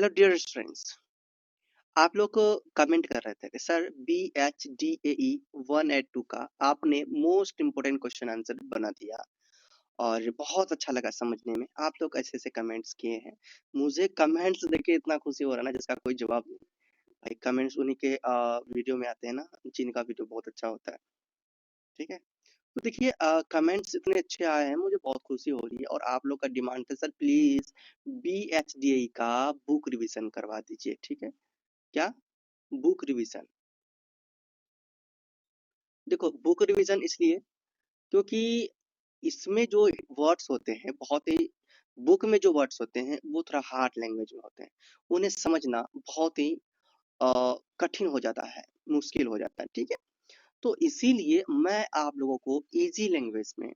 Hello dear students, आप लोग comment कर रहे थे कि सर BHDAE 182 का आपने मोस्ट इम्पोर्टेंट क्वेश्चन आंसर बना दिया और बहुत अच्छा लगा समझने में। आप लोग ऐसे ऐसे कमेंट्स किए हैं, मुझे कमेंट्स देख के इतना खुशी हो रहा है ना जिसका कोई जवाब नहीं। भाई कमेंट्स उन्हीं के वीडियो में आते हैं ना जिनका वीडियो बहुत अच्छा होता है। ठीक है, तो देखिए कमेंट्स इतने अच्छे आए हैं, मुझे बहुत खुशी हो रही है और आप लोग का डिमांड है सर प्लीज BHDAE का बुक रिवीजन करवा दीजिए। ठीक है, क्या बुक रिवीजन? देखो बुक रिवीजन इसलिए क्योंकि इसमें जो वर्ड्स होते हैं बहुत ही, बुक में जो वर्ड्स होते हैं वो थोड़ा हार्ड लैंग्वेज में होते हैं, उन्हें समझना बहुत ही कठिन हो जाता है, मुश्किल हो जाता है। ठीक है, तो इसीलिए मैं आप लोगों को इजी लैंग्वेज में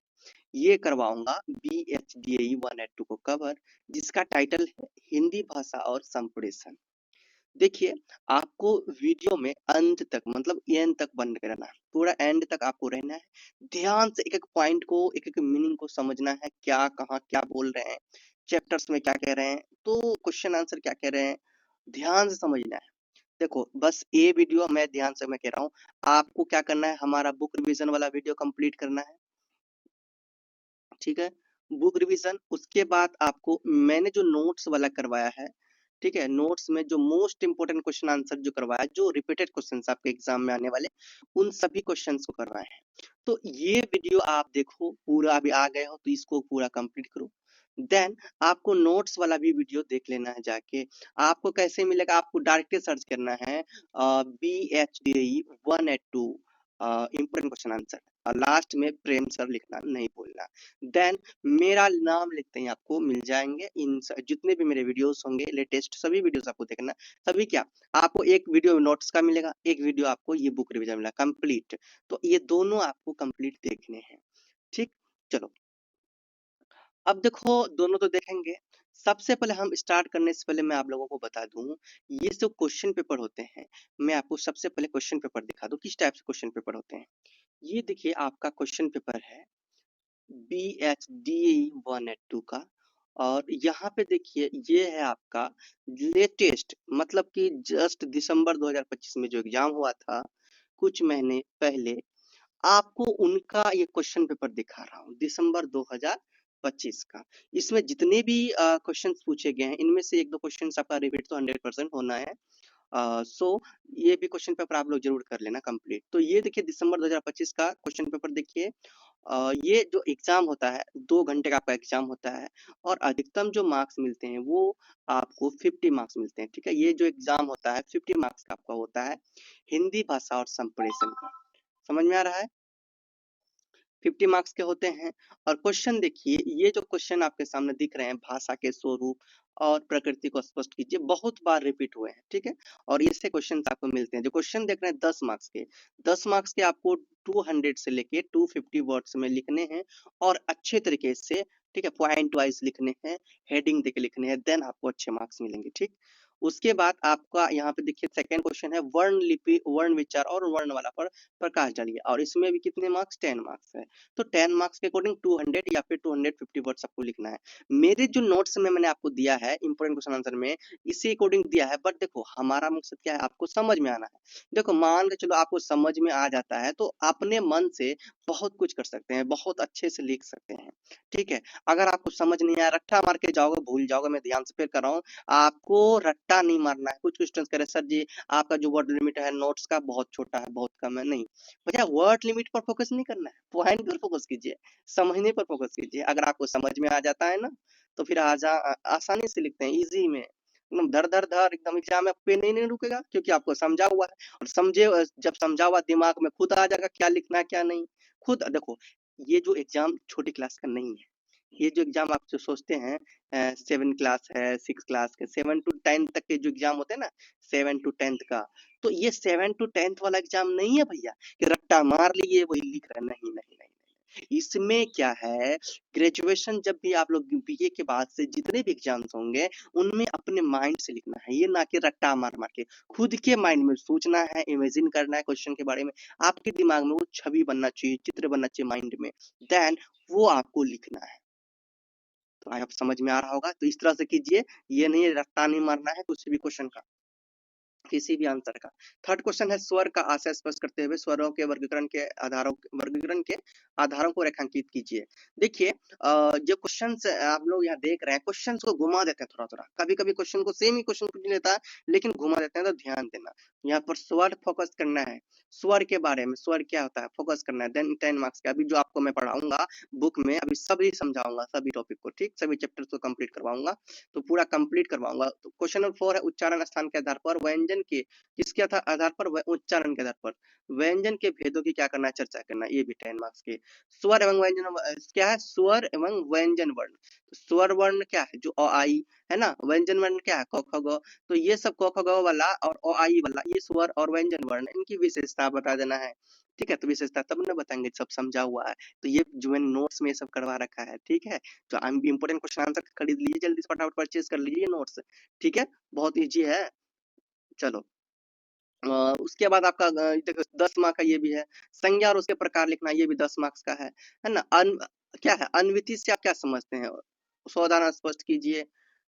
ये करवाऊंगा BHDAE 182 को कवर, जिसका टाइटल है हिंदी भाषा और संप्रेषण। देखिए आपको वीडियो में अंत तक मतलब एंड तक बन के रहना है, पूरा एंड तक आपको रहना है। ध्यान से एक एक पॉइंट को, एक एक मीनिंग को समझना है, क्या कहाँ क्या बोल रहे हैं, चैप्टर्स में क्या कह रहे हैं, तो क्वेश्चन आंसर क्या कह रहे हैं, ध्यान से समझना है। देखो बस ये वीडियो मैं ध्यान से मैं कह रहा हूँ, आपको क्या करना है, हमारा बुक रिवीजन वाला वीडियो कंप्लीट करना है। ठीक है, बुक रिवीजन, उसके बाद आपको मैंने जो नोट्स वाला करवाया है, ठीक है, नोट्स में जो मोस्ट इंपोर्टेंट क्वेश्चन आंसर जो करवाया, जो रिपीटेड क्वेश्चंस आपके एग्जाम में आने वाले, उन सभी क्वेश्चंस को करवाए हैं। तो ये वीडियो आप देखो पूरा, अभी आ गए हो तो इसको पूरा कंप्लीट करो। देन आपको नोट्स वाला भी वीडियो देख लेना है जाके। आपको कैसे मिलेगा, आपको डायरेक्टली सर्च करना है BHDAE 182 इम्पोर्टेंट क्वेश्चन आंसर, और लास्ट में प्रेम सर लिखना नहीं भूलना। देन मेरा नाम लिखते ही आपको मिल जाएंगे इन जितने भी मेरे वीडियोस होंगे लेटेस्ट, सभी वीडियोस आपको देखना। सभी क्या, आपको एक वीडियो नोट्स का मिलेगा, एक वीडियो आपको ये बुक रिवीजन मिलेगा कंप्लीट, तो ये दोनों आपको कंप्लीट देखने हैं। ठीक, चलो अब देखो दोनों तो देखेंगे। सबसे पहले हम स्टार्ट करने से पहले मैं आप लोगों को बता दूं, ये जो क्वेश्चन पेपर होते हैं, मैं आपको सबसे पहले क्वेश्चन पेपर दिखा दूं किस टाइप से क्वेश्चन पेपर होते हैं। ये देखिए आपका क्वेश्चन पेपर है BHDAE 182 का, और यहाँ पे देखिए ये है आपका लेटेस्ट, मतलब कि जस्ट दिसंबर 2025 में जो एग्जाम हुआ था कुछ महीने पहले, आपको उनका ये क्वेश्चन पेपर दिखा रहा हूँ दिसंबर 2025 का। इसमें जितने भी क्वेश्चंस पूछे गए हैं, इनमें से एक दो क्वेश्चंस आपका रिपीट तो 100% होना है। सो ये भी क्वेश्चन पेपर आप लोग जरूर कर लेना कंप्लीट। तो ये देखिए दिसंबर 2025 का क्वेश्चन पेपर देखिए। ये जो एग्जाम होता है 2 घंटे का आपका एग्जाम होता है, और अधिकतम जो मार्क्स मिलते हैं वो आपको 50 मार्क्स मिलते हैं। ठीक है, ये जो एग्जाम होता है 50 मार्क्स का आपका होता है हिंदी भाषा और संप्रेषण का। समझ में आ रहा है, 50 मार्क्स के होते हैं। और क्वेश्चन देखिए, ये जो क्वेश्चन आपके सामने दिख रहे हैं, भाषा के स्वरूप और प्रकृति को स्पष्ट कीजिए, बहुत बार रिपीट हुए हैं। ठीक है, और इससे क्वेश्चन आपको मिलते हैं। जो क्वेश्चन देख रहे हैं 10 मार्क्स के, 10 मार्क्स के आपको 200 से लेके 250 वर्ड्स में लिखने हैं, और अच्छे तरीके से, ठीक है, पॉइंट वाइज लिखने हैं, हेडिंग देके लिखने हैं, देन आपको अच्छे मार्क्स मिलेंगे। ठीक, उसके बाद आपका यहाँ पे देखिए सेकंड क्वेश्चन है वर्ण लिपि, वर्ण विचार और वर्ण वाला पर प्रकाश डालिए, और इसमें भी कितने मार्क्स, 10 मार्क्स है। तो 10 मार्क्स के अकॉर्डिंग 200 या फिर 250 वर्ड्स आपको लिखना है। मेरे जो नोट्स में मैंने आपको दिया है इंपोर्टेंट क्वेश्चन आंसर में, इसी अकॉर्डिंग दिया है, बट देखो हमारा मकसद क्या है, आपको समझ में आना है। देखो मान के चलो आपको समझ में आ जाता है तो अपने मन से बहुत कुछ कर सकते हैं, बहुत अच्छे से लिख सकते हैं। ठीक है, अगर आपको समझ नहीं आया, रट्टा मार के जाओगे, भूल जाओगे। मैं ध्यान से फिर कर रहा हूँ, आपको रट्टा नहीं मारना है। कुछ स्टूडेंट्स कह रहे सर जी आपका जो वर्ड लिमिट है नोट्स का बहुत छोटा है, बहुत कम है। नहीं भैया, वर्ड लिमिट पर फोकस नहीं करना है, पॉइंट पर फोकस कीजिए, समझने पर फोकस कीजिए। अगर आपको समझ में आ जाता है ना तो फिर आसानी से लिखते हैं, इजी में एकदम धर धर धर, एकदम एग्जाम में पेन नहीं रुकेगा, क्योंकि आपको समझा हुआ है। और समझे, जब समझा हुआ दिमाग में खुद आ जाएगा क्या लिखना है क्या नहीं। खुद देखो, ये जो एग्जाम छोटी क्लास का नहीं है, ये जो एग्जाम आप जो सोचते हैं 7 क्लास है, 6 क्लास के, 7 टू 10 तक के जो एग्जाम होते हैं ना, 7 टू 10 का, तो ये 7 टू 10 वाला एग्जाम नहीं है भैया कि रट्टा मार लिए वही लिख रहे हैं। नहीं नहीं नहीं, इसमें क्या है, ग्रेजुएशन जब भी आप लोग बीए के बाद से जितने भी एग्जाम्स होंगे उनमें अपने माइंड से लिखना है, ये ना कि रट्टा मार मार के। खुद के माइंड में सोचना है, इमेजिन करना है क्वेश्चन के बारे में, आपके दिमाग में वो छवि बनना चाहिए, चित्र बनना चाहिए माइंड में, देन वो आपको लिखना है। तो आई होप समझ में आ रहा होगा। तो इस तरह से कीजिए, ये नहीं रट्टा नहीं मारना है कुछ भी क्वेश्चन का, किसी भी आंसर का। थर्ड क्वेश्चन है स्वर का आशय स्पष्ट करते हुए स्वरों के वर्गीकरण के आधारों को रेखांकित कीजिए। देखिए जो क्वेश्चंस आप लोग यहाँ देख रहे हैं, क्वेश्चंस को घुमा देते हैं थोड़ा थोड़ा, कभी कभी क्वेश्चन को सेम ही क्वेश्चन पूछ लेता है लेकिन घुमा देते हैं, तो ध्यान देना। यहाँ पर स्वर फोकस करना है, स्वर के बारे में, स्वर क्या होता है फोकस करना है। देन 10 मार्क्स के अभी जो आपको मैं पढ़ाऊंगा बुक में, अभी सभी समझाऊंगा सभी टॉपिक को, ठीक, सभी चैप्टर्स को कंप्लीट करवाऊंगा, तो पूरा कंप्लीट करवाऊंगा। तो क्वेश्चन नंबर 4 है उच्चारण स्थान के आधार पर व्यंजन के किसके आधार पर, उच्चारण के आधार पर व्यंजन के भेदों की क्या करना है, चर्चा करना है। ये भी 10 मार्क्स के। स्वर एवं व्यंजन क्या है, स्वर एवं व्यंजन वर्ण। तो स्वर वर्ण क्या है, जो अ आ इ है ना, व्यंजन वर्ण क्या है, क ख ग। तो ये सब क ख ग वाला और अ आ इ वाला, ये स्वर और व्यंजन वर्ण, इनकी विशेषता बता देना है। ठीक है, तो विशेषता तब न बताएंगे, सब समझा हुआ है। तो ये जो मैंने नोट्स में ये सब करवा रखा है, ठीक है। तो इंपोर्टेंट क्वेश्चन आंसर खरीद लीजिए, जल्दी से फटाफट परचेज कर लीजिए नोट्स, ठीक है, बहुत इजी है। चलो उसके बाद आपका देखो 10 मार्क का ये भी है, संज्ञा और उसके प्रकार लिखना, ये भी 10 मार्क्स का है ना। क्या है अनविति से आप क्या समझते हैं, सावधान स्पष्ट कीजिए,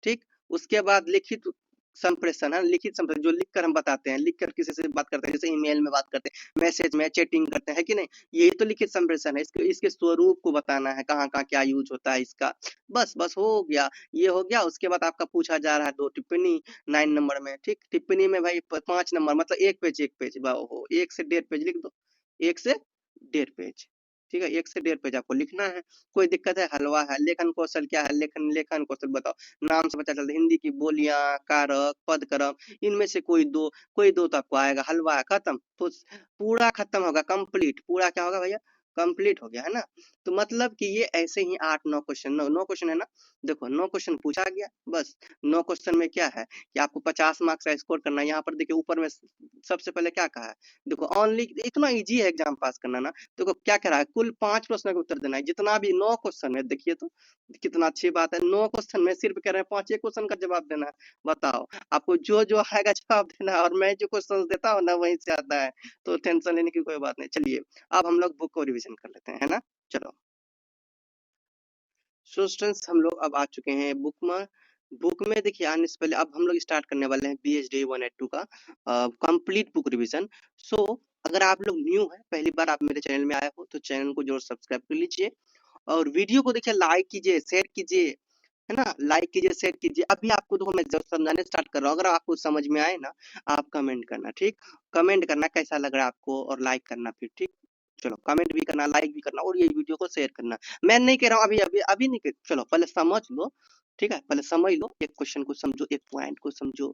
ठीक। उसके बाद लिखित संप्रेषण है, लिखित संप्रेषण जो लिखकर हम बताते हैं, लिखकर किसी से बात करते हैं, जैसे ईमेल में बात करते हैं, मैसेज में चैटिंग करते हैं, कि नहीं, ये तो लिखित संप्रेषण है। इसके स्वरूप को बताना है, कहाँ कहाँ क्या यूज होता है इसका, बस बस हो गया, ये हो गया। उसके बाद आपका पूछा जा रहा है 2 टिप्पणी 9 नंबर में, ठीक। टिप्पणी में भाई 5 नंबर, मतलब एक पेज 1 से 1.5 पेज लिख दो, 1 से 1.5 पेज, ठीक है, 1 से 1.5 पेज आपको लिखना है। कोई दिक्कत है, हलवा है। लेखन कौशल क्या है, लेखन कौशल बताओ, नाम से पता चलता है, हिंदी की बोलियां, कारक, पद क्रम, इनमें से कोई दो तो आपको आएगा, हलवा है, खत्म, तो पूरा खत्म होगा, कंप्लीट, पूरा क्या होगा भैया, कंप्लीट हो गया, है ना। तो मतलब कि ये ऐसे ही 8-9 क्वेश्चन, 9 क्वेश्चन है ना, देखो 9 क्वेश्चन पूछा गया, बस 9 क्वेश्चन में क्या है कि आपको 50 मार्क्स का स्कोर करना है। यहाँ पर देखिए ऊपर में सबसे पहले क्या कहा है, देखो ओनली, इतना इजी है एग्जाम पास करना ना। देखो क्या कह रहा है, कुल 5 प्रश्न का उत्तर देना है, जितना भी 9 क्वेश्चन है, देखिए तो कितना अच्छी बात है। 9 क्वेश्चन में सिर्फ कह रहे हैं 5 क्वेश्चन का जवाब देना है, बताओ। आपको जो जो आएगा जवाब देना है, और मैं जो क्वेश्चन देता हूँ ना वहीं से आता है, तो टेंशन लेने की कोई बात नहीं। चलिए अब हम लोग बुक को रिविजन कर लेते हैं, है ना। चलो सो स्टूडेंट्स, हम लोग अब आ चुके हैं बुक में देखिए, आने से पहले अब हम लोग स्टार्ट करने वाले हैं BHD 182 का कंप्लीट बुक रिवीजन। सो अगर आप लोग न्यू है, पहली बार आप मेरे चैनल में आए हो, तो चैनल को जरूर सब्सक्राइब कर लीजिए, और वीडियो को देखिए लाइक कीजिए, शेयर कीजिए, है ना, लाइक कीजिए, शेयर कीजिए। अभी आपको देखो मैं जब समझाने स्टार्ट कर रहा हूँ, अगर आपको समझ में आए ना, आप कमेंट करना, ठीक, कमेंट करना कैसा लग रहा है आपको, और लाइक करना फिर, ठीक। चलो कमेंट भी करना, लाइक भी करना, और ये वीडियो को शेयर करना। मैं नहीं कह रहा हूँ अभी अभी अभी नहीं चलो पहले समझ लो, ठीक है, पहले समझ लो, एक क्वेश्चन को समझो, एक पॉइंट को समझो,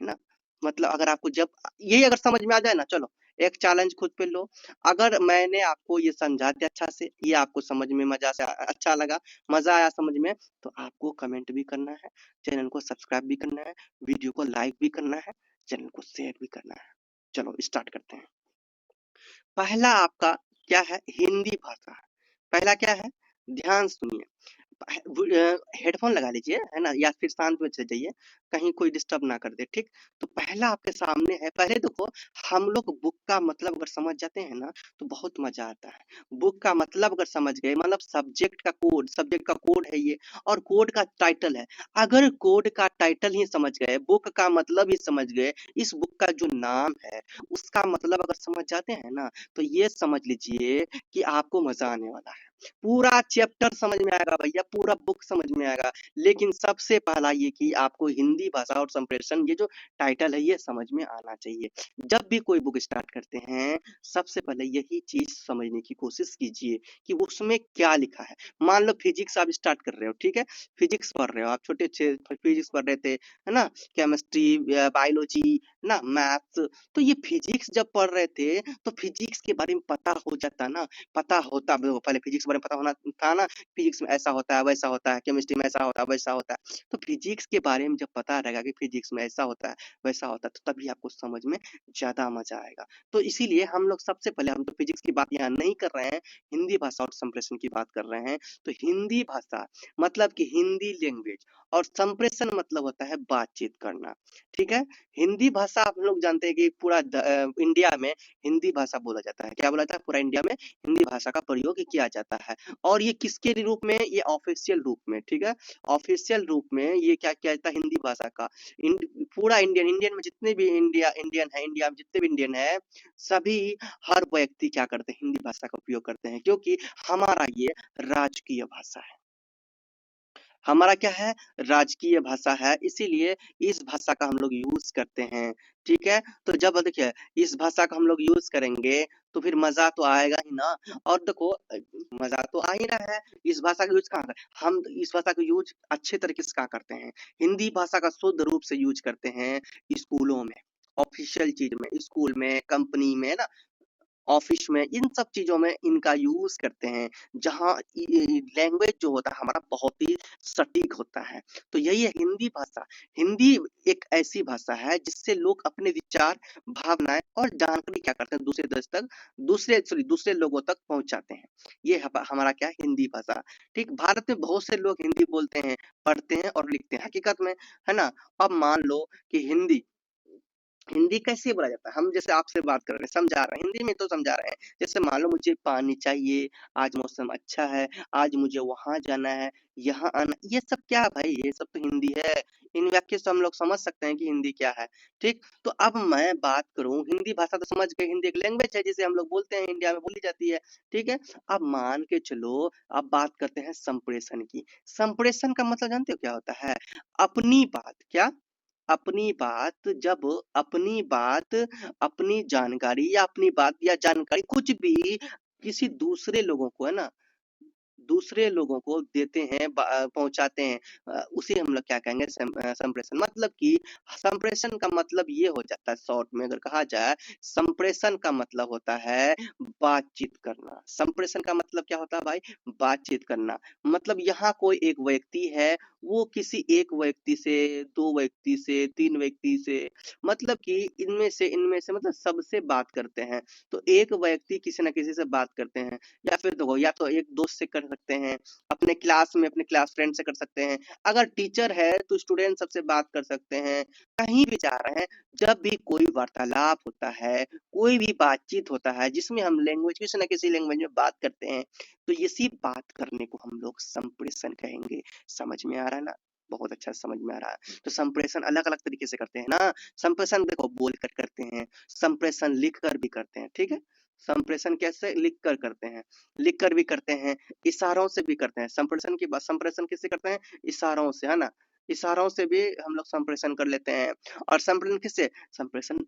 है ना। मतलब अगर आपको जब यही अगर समझ में आ जाए ना, चलो एक चैलेंज खुद पे लो। अगर मैंने आपको ये समझा दिया अच्छा से, ये आपको समझ में मजा से अच्छा लगा, मजा आया समझ में, तो आपको कमेंट भी करना है, चैनल को सब्सक्राइब भी करना है, वीडियो को लाइक भी करना है, चैनल को शेयर भी करना है। चलो स्टार्ट करते हैं। पहला आपका क्या है, हिंदी भाषा। पहला क्या है, ध्यान सुनिए, हेडफोन लगा लीजिए, है ना, या फिर शांत में चले जाइए, कहीं कोई डिस्टर्ब ना कर दे, ठीक। तो पहला आपके सामने है, पहले देखो, हम लोग बुक का मतलब अगर समझ जाते हैं ना, तो बहुत मजा आता है। बुक का मतलब अगर समझ गए, मतलब सब्जेक्ट का कोड है ये, और कोड का टाइटल है। अगर कोड का टाइटल ही समझ गए, बुक का मतलब ही समझ गए, इस बुक का जो नाम है उसका मतलब अगर समझ जाते हैं ना, तो ये समझ लीजिए कि आपको मजा आने वाला है। पूरा चैप्टर समझ में आएगा भैया, पूरा बुक समझ में आएगा। लेकिन सबसे पहला ये कि आपको हिंदी भाषा और संप्रेषण, ये जो टाइटल है, ये समझ में आना चाहिए। जब भी कोई बुक स्टार्ट करते हैं, सबसे पहले यही चीज समझने की कोशिश कीजिए कि उसमें क्या लिखा है। मान लो फिजिक्स आप स्टार्ट कर रहे हो, ठीक है, फिजिक्स पढ़ रहे हो आप, छोटे फिजिक्स पढ़ रहे थे, है ना, केमिस्ट्री, बायोलॉजी, ना मैथ्स। तो ये फिजिक्स जब पढ़ रहे थे, तो फिजिक्स के बारे में पता हो जाता ना, पता होता, पहले फिजिक्स के बारे में पता होना था ना, फिजिक्स में ऐसा होता है, वैसा होता है, केमिस्ट्री में ऐसा होता है, वैसा होता है। तो फिजिक्स के बारे में जब पता रहेगा कि फिजिक्स में ऐसा होता है, वैसा होता है, तो तभी आपको समझ में ज्यादा मजा आएगा। तो इसीलिए हम लोग सबसे पहले, हम तो फिजिक्स की बात यहाँ नहीं कर रहे हैं, हिंदी भाषा और संप्रेषण की बात कर रहे हैं। तो हिंदी भाषा मतलब कि हिंदी लैंग्वेज, और संप्रेषण मतलब होता है बातचीत करना, ठीक है। हिंदी भाषा आप लोग जानते हैं कि पूरा इंडिया में हिंदी भाषा बोला जाता है। क्या बोला जाता है, पूरा इंडिया में हिंदी भाषा का प्रयोग किया जाता है। और ये किसके रूप में? ये ऑफिशियल रूप में, ठीक है, ऑफिशियल रूप में ये क्या कहता है हिंदी भाषा का। पूरा इंडियन में जितने भी इंडिया में जितने भी इंडियन है, सभी हर व्यक्ति क्या करते हैं? हिंदी भाषा का उपयोग करते हैं, क्योंकि हमारा ये राजकीय भाषा है। हमारा क्या है? राजकीय भाषा है, इसीलिए इस भाषा का हम लोग यूज करते हैं, ठीक है। तो जब देखिए इस भाषा का हम लोग यूज करेंगे तो फिर मजा तो आएगा ही ना। और देखो मजा तो आ ही रहा है। इस भाषा का यूज कहाँ कर हम इस भाषा का यूज अच्छे तरीके से कहाँ करते हैं? हिंदी भाषा का शुद्ध रूप से यूज करते हैं स्कूलों में, ऑफिशियल चीज में, स्कूल में, कंपनी में, है ना, ऑफिस में, इन सब चीजों में इनका यूज करते हैं, जहाँ लैंग्वेज जो होता है हमारा बहुत ही सटीक होता है। तो यही है हिंदी भाषा। हिंदी एक ऐसी भाषा है जिससे लोग अपने विचार, भावनाएं और जानकारी क्या करते हैं? दूसरे देश तक, दूसरे लोगों तक पहुंचाते हैं। ये हमारा क्या है? हिंदी भाषा। ठीक, भारत में बहुत से लोग हिंदी बोलते हैं, पढ़ते हैं और लिखते हैं, हकीकत में, है ना। अब मान लो कि हिंदी हिंदी कैसे बोला जाता है? हम जैसे आपसे बात कर रहे हैं, समझा रहे हैं, हिंदी में तो समझा रहे हैं। जैसे मान लो मुझे पानी चाहिए, आज मौसम अच्छा है, आज मुझे वहां जाना है, यहाँ आना, ये सब क्या है भाई? ये सब तो हिंदी है। इन वाक्य से हम लोग समझ सकते हैं कि हिंदी क्या है। ठीक, तो अब मैं बात करूं, हिंदी भाषा तो समझ गए, हिंदी एक लैंग्वेज है जिसे हम लोग बोलते हैं, इंडिया में बोली जाती है, ठीक है। अब मान के चलो, अब बात करते हैं संप्रेषण की। संप्रेषण का मतलब जानते हो क्या होता है? अपनी बात, क्या? अपनी बात, जब अपनी बात, अपनी जानकारी या अपनी बात या जानकारी कुछ भी किसी दूसरे लोगों को, है ना, दूसरे लोगों को देते हैं, पहुंचाते हैं, उसे हम लोग क्या कहेंगे? संप्रेषण। मतलब कि संप्रेषण का मतलब ये हो जाता है, शॉर्ट में अगर कहा जाए, संप्रेषण का मतलब होता है बातचीत करना। संप्रेषण का मतलब क्या होता है भाई? बातचीत करना। मतलब यहाँ कोई एक व्यक्ति है, वो किसी एक व्यक्ति से, दो व्यक्ति से, तीन व्यक्ति से, मतलब कि इनमें से मतलब सबसे बात करते हैं। तो एक व्यक्ति किसी न किसी से बात करते हैं, या फिर देखो, या तो एक दोस्त से कर सकते हैं, अपने क्लास में अपने क्लास फ्रेंड से कर सकते हैं, अगर टीचर है तो स्टूडेंट सबसे बात कर सकते हैं, कहीं भी जा रहे हैं। जब भी कोई वार्तालाप होता है, कोई भी बातचीत होता है जिसमें हम लैंग्वेज, किसी न किसी लैंग्वेज में बात करते हैं, तो इसी बात करने को हम लोग संप्रेषण कहेंगे। समझ में आ रहा है ना? बहुत अच्छा समझ में आ रहा है। तो संप्रेषण अलग अलग तरीके से करते हैं ना। संप्रेषण देखो बोल कर करते हैं, संप्रेषण लिख कर भी करते हैं, ठीक है। संप्रेषण कैसे? लिख कर करते हैं, लिख कर भी करते हैं, इशारों से भी करते हैं। संप्रेषण की बात, संप्रेषण किससे करते हैं? इशारों से, है ना। इशारों से भी हम लोग संप्रेषण कर लेते हैं। और संप्रेषण किससे? संप्रेषण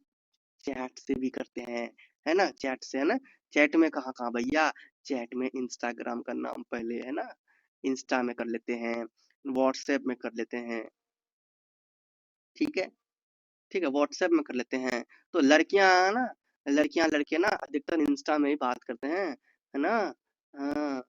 चैट से भी करते हैं, है ना, चैट से, है ना। चैट में कहाँ कहाँ भैया? चैट में इंस्टाग्राम का नाम पहले, है ना, इंस्टा में कर लेते हैं, व्हाट्सएप में कर लेते हैं, ठीक है, ठीक है, व्हाट्सएप में कर लेते हैं। तो लड़कियां ना, लड़कियां लड़के ना अधिकतर इंस्टा में ही बात करते हैं, है ना। हाँ,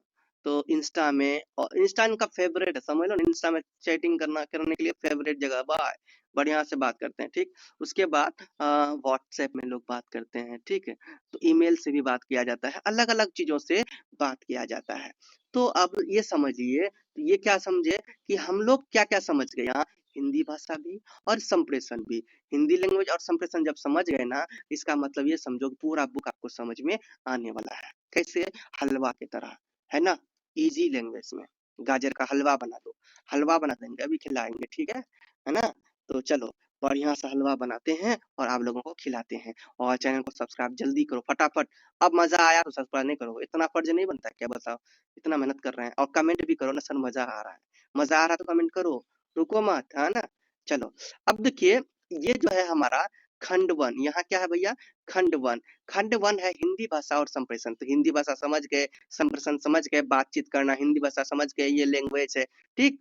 तो इंस्टा में, और इंस्टा इनका फेवरेट है, समझ लो ना, इंस्टा में चैटिंग करने के लिए फेवरेट जगह बाय, बढ़िया से बात करते हैं, ठीक। उसके बाद व्हाट्सएप में लोग बात करते हैं, ठीक है। तो ईमेल से भी बात किया जाता है, अलग अलग चीजों से बात किया जाता है। तो अब ये समझिए, ये क्या समझे कि हम लोग क्या क्या समझ गए यहाँ? हिंदी भाषा भी और संप्रेषण भी। हिंदी लैंग्वेज और संप्रेषण जब समझ गए ना, इसका मतलब ये समझो कि पूरा बुक आपको समझ में आने वाला है। कैसे? हलवा की तरह, है ना, इजी लैंग्वेज में। गाजर का हलवा बना दो, हलवा बना देंगे, अभी खिलाएंगे, ठीक है ना। तो चलो बढ़िया सा हलवा बनाते हैं और आप लोगों को खिलाते हैं। और चैनल को सब्सक्राइब जल्दी करो फटाफट। अब मजा आया तो सब्सक्राइब नहीं करोगे, इतना फर्ज नहीं बनता क्या? बताओ, इतना मेहनत कर रहे हैं। और कमेंट भी करो ना, सर मजा आ रहा है, मजा आ रहा है तो कमेंट करो, रुको मत, है ना। चलो, अब देखिए, ये जो है हमारा खंड वन, यहाँ क्या है भैया? खंड वन। खंड वन है हिंदी भाषा और संप्रेषण। तो हिंदी भाषा समझ गए, संप्रेषण समझ गए, बातचीत करना, हिंदी भाषा समझ गए, ये लैंग्वेज है, ठीक।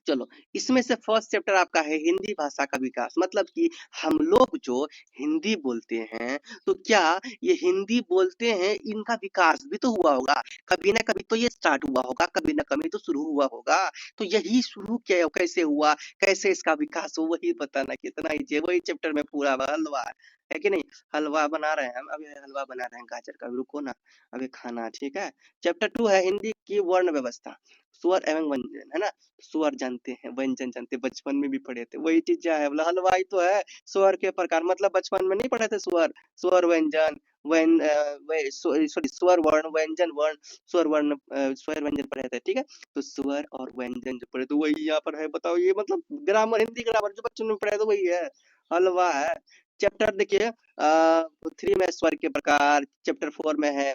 चलो, इसमें से फर्स्ट चैप्टर आपका है हिंदी भाषा का विकास। मतलब कि हम लोग जो हिंदी बोलते हैं, तो क्या ये हिंदी बोलते हैं, इनका विकास भी तो हुआ होगा, कभी ना कभी तो ये स्टार्ट हुआ होगा, कभी ना कभी तो शुरू हुआ होगा। तो यही शुरू कैसे हुआ, कैसे इसका विकास हो, वही बताना, कितना ही है, वही चैप्टर में पूरा हलवा है कि नहीं। हलवा बना रहे हैं हम, अभी हलवा बना रहे हैं गाजर का, रुको ना, अभी खाना, ठीक है। चैप्टर 2 है हिंदी की वर्ण व्यवस्था। स्वर एवं व्यंजन, है ना? स्वर जानते हैं, व्यंजन जानते हैं, बचपन में भी पढ़े थे। वही चीज़ क्या है? बोला हलवाई तो है, स्वर के प्रकार मतलब बचपन में नहीं पढ़े थे स्वर, स्वर व्यंजन, सॉरी स्वर वर्ण, व्यंजन वर्ण, स्वर वर्ण स्वर व्यंजन पढ़े थे, ठीक है? तो स्वर और व्यंजन जो पढ़े तो वही यहाँ पर है। बताओ ये मतलब ग्रामर, हिंदी ग्रामर जो बच्चों ने पढ़ा है तो वही है, हलवा है। चैप्टर देखिए 3 में स्वर के प्रकार, चैप्टर 4 में है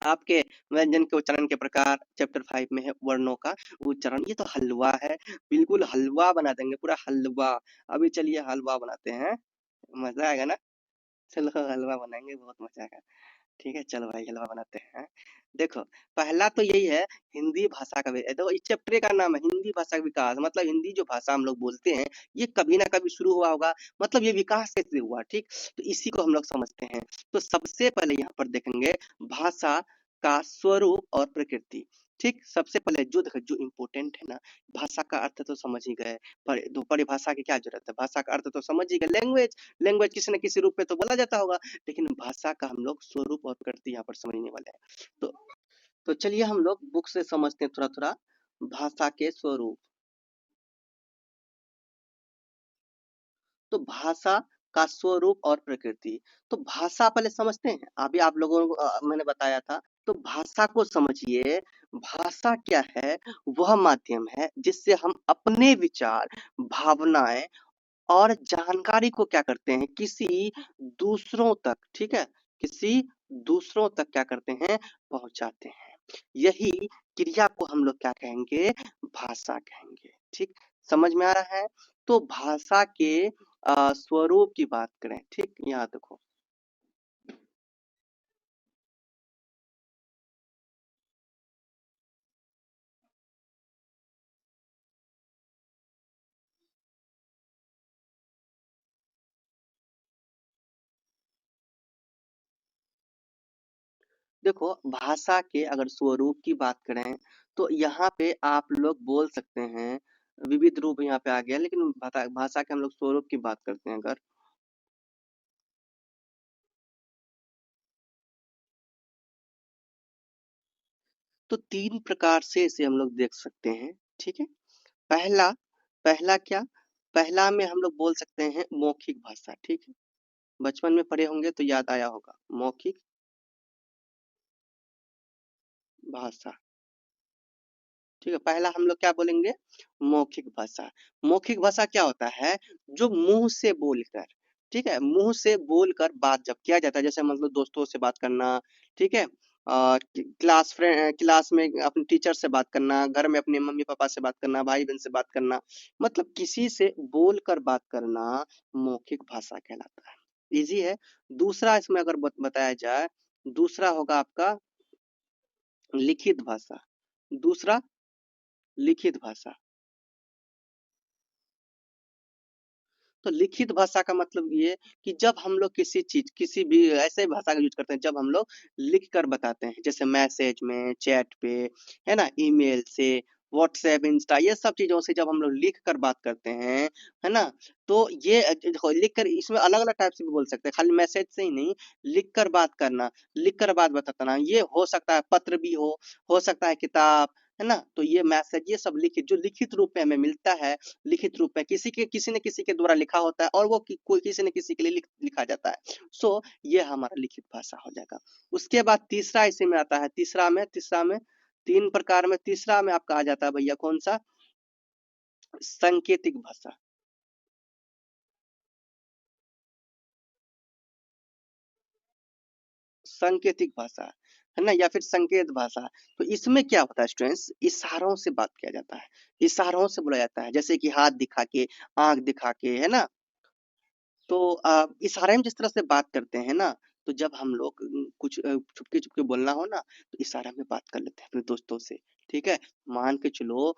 आपके व्यंजन के उच्चारण के प्रकार, चैप्टर 5 में है वर्णों का उच्चारण। ये तो हलवा है, बिल्कुल हलवा बना देंगे, पूरा हलवा। अभी चलिए हलवा बनाते हैं, मजा आएगा ना? चलो हलवा बनाएंगे, बहुत मजा आएगा। ठीक है, चलो भाई हलवा बनाते हैं। देखो, पहला तो यही है, हिंदी भाषा का देखो इस चैप्टर का नाम है हिंदी भाषा का विकास, मतलब हिंदी जो भाषा हम लोग बोलते हैं, ये कभी ना कभी शुरू हुआ होगा, मतलब ये विकास कैसे हुआ, ठीक? तो इसी को हम लोग समझते हैं। तो सबसे पहले यहाँ पर देखेंगे भाषा का स्वरूप और प्रकृति। ठीक, सबसे पहले जो देखो जो इम्पोर्टेंट है ना, भाषा का अर्थ तो समझ ही गए, पर तो परिभाषा की क्या जरूरत है, भाषा का अर्थ तो समझ ही गए, लैंग्वेज, लैंग्वेज किसी न किसी रूप में तो बोला जाता होगा, लेकिन भाषा का हम लोग स्वरूप और प्रकृति यहाँ पर समझने वाले हैं। तो चलिए हम लोग बुक से समझते हैं थोड़ा थोड़ा भाषा के स्वरूप। तो भाषा का स्वरूप और प्रकृति, तो भाषा पहले समझते हैं, अभी आप लोगों को मैंने बताया था। तो भाषा को समझिए, भाषा क्या है? वह माध्यम है जिससे हम अपने विचार, भावनाएं और जानकारी को क्या करते हैं, किसी दूसरों तक, ठीक है, किसी दूसरों तक क्या करते हैं, पहुंचाते हैं। यही क्रिया को हम लोग क्या कहेंगे, भाषा कहेंगे। ठीक, समझ में आ रहा है? तो भाषा के स्वरूप की बात करें, ठीक, यहाँ देखो, देखो भाषा के अगर स्वरूप की बात करें, तो यहाँ पे आप लोग बोल सकते हैं, विविध रूप यहाँ पे आ गया, लेकिन भाषा के हम लोग स्वरूप की बात करते हैं अगर, तो 3 प्रकार से इसे हम लोग देख सकते हैं, ठीक है? पहला पहला क्या? पहला में हम लोग बोल सकते हैं मौखिक भाषा, ठीक है? बचपन में पढ़े होंगे तो याद आया होगा, मौखिक भाषा, ठीक है? पहला हम लोग क्या बोलेंगे? मौखिक भाषा। मौखिक भाषा क्या होता है? जो मुँह से बोलकर, ठीक है? मुँह से बोलकर बात जब किया जाता है, जैसे मतलब दोस्तों से बात करना, ठीक है? क्लास में अपने टीचर से बात करना, घर में अपने मम्मी-पापा से बात करना, भाई-बहन से बात करना, मतलब किसी से बोलकर बात करना मौखिक भाषा कहलाता है। ईज़ी है। दूसरा इसमें अगर बताया जाए, दूसरा होगा आपका लिखित भाषा। दूसरा लिखित भाषा। तो लिखित भाषा का मतलब ये कि जब हम लोग किसी चीज, किसी भी ऐसे भाषा का यूज करते हैं जब हम लोग लिख कर बताते हैं, जैसे मैसेज में, चैट पे, है ना, ईमेल से, व्हाट्सएप, इंस्टा, ये सब चीजों से जब हम लोग लिख कर बात करते हैं, है ना, तो ये देखो लिख कर इसमें अलग अलग टाइप से भी बोल सकते हैं, खाली मैसेज से ही नहीं, लिख कर बात करना, लिख कर बात बताना, ये हो सकता है पत्र भी हो सकता है किताब, है ना, तो ये मैसेज, ये सब लिखित, जो लिखित रूप में हमें मिलता है, लिखित रूप में किसी न किसी के द्वारा लिखा होता है और वो कोई किसी न किसी के लिए लिखा जाता है। सो ये हमारा लिखित भाषा हो जाएगा। उसके बाद तीसरा इसी में आता है, तीसरा में 3 प्रकार में तीसरा में आपका आ जाता है भैया कौन सा? सांकेतिक भाषा। सांकेतिक भाषा, है ना, या फिर संकेत भाषा। तो इसमें क्या होता है स्टूडेंट्स, इशारों से बात किया जाता है, इशारों से बोला जाता है, जैसे कि हाथ दिखा के, आँख दिखा के, है ना? तो इशारे में जिस तरह से बात करते हैं ना, तो जब हम लोग कुछ छुपके-छुपके बोलना हो ना, तो इशारा में बात कर लेते हैं अपने दोस्तों से, ठीक है? मान के चलो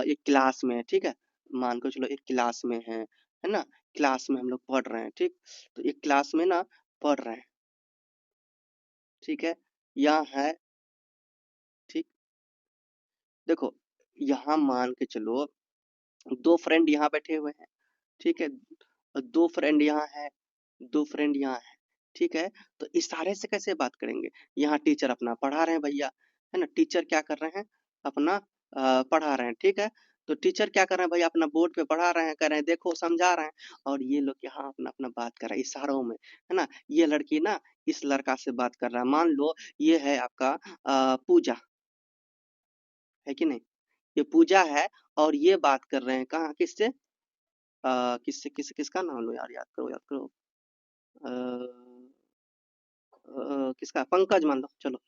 एक क्लास में है, ठीक है? मान के चलो एक क्लास में है ना? क्लास में हम लोग पढ़ रहे हैं, ठीक? तो एक क्लास में ना पढ़ रहे हैं, ठीक है? यहाँ है, ठीक? देखो, यहाँ मान के चलो 2 फ्रेंड यहाँ बैठे हुए हैं, ठीक है? 2 फ्रेंड यहाँ है, 2 फ्रेंड यहाँ है, ठीक है? तो इशारे से कैसे बात करेंगे? यहाँ टीचर अपना पढ़ा रहे हैं भैया, है ना? टीचर क्या कर रहे हैं? अपना पढ़ा रहे हैं, ठीक है। तो टीचर क्या कर रहे हैं भाई, अपना बोर्ड पे पढ़ा रहे हैं, कह रहे हैं देखो समझा रहे हैं, और ये लोग यहाँ अपना अपना बात कर रहे हैं इशारों में, है ना। ये लड़की ना इस लड़का से बात कर रहा है, मान लो ये है आपका पूजा, है कि नहीं, ये पूजा है, और ये बात कर रहे हैं कहाँ, किससे, किससे, किसका नाम लो यार, याद करो याद करो, किसका, पंकज मान लो, चलो।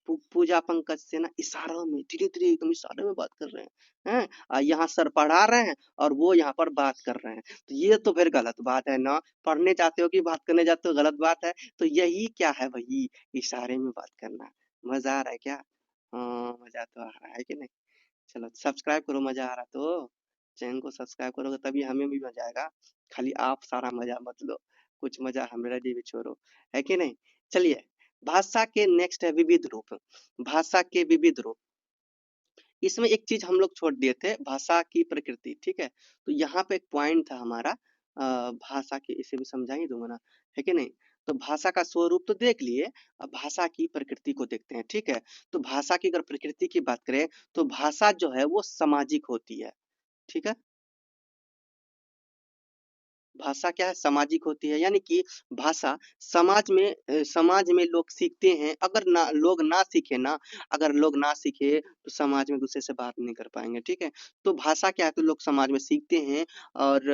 पूजा पंकज से ना इशारों में, धीरे धीरे एकदम इशारे में बात कर रहे हैं। यहाँ सर पढ़ा रहे हैं और वो यहाँ पर बात कर रहे हैं, तो ये तो फिर गलत बात है ना। पढ़ने जाते हो कि बात करने जाते हो, गलत बात है। तो यही क्या है भाई, इशारे में बात करना। मजा आ रहा है क्या? हाँ, मजा तो आ रहा है कि नहीं। चलो सब्सक्राइब करो, मजा आ रहा तो चैनल को सब्सक्राइब करोगे तभी हमें भी मजा आएगा। खाली आप सारा मजा मत लो, कुछ मजा हमारा लिए भी छोड़ो, है कि नहीं। चलिए, भाषा के नेक्स्ट है विविध रूप। भाषा के विविध रूप, इसमें एक चीज हम लोग छोड़ दिए थे, भाषा की प्रकृति, ठीक है। तो यहाँ पे एक पॉइंट था हमारा, भाषा के, इसे भी समझा ही दूंगा ना, है कि नहीं। तो भाषा का स्वरूप तो देख लिए, अब भाषा की प्रकृति को देखते हैं, ठीक है। तो भाषा की अगर प्रकृति की बात करें, तो भाषा जो है वो सामाजिक होती है, ठीक है। भाषा क्या है, सामाजिक होती है, यानी कि भाषा समाज में लोग सीखते हैं। अगर ना लोग ना सीखे ना, अगर लोग ना सीखे तो समाज में दूसरे से बात नहीं कर पाएंगे, ठीक है। तो भाषा क्या है, तो लोग समाज में सीखते हैं, और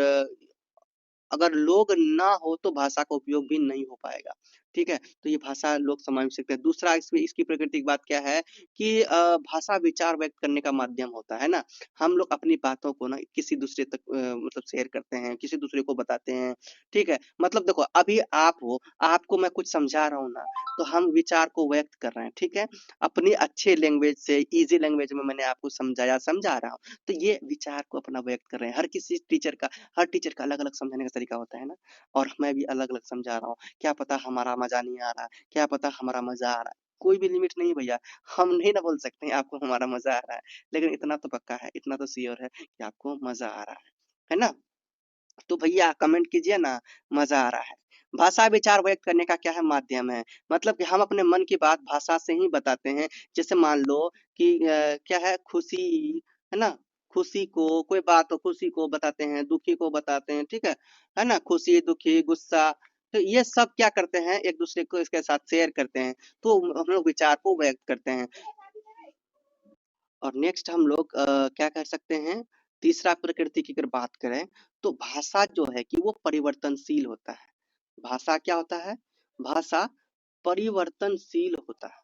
अगर लोग ना हो तो भाषा का उपयोग भी नहीं हो पाएगा, ठीक है। तो ये भाषा लोग समझ सकते हैं। दूसरा इसमें इसकी प्रकृति की बात क्या है कि भाषा विचार व्यक्त करने का माध्यम होता है ना। हम लोग अपनी बातों को ना किसी दूसरे तक मतलब शेयर करते हैं, किसी दूसरे को बताते हैं, ठीक है। मतलब देखो अभी आप हो, आपको मैं कुछ समझा रहा हूँ ना, तो हम विचार को व्यक्त कर रहे हैं, ठीक है। अपनी अच्छे लैंग्वेज से, इजी लैंग्वेज में मैंने आपको समझाया, समझा रहा हूँ, तो ये विचार को अपना व्यक्त कर रहे हैं। हर टीचर का अलग-अलग समझाने का तरीका होता है ना, और मैं भी अलग-अलग समझा रहा हूँ। क्या पता हमारा मज़ा नहीं आ रहा, क्या पता हमारा मज़ा आ रहा है। कोई भी लिमिट नहीं भैया, हम नहीं ना बोल सकते हैं आपको हमारा मज़ा आ रहा है, लेकिन इतना तो पक्का है, इतना तो श्योर है कि आपको मज़ा आ रहा है ना? तो भैया कमेंट कीजिए ना, मज़ा आ रहा है। भाषा विचार व्यक्त करने का क्या है, माध्यम है। मतलब कि हम अपने मन की बात भाषा से ही बताते हैं। जैसे मान लो कि क्या है, खुशी, है ना? खुशी को, कोई बात हो, खुशी को बताते हैं, दुखी को बताते हैं, ठीक है ना? खुशी, दुखी, गुस्सा, तो ये सब क्या करते हैं, एक दूसरे को इसके साथ शेयर करते हैं, तो हम लोग विचार को व्यक्त करते हैं। और नेक्स्ट हम लोग क्या कर सकते हैं, तीसरा प्रकृति की अगर बात करें, तो भाषा जो है कि वो परिवर्तनशील होता है। भाषा क्या होता है, भाषा परिवर्तनशील होता है,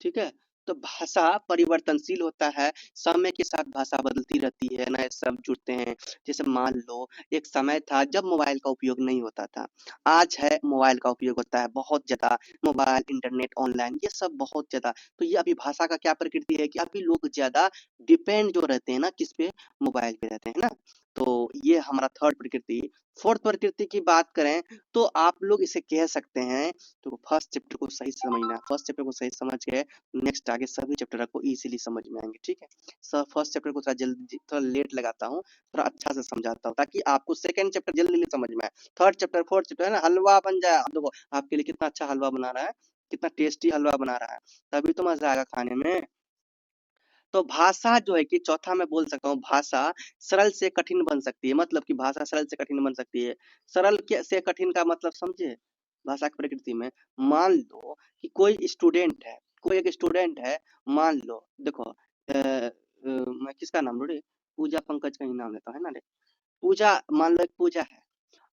ठीक है। तो भाषा परिवर्तनशील होता है, समय के साथ भाषा बदलती रहती है, नए शब्द जुड़ते हैं। जैसे मान लो एक समय था जब मोबाइल का उपयोग नहीं होता था, आज है मोबाइल का उपयोग होता है बहुत ज्यादा। मोबाइल, इंटरनेट, ऑनलाइन, ये सब बहुत ज्यादा। तो ये अभी भाषा का क्या प्रकृति है कि अभी लोग ज्यादा डिपेंड जो रहते हैं ना, किस पे, मोबाइल पे रहते हैं ना। तो ये हमारा थर्ड प्रकृति। फोर्थ प्रकृति की बात करें, तो आप लोग इसे कह सकते हैं, तो फर्स्ट चैप्टर को सही से समझना, फर्स्ट चैप्टर को सही समझ के नेक्स्ट आगे सभी चैप्टर आपको इजीली समझ में आएंगे, ठीक है। सर फर्स्ट चैप्टर को थोड़ा जल्दी, थोड़ा लेट लगाता हूँ, थोड़ा अच्छा से समझाता हूँ, ताकि आपको सेकंड चैप्टर जल्दी जल्दी समझ में आए। थर्ड चैप्टर, फोर्थ चैप्टर है ना, हलवा बन जाए। अब देखो आपके लिए कितना अच्छा हलवा बना रहा है, कितना टेस्टी हलवा बना रहा है, तभी तो मजा आएगा खाने में। तो भाषा जो है कि चौथा मैं बोल सकता हूँ, भाषा सरल से कठिन बन सकती है। मतलब कि भाषा सरल से कठिन बन सकती है। सरल से कठिन का मतलब समझे, भाषा की प्रकृति में। मान लो कि कोई स्टूडेंट है, कोई एक स्टूडेंट है, मान लो देखो मैं किसका नाम लूं रे, पूजा पंकज का ही नाम लेता हूं, है ना रे। पूजा, मान लो एक पूजा है,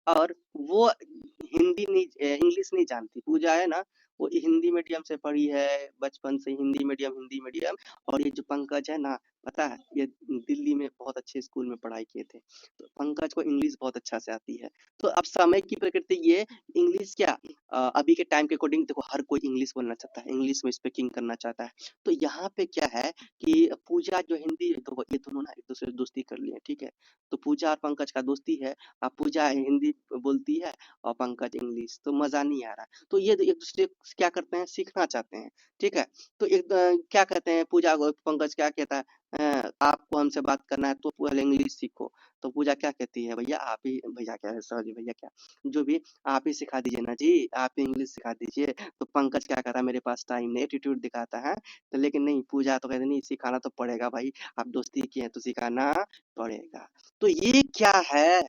और वो हिंदी नहीं, इंग्लिश नहीं जानती। पूजा है ना, वो हिंदी मीडियम से पढ़ी है, बचपन से हिंदी मीडियम, हिंदी मीडियम। और ये जो पंकज है ना, पता है ये दिल्ली में बहुत अच्छे स्कूल में पढ़ाई किए थे, तो पंकज को इंग्लिश बहुत अच्छा से आती है। तो अब समय की प्रकृति ये, इंग्लिश क्या, अभी के टाइम के अकॉर्डिंग देखो हर कोई इंग्लिश बोलना चाहता है, इंग्लिश में स्पीकिंग करना चाहता है। तो यहाँ पे क्या है कि पूजा जो हिंदी, तो ये दोनों ना एक दूसरे से दोस्ती कर लिए, ठीक है। तो पूजा और पंकज का दोस्ती है। अब पूजा हिंदी बोलती है और पंकज इंग्लिश, तो मजा नहीं आ रहा। तो ये एक दूसरे से क्या करते हैं, सीखना चाहते हैं, ठीक है। तो एक क्या कहते हैं, पूजा को पंकज क्या कहता है, आपको हमसे बात करना है तो पहले इंग्लिश सीखो। तो पूजा क्या कहती है, भैया आप ही, भैया क्या है, सॉरी भैया क्या, जो भी आप ही सिखा दीजिए ना जी, आप ही इंग्लिश सिखा दीजिए। तो पंकज क्या कर रहा है, मेरे पास टाइम नहीं, एटीट्यूड दिखाता है। तो लेकिन नहीं, पूजा तो कहती नहीं, सिखाना तो पड़ेगा भाई, आप दोस्ती किए हैं तो सिखाना पड़ेगा। तो ये क्या है,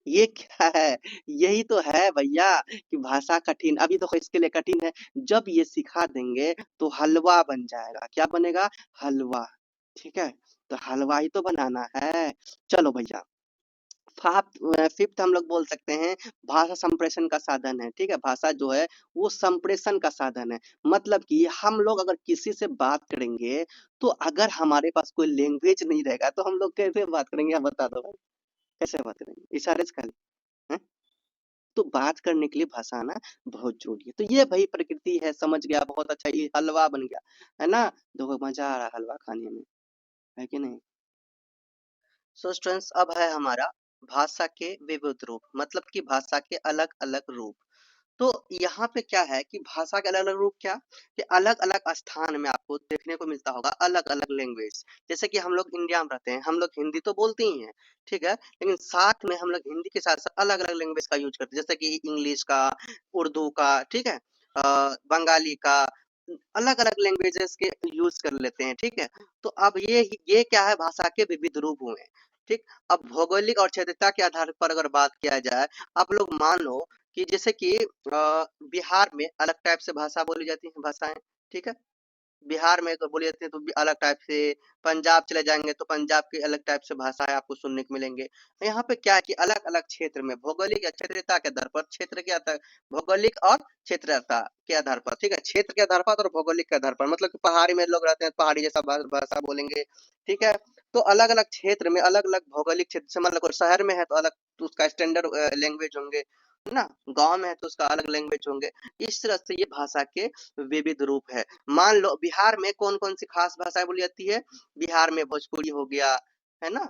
ये क्या है, यही तो है भैया कि भाषा कठिन, अभी तो इसके लिए कठिन है, जब ये सिखा देंगे तो हलवा बन जाएगा। क्या बनेगा, हलवा। ठीक है, तो हलवा ही तो बनाना है। चलो भैया, फिफ्थ हम लोग बोल सकते हैं, भाषा संप्रेषण का साधन है। ठीक है, भाषा जो है वो संप्रेषण का साधन है। मतलब कि हम लोग अगर किसी से बात करेंगे, तो अगर हमारे पास कोई लैंग्वेज नहीं रहेगा तो हम लोग कैसे बात करेंगे, आप बता दो भाई, कैसे बात करेंगे, इशारे से खाली हैं? तो बात करने के लिए भाषा आना बहुत जरूरी है। तो ये भाई प्रकृति है, समझ गया, बहुत अच्छा, ये हलवा बन गया, है ना। देखो मजा आ रहा है हलवा खाने में, है कि नहीं। सो स्टूडेंट्स, अब है हमारा भाषा के विविध रूप, मतलब कि भाषा के अलग अलग रूप। तो यहाँ पे क्या है कि भाषा के अलग अलग रूप, क्या कि अलग अलग स्थान में आपको देखने को मिलता होगा अलग अलग लैंग्वेज। जैसे कि हम लोग इंडिया में रहते हैं, हम लोग हिंदी तो बोलते ही हैं, ठीक है, लेकिन साथ में हम लोग हिंदी के साथ साथ अलग अलग लैंग्वेज का यूज करते हैं, जैसे कि इंग्लिश का, उर्दू का, ठीक है, बंगाली का, अलग अलग लैंग्वेजेस के यूज कर लेते हैं। ठीक है, तो अब ये क्या है, भाषा के विविध रूप हुए। ठीक, अब भौगोलिक और क्षेत्रता के आधार पर अगर बात किया जाए, आप लोग मान लो कि जैसे कि बिहार में अलग टाइप से भाषा बोली जाती है, भाषाएं, ठीक है, बिहार में अगर बोली जाती है तो भी अलग टाइप से, पंजाब चले जाएंगे तो पंजाब की अलग टाइप से भाषाएं आपको सुनने को मिलेंगे। यहाँ पे क्या है कि अलग अलग क्षेत्र में भौगोलिक या क्षेत्रीयता के आधार पर, क्षेत्र के आधार, भौगोलिक और क्षेत्रीयता के आधार पर, ठीक है, क्षेत्र के आधार पर और भौगोलिक के आधार पर, मतलब कि पहाड़ी में लोग रहते हैं पहाड़ी जैसा भाषा बोलेंगे। ठीक है, तो अलग अलग क्षेत्र में अलग अलग भौगोलिक क्षेत्र से, मतलब शहर में है तो अलग, तो उसका स्टैंडर्ड लैंग्वेज होंगे, है ना, गांव में है तो उसका अलग लैंग्वेज होंगे। इस तरह से ये भाषा के विविध रूप है। मान लो बिहार में कौन कौन सी खास भाषाएं बोली जाती है, बिहार में भोजपुरी हो गया, है ना,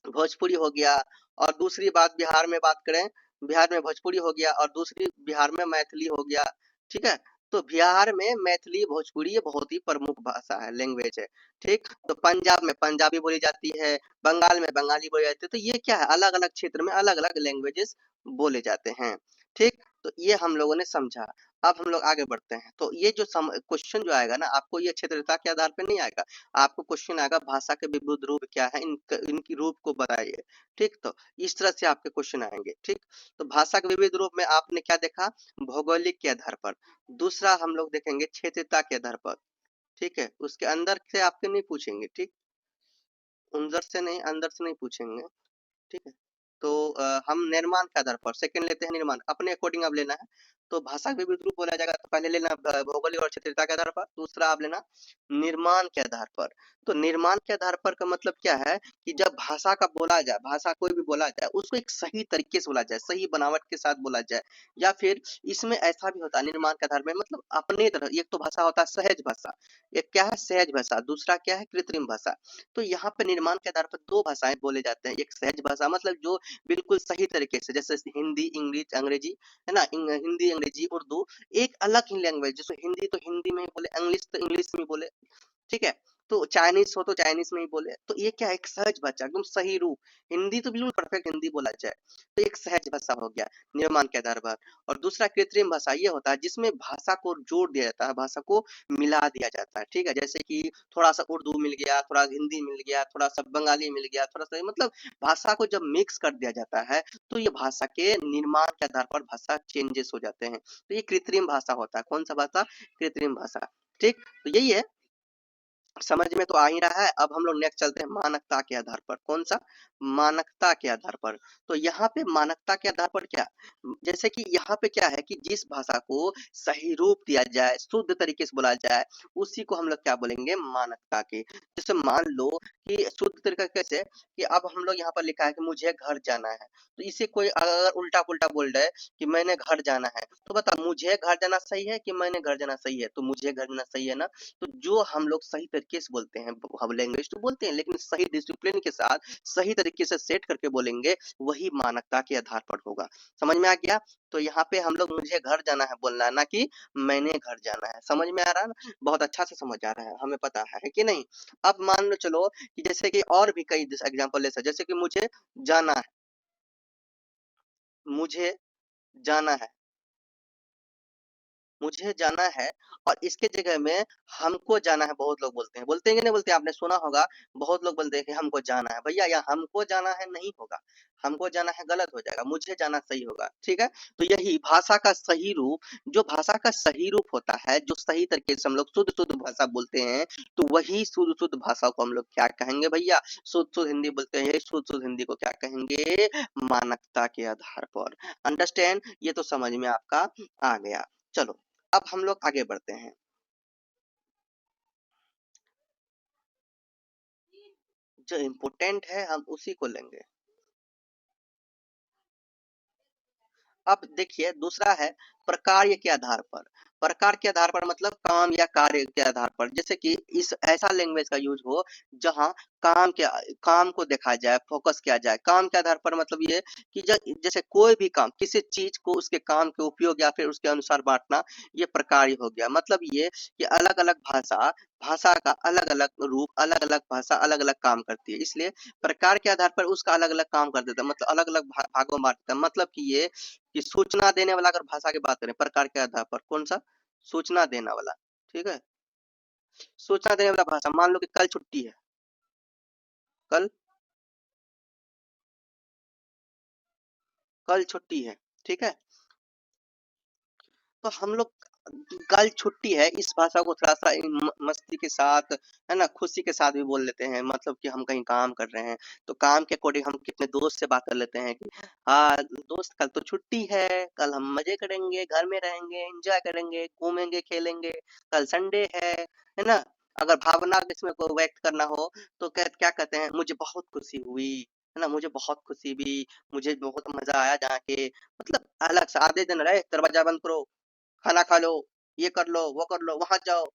भोजपुरी हो गया, और दूसरी बात बिहार में बात करें, बिहार में भोजपुरी हो गया और दूसरी बिहार में मैथिली हो गया। ठीक है, तो बिहार में मैथिली भोजपुरी ये बहुत ही प्रमुख भाषा है, लैंग्वेज है। ठीक, तो पंजाब में पंजाबी बोली जाती है, बंगाल में बंगाली बोली जाती है। तो ये क्या है, अलग अलग क्षेत्र में अलग अलग लैंग्वेजेस बोले जाते हैं। ठीक, तो ये हम लोगों ने समझा। अब हम लोग आगे बढ़ते हैं, तो ये जो क्वेश्चन जो आएगा ना, आपको ये क्षेत्रता के आधार पर नहीं आएगा, आपको क्वेश्चन आएगा भाषा के विविध रूप क्या है, इनकी रूप को बताइए। ठीक, तो इस तरह से आपके क्वेश्चन आएंगे। ठीक, तो भाषा के विविध रूप में आपने क्या देखा, भौगोलिक के आधार पर, दूसरा हम लोग देखेंगे क्षेत्रता के आधार पर। ठीक है, उसके अंदर से आपके नहीं पूछेंगे, ठीक, अंदर से नहीं, अंदर से नहीं पूछेंगे। ठीक है, तो हम निर्माण के आधार पर सेकंड लेते हैं, निर्माण अपने अकॉर्डिंग आप लेना है। तो भाषा के विविध रूप बोला जाएगा तो पहले लेना भौगोलिक और क्षेत्रीयता के आधार पर, दूसरा आप लेना निर्माण के आधार पर। तो निर्माण के आधार पर का मतलब क्या है कि जब भाषा का बोला जाए, भाषा कोई भी बोला जाए उसको एक सही तरीके से बोला जाए, सही बनावट के साथ बोला जाए, या फिर इसमें ऐसा भी होता है निर्माण के आधार में, मतलब अपने तरह, एक तो भाषा होता है सहज भाषा, एक क्या है सहज भाषा, दूसरा क्या है कृत्रिम भाषा। तो यहाँ पे निर्माण के आधार पर दो भाषाएं बोले जाते हैं, एक सहज भाषा मतलब जो बिल्कुल सही तरीके से, जैसे हिंदी इंग्लिश अंग्रेजी, है ना, हिंदी अंग्रेजी उर्दू, एक अलग ही लैंग्वेज, जैसे हिंदी तो हिंदी में ही बोले, इंग्लिश तो इंग्लिश में बोले। ठीक है, तो चाइनीज हो तो चाइनीज में ही बोले। तो ये क्या है, एक सहज भाषा, एकदम सही रूप। हिंदी तो बिल्कुल परफेक्ट हिंदी बोला जाए, तो एक सहज भाषा हो गया निर्माण के आधार पर। और दूसरा कृत्रिम भाषा ये होता है जिसमें भाषा को जोड़ दिया जाता है, भाषा को मिला दिया जाता है। ठीक है, जैसे कि थोड़ा सा उर्दू मिल गया, थोड़ा हिंदी मिल गया, थोड़ा सा बंगाली मिल गया, थोड़ा सा, मतलब भाषा को जब मिक्स कर दिया जाता है तो ये भाषा के निर्माण के आधार पर भाषा चेंजेस हो जाते हैं। तो ये कृत्रिम भाषा होता है, कौन सा भाषा, कृत्रिम भाषा। ठीक, तो यही है, समझ में तो आ ही रहा है। अब हम लोग नेक्स्ट चलते हैं मानकता के आधार पर, कौन सा, मानकता के आधार पर। तो यहाँ पे मानकता के आधार पर क्या, जैसे कि यहाँ पे क्या है कि जिस भाषा को सही रूप दिया जाए, शुद्ध तरीके से बोला जाए, उसी को हम लोग क्या बोलेंगे, मानकता के। जैसे मान लो कि शुद्ध तरीका कैसे, कि अब हम लोग यहाँ पर लिखा है कि मुझे घर जाना है, तो इसे कोई अगर उल्टा पुल्टा बोल रहा है कि मैंने घर जाना है, तो बता मुझे घर जाना सही है कि मैंने घर जाना सही है, तो मुझे घर जाना सही है ना। तो जो हम लोग सही तरीके से बोलते हैं, हम लैंग्वेज तो बोलते हैं लेकिन सही डिसिप्लिन के साथ, सही तरीके तरीके से सेट करके बोलेंगे, वही मानकता के आधार पर होगा। समझ में आ गया? तो यहाँ पे हम लोग मुझे घर जाना है बोलना है, ना कि मैंने घर जाना है। समझ में आ रहा है ना? बहुत अच्छा से समझ आ रहा है, हमें पता है कि नहीं? अब मान लो चलो कि जैसे कि और भी कई एग्जांपल ले सकते, जैसे कि जाना है मुझे जाना है मुझे जाना है, और इसके जगह में हमको जाना है बहुत लोग बोलते हैं कि नहीं बोलते? आपने सुना होगा, बहुत लोग बोलते हैं कि हमको जाना है। भैया यहाँ हमको जाना है नहीं होगा, हमको जाना है गलत हो जाएगा, मुझे जाना सही होगा। ठीक है? तो यही भाषा का सही रूप, जो भाषा का सही रूप होता है, जो सही तरीके से हम लोग शुद्ध शुद्ध भाषा बोलते हैं, तो वही शुद्ध शुद्ध भाषा को हम लोग क्या कहेंगे भैया? शुद्ध शुद्ध हिंदी बोलते हैं, यही शुद्ध शुद्ध हिंदी को क्या कहेंगे? मानकता के आधार पर। अंडरस्टैंड? ये तो समझ में आपका आ गया। चलो अब हम लोग आगे बढ़ते हैं। जो इम्पोर्टेंट है हम उसी को लेंगे। अब देखिए दूसरा है प्रकार के आधार पर। प्रकार के आधार पर मतलब काम या कार्य के आधार पर, जैसे कि इस ऐसा लैंग्वेज का यूज हो जहां काम को देखा जाए, फोकस किया जाए। काम के आधार पर मतलब ये कि जैसे कोई भी काम, किसी चीज को उसके काम के उपयोग या फिर उसके अनुसार बांटना, ये प्रकार हो गया। मतलब ये कि अलग अलग भाषा भाषा का अलग अलग रूप, अलग अलग भाषा अलग अलग काम करती है, इसलिए प्रकार के आधार पर उसका अलग अलग काम कर देता है, मतलब अलग अलग भागों में बांटता है। मतलब कि ये कि सूचना देने वाला, अगर भाषा की बात करें प्रकार के आधार पर, कौन सा? सूचना देना वाला। ठीक है? सूचना देने वाला भाषा, मान लो कि कल छुट्टी है, कल कल छुट्टी है। ठीक है? तो हम लोग कल छुट्टी है इस भाषा को थोड़ा सा मस्ती के साथ, है ना, खुशी के साथ भी बोल लेते हैं। मतलब कि हम कहीं काम कर रहे हैं, तो काम के अकॉर्डिंग हम कितने दोस्त से बात कर लेते हैं कि हाँ दोस्त कल तो छुट्टी है, कल हम मजे करेंगे, घर में रहेंगे, एंजॉय करेंगे, घूमेंगे, खेलेंगे, कल संडे है ना? अगर भावना इसमें को व्यक्त करना हो तो क्या कहते हैं, मुझे बहुत खुशी हुई, है ना, मुझे बहुत खुशी भी, मुझे बहुत मजा आया जाके। मतलब अलग से आधे दिन रहे, दरवाजा बंद करो, खाना खा लो, ये कर लो, वो कर लो, वहां जाओ।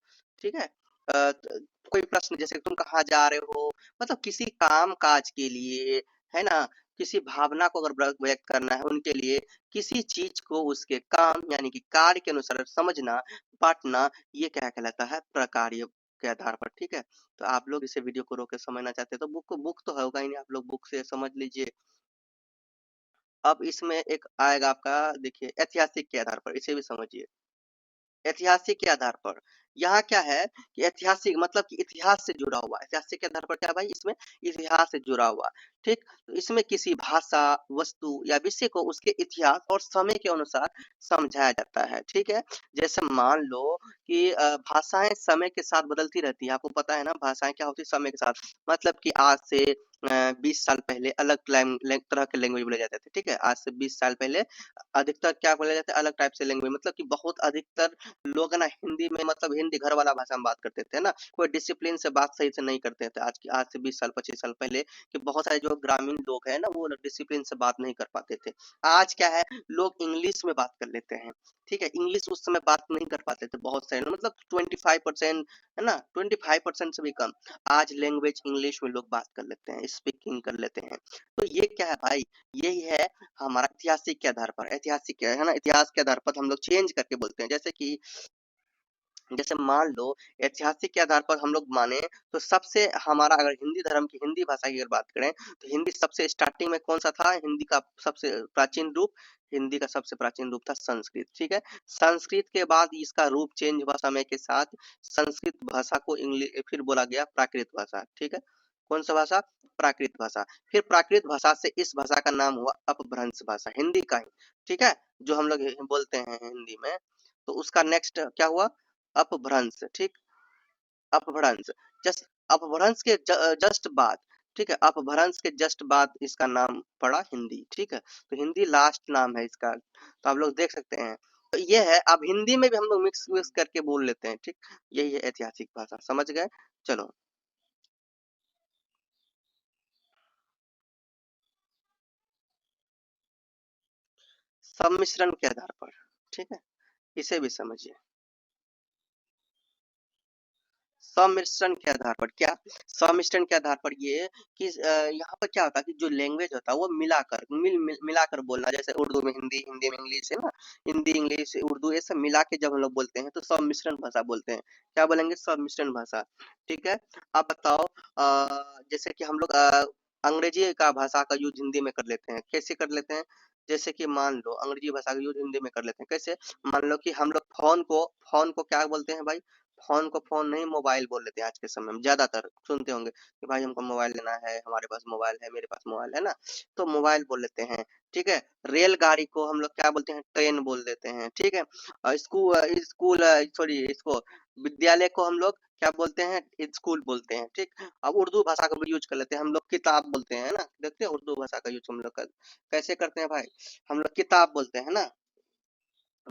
ठीक है? कोई प्रश्न जैसे तुम कहाँ जा रहे हो, मतलब किसी काम काज के लिए, है ना, किसी भावना को अगर व्यक्त करना है उनके लिए, किसी चीज को उसके काम यानी कि कार्य के अनुसार समझना, बांटना, ये क्या कहलाता है? प्रकार्य के आधार पर। ठीक है? तो आप लोग इसे वीडियो को रोक के समझना चाहते हैं तो बुक तो होगा ही नहीं, आप लोग बुक से समझ लीजिए। अब इसमें एक आएगा आपका, देखिए ऐतिहासिक के आधार पर, इसे भी समझिए। ऐतिहासिक के आधार पर यहाँ क्या है कि ऐतिहासिक मतलब कि इतिहास से जुड़ा हुआ। ऐतिहासिक के आधार पर क्या भाई? इसमें इतिहास से जुड़ा हुआ। ठीक? तो इसमें किसी भाषा, वस्तु या विषय को उसके इतिहास और समय के अनुसार समझाया जाता है। ठीक है? जैसे मान लो कि भाषाएं समय के साथ बदलती रहती है, आपको पता है ना भाषाएं क्या होती है समय के साथ। मतलब कि आज से 20 साल पहले अलग तरह के लैंग्वेज बोले जाते थे। ठीक है? आज से 20 साल पहले अधिकतर क्या बोले जाते हैं? अलग टाइप से लैंग्वेज, मतलब कि बहुत अधिकतर लोग है ना हिंदी में, मतलब हिंदी घर वाला भाषा में बात करते थे ना, कोई डिसिप्लिन से बात सही से नहीं करते थे। आज से 20 साल 25 साल पहले कि बहुत सारे जो ग्रामीण लोग हैं ना वो डिसिप्लिन से बात नहीं कर पाते थे। आज क्या है, लोग इंग्लिश में बात कर लेते हैं। ठीक है? इंग्लिश उस समय बात नहीं कर पाते थे बहुत सारे लोग, मतलब 25%, है ना, 25% से भी कम। आज लैंग्वेज इंग्लिश में लोग बात कर लेते हैं, स्पीकिंग कर लेते हैं। तो ये क्या है भाई? यही है हमारा ऐतिहासिक के आधार पर। ऐतिहासिक क्या है ना, इतिहास के आधार पर हम लोग चेंज करके बोलते हैं। जैसे मान लो ऐतिहासिक के आधार पर हम लोग माने, तो सबसे हमारा अगर हिंदी धर्म की, हिंदी भाषा की अगर बात करें, तो हिंदी सबसे स्टार्टिंग में कौन सा था? हिंदी का सबसे प्राचीन रूप, हिंदी का सबसे प्राचीन रूप था संस्कृत। ठीक है? संस्कृत के बाद इसका रूप चेंज हुआ समय के साथ, संस्कृत भाषा को इंग्लिश फिर बोला गया प्राकृत भाषा। ठीक है? कौन सा भाषा? प्राकृत भाषा। फिर प्राकृत भाषा से इस भाषा का नाम हुआ अपभ्रंश भाषा, हिंदी का ही। ठीक है? जो हम लोग बोलते हैं हिंदी में, तो उसका नेक्स्ट क्या हुआ? अपभ्रंश। ठीक? अपभ्रंश। जस्ट अपभ्रंश के जस्ट बाद, ठीक है, अपभ्रंश के जस्ट बाद इसका नाम पड़ा हिंदी। ठीक है? तो हिंदी लास्ट नाम है इसका, तो आप लोग देख सकते हैं। तो ये है, अब हिंदी में भी हम लोग मिक्स मिक्स करके बोल लेते हैं। ठीक? यही है ऐतिहासिक भाषा, समझ गए? चलो सम्मिश्रण के आधार पर। ठीक है? इसे भी समझिए। सम्मिश्रण के आधार पर क्या, सम्मिश्रण के आधार पर ये कि यहाँ पर क्या होता है कि जो लैंग्वेज होता है वो मिलाकर बोलना, जैसे उर्दू में हिंदी, हिंदी में इंग्लिश है ना, हिंदी इंग्लिश उर्दू ये सब मिला के जब हम लोग बोलते हैं तो सम्मिश्रण भाषा बोलते हैं। क्या बोलेंगे, सम्मिश्रण भाषा। ठीक है, आप बताओ जैसे कि हम लोग अंग्रेजी का भाषा का यूज हिंदी में कर लेते हैं, कैसे कर लेते हैं, जैसे कि मान लो अंग्रेजी भाषा का यूज हिंदी में कर लेते हैं, कैसे, मान लो कि हम लोग फोन को क्या बोलते हैं भाई, फोन को फोन नहीं मोबाइल बोल लेते हैं आज के समय में, ज्यादातर सुनते होंगे कि भाई हमको मोबाइल लेना है, हमारे पास मोबाइल है, मेरे पास मोबाइल है ना, तो मोबाइल बोल लेते हैं। ठीक है, रेलगाड़ी को हम लोग क्या बोलते हैं, ट्रेन बोल देते हैं। ठीक है, स्कूल स्कूल सॉरी इसको विद्यालय को हम लोग क्या बोलते हैं, स्कूल बोलते हैं। ठीक, अब उर्दू भाषा का भी यूज कर लेते हैं, हम लोग किताब बोलते हैं ना, देखते हैं उर्दू भाषा का यूज हम लोग कैसे करते हैं भाई, हम लोग किताब बोलते हैं ना,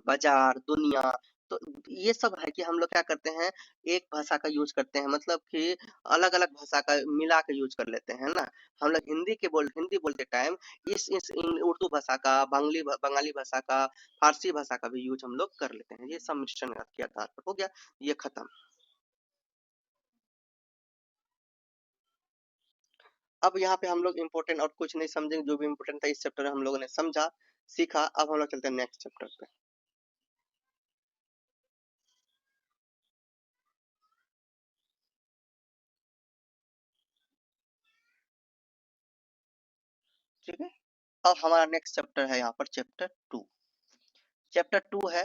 बाजार, दुनिया। तो ये सब है कि हम लोग क्या करते हैं, एक भाषा का यूज करते हैं, मतलब कि अलग-अलग भाषा का मिला के यूज कर लेते हैं ना। हम लोग हिंदी बोलते टाइम उर्दू भाषा का, बंगाली भाषा का, फारसी भाषा का भी यूज हम लोग कर लेते हैं। ये सम्मिश्रण के आधार पर हो गया, ये खत्म। अब यहाँ पे हम लोग इम्पोर्टेंट और कुछ नहीं समझेंगे, जो भी इम्पोर्टेंट था इस चैप्टर में हम लोगों ने समझा, सीखा। अब हम लोग चलते हैं नेक्स्ट चैप्टर पे। ठीक है, अब हमारा नेक्स्ट चैप्टर है यहाँ पर चैप्टर 2। चैप्टर 2 है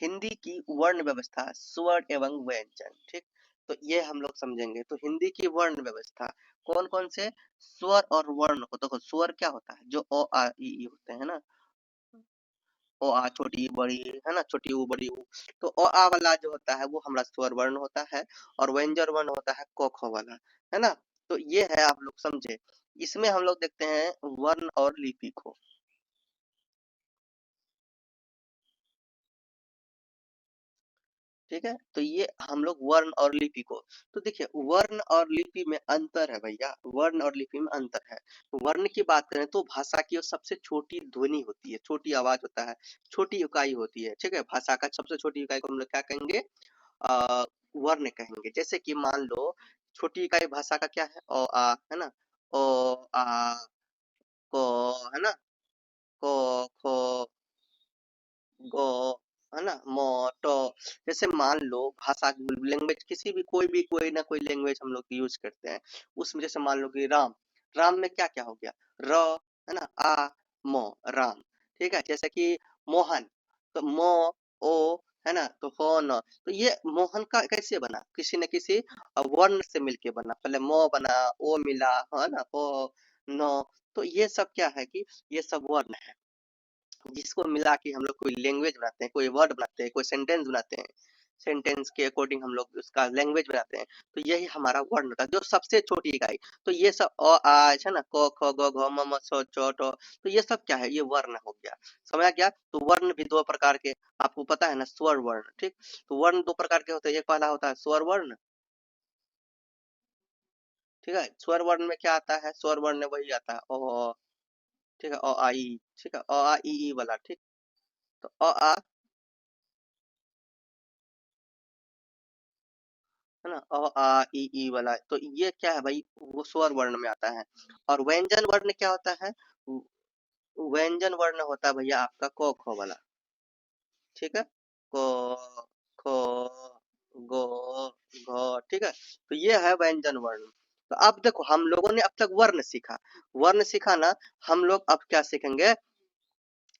हिंदी की वर्ण व्यवस्था, स्वर एवं व्यंजन। ठीक, तो ये हम लोग समझेंगे। तो हिंदी की वर्ण व्यवस्था कौन कौन से स्वर और वर्ण को, देखो स्वर क्या होता है, जो ओ आ ई ई होते हैं ना, ओ आ छोटी बड़ी है ना, छोटी ऊ बड़ी ऊ, तो ओ आ वाला जो होता है वो हमारा स्वर वर्ण होता है, और व्यंजन वर्ण होता है क ख वाला, है ना। तो ये है, आप लोग समझे। इसमें हम लोग देखते हैं वर्ण और लिपि को। ठीक है, तो ये हम लोग वर्ण और लिपि को, तो देखिए वर्ण और लिपि में अंतर है भैया, वर्ण और लिपि में अंतर है। वर्ण की बात करें तो भाषा की सबसे छोटी ध्वनि होती है, छोटी आवाज होता है, छोटी इकाई होती है। ठीक है, भाषा का सबसे छोटी इकाई को हम लोग क्या कहेंगे, वर्ण कहेंगे। जैसे कि मान लो छोटी इकाई भाषा का क्या है, ओ आ है ना, ओ आ को है ना, को खो गो है ना, मो टो। जैसे मान लो भाषा लैंग्वेज किसी भी कोई ना कोई लैंग्वेज हम लोग यूज करते हैं, उसमें जैसे मान लो कि राम, राम में क्या क्या हो गया, र है ना, आ मो, राम। ठीक है, जैसे कि मोहन, तो मो ओ है ना, तो हो न, तो ये मोहन का कैसे बना, किसी न किसी वर्ण से मिलके बना, पहले मो बना, ओ मिला, है ना, ओ नो। तो ये सब क्या है कि ये सब वर्ण है, जिसको मिला के हम लोग कोई लैंग्वेज बनाते हैं, कोई वर्ड बनाते हैं, कोई सेंटेंस बनाते हैं, सेंटेंस के अकॉर्डिंग हम लोग उसका लैंग्वेज बनाते हैं। तो यही हमारा वर्ण का जो सबसे छोटी इकाई, तो ये सब अ आ है ना, क ख ग घ म म स च ट, तो ये सब क्या है, ये वर्ण हो गया। समझ आ गया। तो वर्ण भी दो प्रकार के, आपको पता है ना, स्वर वर्ण। ठीक, तो वर्ण दो प्रकार के होते हैं, एक पहला होता है स्वर वर्ण। ठीक है, स्वर वर्ण में क्या आता है, स्वर वर्ण में वही आता है अ, ठीक है, अ आ इ, ठीक है, अ आ इ ई वाला। ठीक, तो अ आ है ना, अ आ इ ई वाला, तो ये क्या है भाई, वो स्वर वर्ण में आता है। और व्यंजन वर्ण क्या होता है, व्यंजन वर्ण होता है भैया आपका क ख वाला। ठीक है, क ख ग घ, ठीक है, तो ये है व्यंजन वर्ण। तो अब देखो हम लोगों ने अब तक वर्ण सीखा, वर्ण सीखा ना, हम लोग अब क्या सीखेंगे,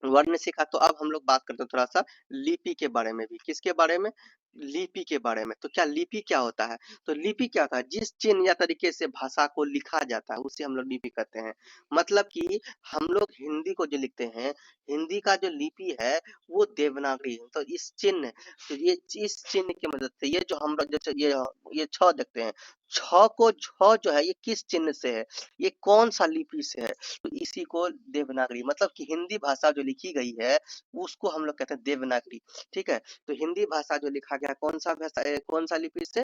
वर्ण सीखा। तो अब हम लोग बात करते हैं थोड़ा सा लिपि के बारे में भी, किसके बारे में, लिपि के बारे में। तो क्या लिपि क्या होता है, तो लिपि क्या होता है, जिस चिन्ह या तरीके से भाषा को लिखा जाता है उसे हम लोग लिपि कहते हैं। मतलब कि हम लोग हिंदी को जो लिखते हैं, हिंदी का जो लिपि है वो देवनागरी है। तो इस चिन्ह, तो ये इस चिन्ह की मदद से, ये जो हम लोग जैसे ये छ देखते हैं, छ को छ जो है ये किस चिन्ह से है, ये कौन सा लिपि से है, तो इसी को देवनागरी, मतलब कि हिंदी भाषा जो लिखी गई है उसको हम लोग कहते हैं देवनागरी। ठीक है, तो हिंदी भाषा जो लिखा गया कौन सा भाषा, कौन सा लिपि से,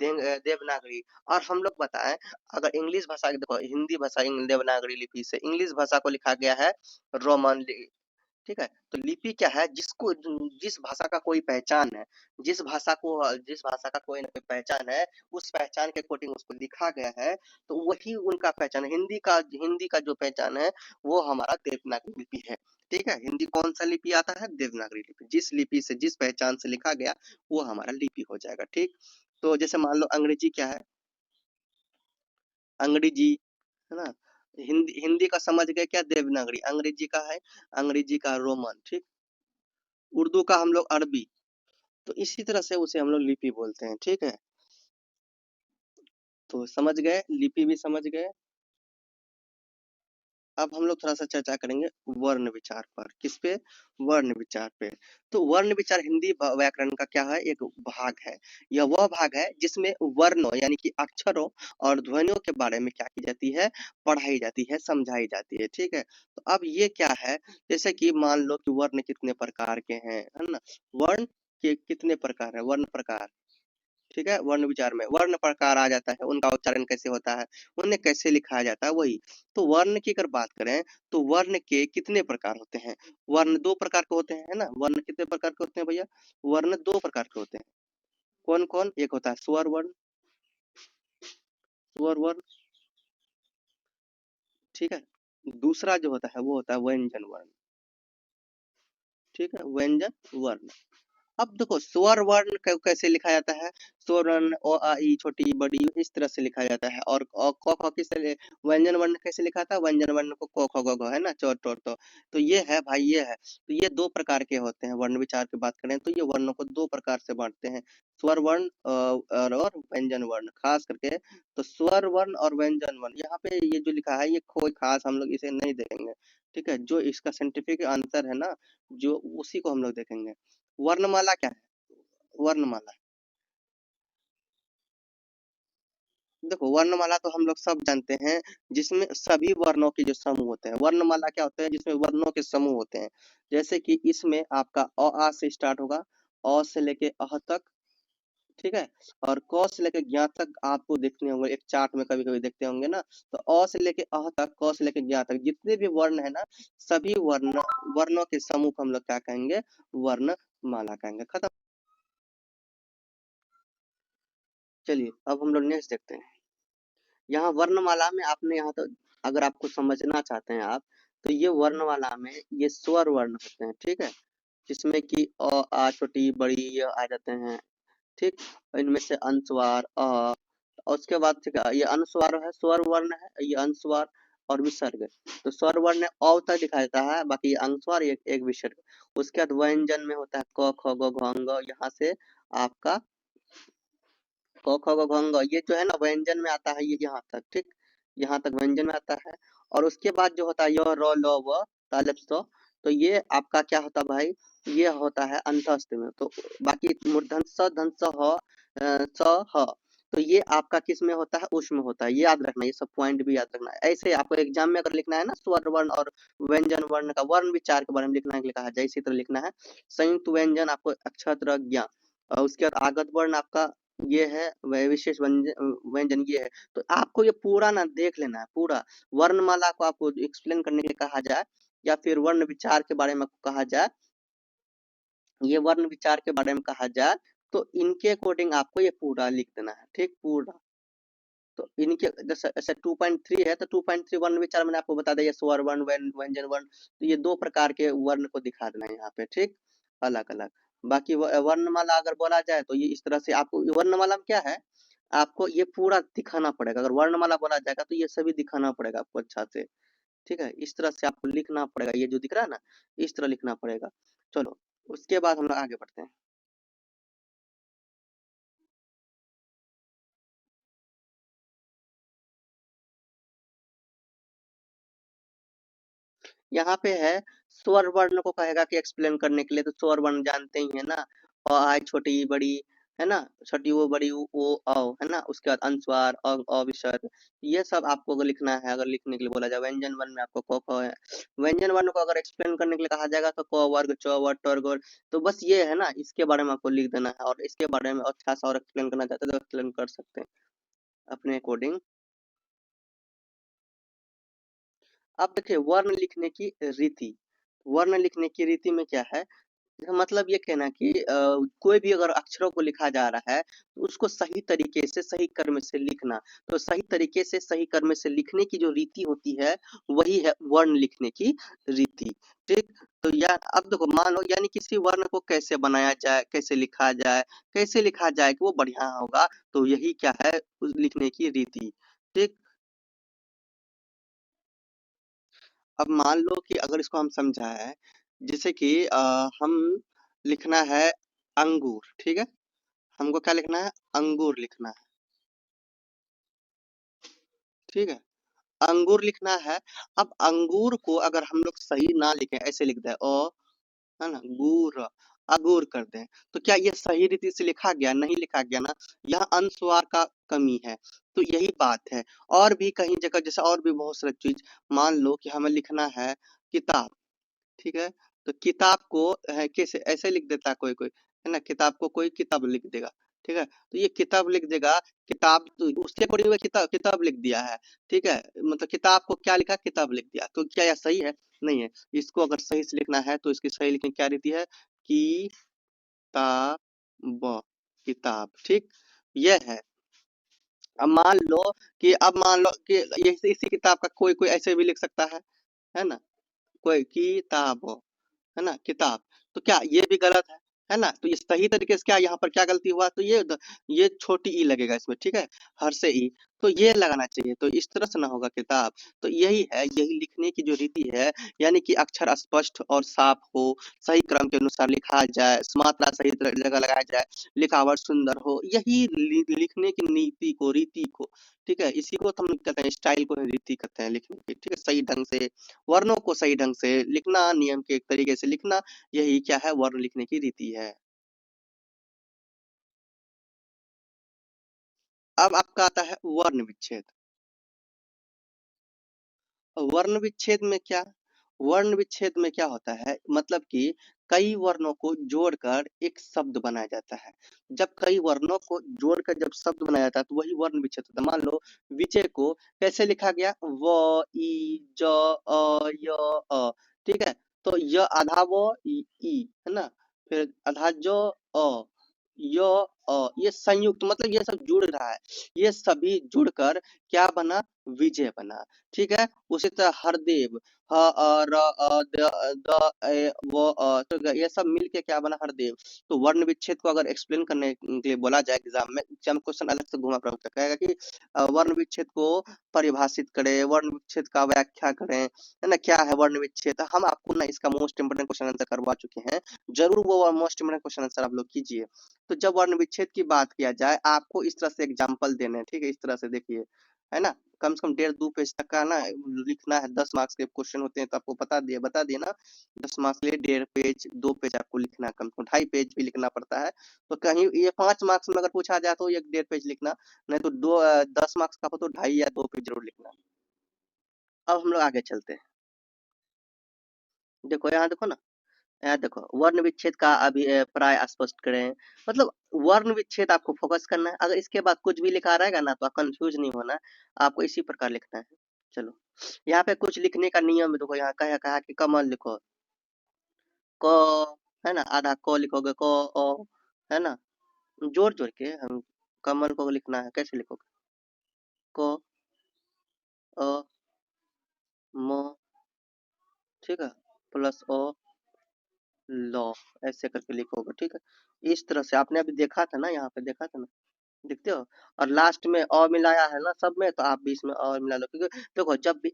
देवनागरी। और हम लोग बताएं, अगर इंग्लिश भाषा देखो, हिंदी भाषा देवनागरी लिपि से, इंग्लिश भाषा को लिखा गया है रोमन, ठीक है? तो लिपि क्या है, जिसको जिस भाषा का कोई पहचान है, जिस भाषा का कोई न कोई पहचान है, उस पहचान के अकॉर्डिंग उसको लिखा गया है, तो वही उनका पहचान है। हिंदी का जो पहचान है, वो हमारा देवनागरी लिपि है। ठीक है? हिंदी कौन सा लिपि आता है? देवनागरी लिपि। जिस लिपि से, जिस पहचान से लिखा गया, वो हमारा लिपि हो जाएगा। ठीक? तो जैसे मान लो अंग्रेजी क्या है? अंग्रेजी, है ना? हिंदी हिंदी का समझ गए क्या? देवनागरी। अंग्रेजी का है, अंग्रेजी का रोमन। ठीक? उर्दू का हम लोग अरबी। तो इसी तरह से उसे हम लोग लिपि बोलते हैं। ठीक है? तो समझ गए, लिपि भी समझ गए। अब हम लोग थोड़ा सा चर्चा करेंगे वर्ण विचार पर। किस पे? वर्ण विचार पे। तो वर्ण विचार हिंदी व्याकरण का क्या है? एक भाग है। यह वह भाग है जिसमें वर्णों यानी कि अक्षरों और ध्वनियों के बारे में क्या की जाती है? पढ़ाई जाती है, समझाई जाती है। ठीक है? तो अब ये क्या है? जैसे कि मान लो कि वर्ण कितने प्रकार के हैं, है ना? वर्ण के कितने प्रकार है? वर्ण प्रकार। ठीक है? वर्ण विचार में वर्ण प्रकार आ जाता है, उनका उच्चारण कैसे होता है, उन्हें कैसे लिखा जाता है, वही। तो वर्ण की अगर बात करें, तो वर्ण के कितने प्रकार होते हैं? वर्ण दो प्रकार के होते हैं, है ना? वर्ण कितने प्रकार के होते हैं भैया? वर्ण दो प्रकार के होते हैं। कौन कौन? एक होता है स्वर वर्ण। स्वर वर्ण। ठीक है? दूसरा जो होता है वो होता है व्यंजन वर्ण। ठीक है? व्यंजन वर्ण। अब देखो स्वर वर्ण कैसे लिखा जाता है? स्वर वर्ण ओ आ ई छोटी बड़ी इस तरह से लिखा जाता है। और क ख व्यंजन वर्ण कैसे लिखा था? व्यंजन वर्ण को क ख ग घ, है ना? च ट ट। तो ये है भाई, ये है। तो ये दो प्रकार के होते हैं। वर्ण विचार की बात करें तो ये वर्णों को दो प्रकार से बांटते हैं, स्वर वर्ण और व्यंजन वर्ण खास करके। तो स्वर वर्ण और व्यंजन वर्ण, यहाँ पे ये जो लिखा है ये कोई खास हम लोग इसे नहीं देखेंगे। ठीक है? जो इसका साइंटिफिक आंसर है ना, जो उसी को हम लोग देखेंगे। वर्णमाला क्या है? वर्णमाला, देखो वर्णमाला तो हम लोग सब जानते हैं, जिसमें सभी वर्णों के जो समूह होते हैं। वर्णमाला क्या होते हैं? जिसमें वर्णों के समूह होते हैं। जैसे कि इसमें आपका अ आ से स्टार्ट होगा, अ से लेके अह तक। ठीक है? और क से लेके ज्ञ तक आपको देखने होंगे, एक चार्ट में कभी कभी देखते होंगे ना। तो अ से लेके अह तक, क से लेके ज्ञ तक जितने भी वर्ण है ना, सभी वर्णों के समूह को हम लोग क्या कहेंगे? वर्णमाला कहेंगे। खत्म। चलिए अब हम लोग नेक्स्ट देखते हैं। यहाँ वर्णमाला में आपने यहाँ तो, अगर आपको समझना चाहते हैं आप, तो ये वर्णमाला में ये स्वर वर्ण होते हैं। ठीक है? जिसमें कि अ आ छोटी बड़ी ये आ जाते हैं। ठीक? इनमें से अनुस्वार और उसके बाद ठीक है, ये अनुस्वार है, स्वर वर्ण है, ये अनुस्वार और विसर्ग। तो स्वर वर्ण अ तक लिखा जाता है, बाकी ये अनुस्वार एक विसर्ग। उसके बाद व्यंजन में होता है क ख ग घ ng, यहाँ से आपका क ख ग घ ng, ये जो है ना व्यंजन में आता है, ये यहाँ तक। ठीक? यहाँ तक व्यंजन में आता है। और उसके बाद जो होता है य र ल व तालव्य स, तो ये आपका क्या होता है भाई? ये होता है अंतस्थ में। तो बाकी मूर्धन स धन स ह स ह, तो ये आपका किस में होता है? उष्म होता है। ये याद रखना, ये सब पॉइंट भी याद रखना है। ऐसे आपको एग्जाम में अगर लिखना है ना स्वर वर्ण और व्यंजन वर्ण का वर्ण विचार के बारे में लिखना है, लिखा है इसी तरह लिखना है। संयुक्त व्यंजन आपको अक्षर ज्ञ, और उसके बाद आगत वर्ण आपका ये है, वह विशेष व्यंजन ये है। तो आपको ये पूरा ना देख लेना है, पूरा वर्णमाला को आपको एक्सप्लेन करने के लिए कहा जाए, या फिर वर्ण विचार के बारे में आपको कहा जाए, ये वर्ण विचार के बारे में कहा जाए, तो इनके अकॉर्डिंग आपको ये पूरा लिख देना है। ठीक? पूरा। तो इनके जैसे ऐसे 2.3 है, तो 2.3 वर्ण विचार मैंने आपको बता दिया, स्वर वर्ण व्यंजन वर्ण। तो ये दो प्रकार के वर्ण को दिखा देना है यहाँ पे। ठीक? अलग अलग। बाकी वर्णमाला अगर बोला जाए तो ये इस तरह से आपको, ये वर्णमाला में क्या है, आपको ये पूरा दिखाना पड़ेगा। अगर वर्णमाला बोला जाएगा तो ये सभी दिखाना पड़ेगा आपको अच्छा से। ठीक है? इस तरह से आपको लिखना पड़ेगा, ये जो दिख रहा है ना, इस तरह लिखना पड़ेगा। चलो उसके बाद हम लोग आगे बढ़ते हैं। यहाँ पे है, स्वर वर्ण को कहेगा कि एक्सप्लेन करने के लिए, तो स्वर वर्ण जानते ही है ना, अ आ छोटी बड़ी, है ना? छोटी वो बड़ी ओ औ, है ना? उसके बाद अनुस्वार विसर्ग, ये सब आपको अगर लिखना है, अगर लिखने के लिए बोला जाए। व्यंजन वर्ण में आपको क ख है। व्यंजन वर्ण को अगर एक्सप्लेन करने के लिए कहा जाएगा तो क वर्ग च वर्ग ट वर्ग। तो बस ये है ना, इसके बारे में आपको लिख देना है, और इसके बारे में अच्छा सा और एक्सप्लेन करना चाहते हैं तो एक्सप्लेन कर सकते हैं अपने अकॉर्डिंग। अब देखिए वर्ण लिखने की रीति। वर्ण लिखने की रीति में क्या है, मतलब ये कहना कि कोई भी अगर अक्षरों को लिखा जा रहा है तो उसको सही तरीके से सही क्रम से लिखना। तो सही तरीके से सही क्रम से लिखने की जो रीति होती है वही है वर्ण लिखने की रीति। ठीक। तो या अब देखो मान लो यानी किसी वर्ण को कैसे बनाया जाए, कैसे लिखा जाए कि वो बढ़िया होगा, तो यही क्या है उस लिखने की रीति। ठीक। अब मान लो कि अगर इसको हम समझाएं, जैसे कि हम लिखना है अंगूर, ठीक है। हमको क्या लिखना है, अंगूर लिखना है, ठीक है। अंगूर लिखना है। अब अंगूर को अगर हम लोग सही ना लिखें, ऐसे लिख दें ओ, है ना, गूर, अगूर कर दें, तो क्या ये सही रीति से लिखा गया, नहीं लिखा गया ना। यहाँ अनुस्वार का कमी है। तो यही बात है। और भी कहीं जगह जैसे और भी बहुत सारी चीज, मान लो कि हमें लिखना है किताब, ठीक है। तो किताब को कैसे ऐसे लिख देता है कोई कोई, है ना, किताब को कोई किताब लिख देगा, ठीक है। तो ये किताब लिख देगा, किताब तो उसके अकॉर्डिंग में किताब किताब लिख दिया है, ठीक है। मतलब किताब को क्या लिखा, किताब लिख दिया, तो क्या यह सही है, नहीं है। इसको अगर सही से लिखना है तो इसकी सही लिखने की क्या रीति है, की ता ब, किताब, ठीक। यह है। अब मान लो कि इसी किताब का कोई कोई ऐसे भी लिख सकता है ना, कोई किताब, है ना, किताब। तो क्या ये भी गलत है ना। तो ये सही तरीके से क्या यहाँ पर क्या गलती हुआ, तो ये छोटी ई लगेगा इसमें, ठीक है, हर से ई, तो ये लगाना चाहिए, तो इस तरह से ना होगा किताब। तो यही है, यही लिखने की जो रीति है, यानी कि अक्षर स्पष्ट और साफ हो, सही क्रम के अनुसार लिखा जाए, मात्रा सही जगह लगाया जाए, लिखावट सुंदर हो, यही लिखने की नीति को, रीति को, ठीक है, इसी को तो हम कहते हैं, स्टाइल को ही रीति कहते हैं लिखने की, ठीक है। सही ढंग से वर्णों को सही ढंग से लिखना, नियम के एक तरीके से लिखना, यही क्या है, वर्ण लिखने की रीति है। अब आपका आता है वर्ण विच्छेद। वर्ण विच्छेद में क्या, वर्ण विच्छेद में क्या होता है, मतलब कि कई वर्णों को जोड़कर एक शब्द बनाया जाता है। जब कई वर्णों को जोड़कर जब शब्द बनाया जाता है तो वही वर्ण विच्छेद होता है। मान लो विजय को कैसे लिखा गया, व ई ज य अ, ठीक है। तो य आधा व ई, है ना, फिर आधा ज अ, य ये संयुक्त मतलब ये सब जुड़ रहा है, ये सभी जुड़कर क्या बना, विजय बना, ठीक है। उसी तरह हरदेव, ह र द व तो ये सब मिलके क्या बना, हरदेव। तो वर्ण विच्छेद को अगर एक्सप्लेन करने के लिए बोला जाए एग्जाम क्वेश्चन अलग से घुमा फिरा कहेगा कि वर्ण विच्छेद को परिभाषित करें, वर्ण विच्छेद का व्याख्या करें, है ना, क्या है वर्ण विच्छेद। हम आपको ना इसका मोस्ट इंपोर्टेंट क्वेश्चन आंसर करवा चुके हैं, जरूर वो मोस्ट इंपोर्टेंट क्वेश्चन आंसर आप लोग कीजिए। तो जब वर्ण विच्छेद की बात किया जाए, आपको इस तरह से एग्जाम्पल देने हैं, ठीक है, इस तरह से देखिए, है ना, कम से कम 1.5-2 पेज तक का ना लिखना है। 10 मार्क्स के क्वेश्चन होते हैं तो आपको बता दिए ना, 10 मार्क्स के लिए 1.5 पेज 2 पेज आपको लिखना है, कम से कम 2.5 पेज भी लिखना पड़ता है। तो कहीं ये 5 मार्क्स में अगर पूछा जाए तो 1.5 पेज लिखना, नहीं तो 10 मार्क्स का हो तो 2.5 या 2 पेज जरूर लिखना। अब हम लोग आगे चलते हैं। देखो यहाँ देखो ना, यहाँ देखो वर्ण विच्छेद का अभी प्राय स्पष्ट करें, मतलब वर्ण विच्छेद आपको फोकस करना है। अगर इसके बाद कुछ भी लिखा रहेगा ना तो आप कंफ्यूज नहीं होना, आपको इसी प्रकार लिखना है। चलो यहाँ पे कुछ लिखने का नियम है, देखो यहाँ कहा कि कमल लिखो, क, है ना, आधा क लिखोगे, क अ, है ना, जोड़ जोड़ के हम कमल को लिखना है, कैसे लिखोगे, क अ म, ठीक है, प्लस अ ल, ऐसे करके लिखोगे, ठीक है। इस तरह से आपने अभी देखा था ना, यहाँ पे देखा था ना, देखते हो। और लास्ट में अ मिलाया है ना सब में, तो आप भी इसमें अ मिला लो, क्योंकि देखो जब भी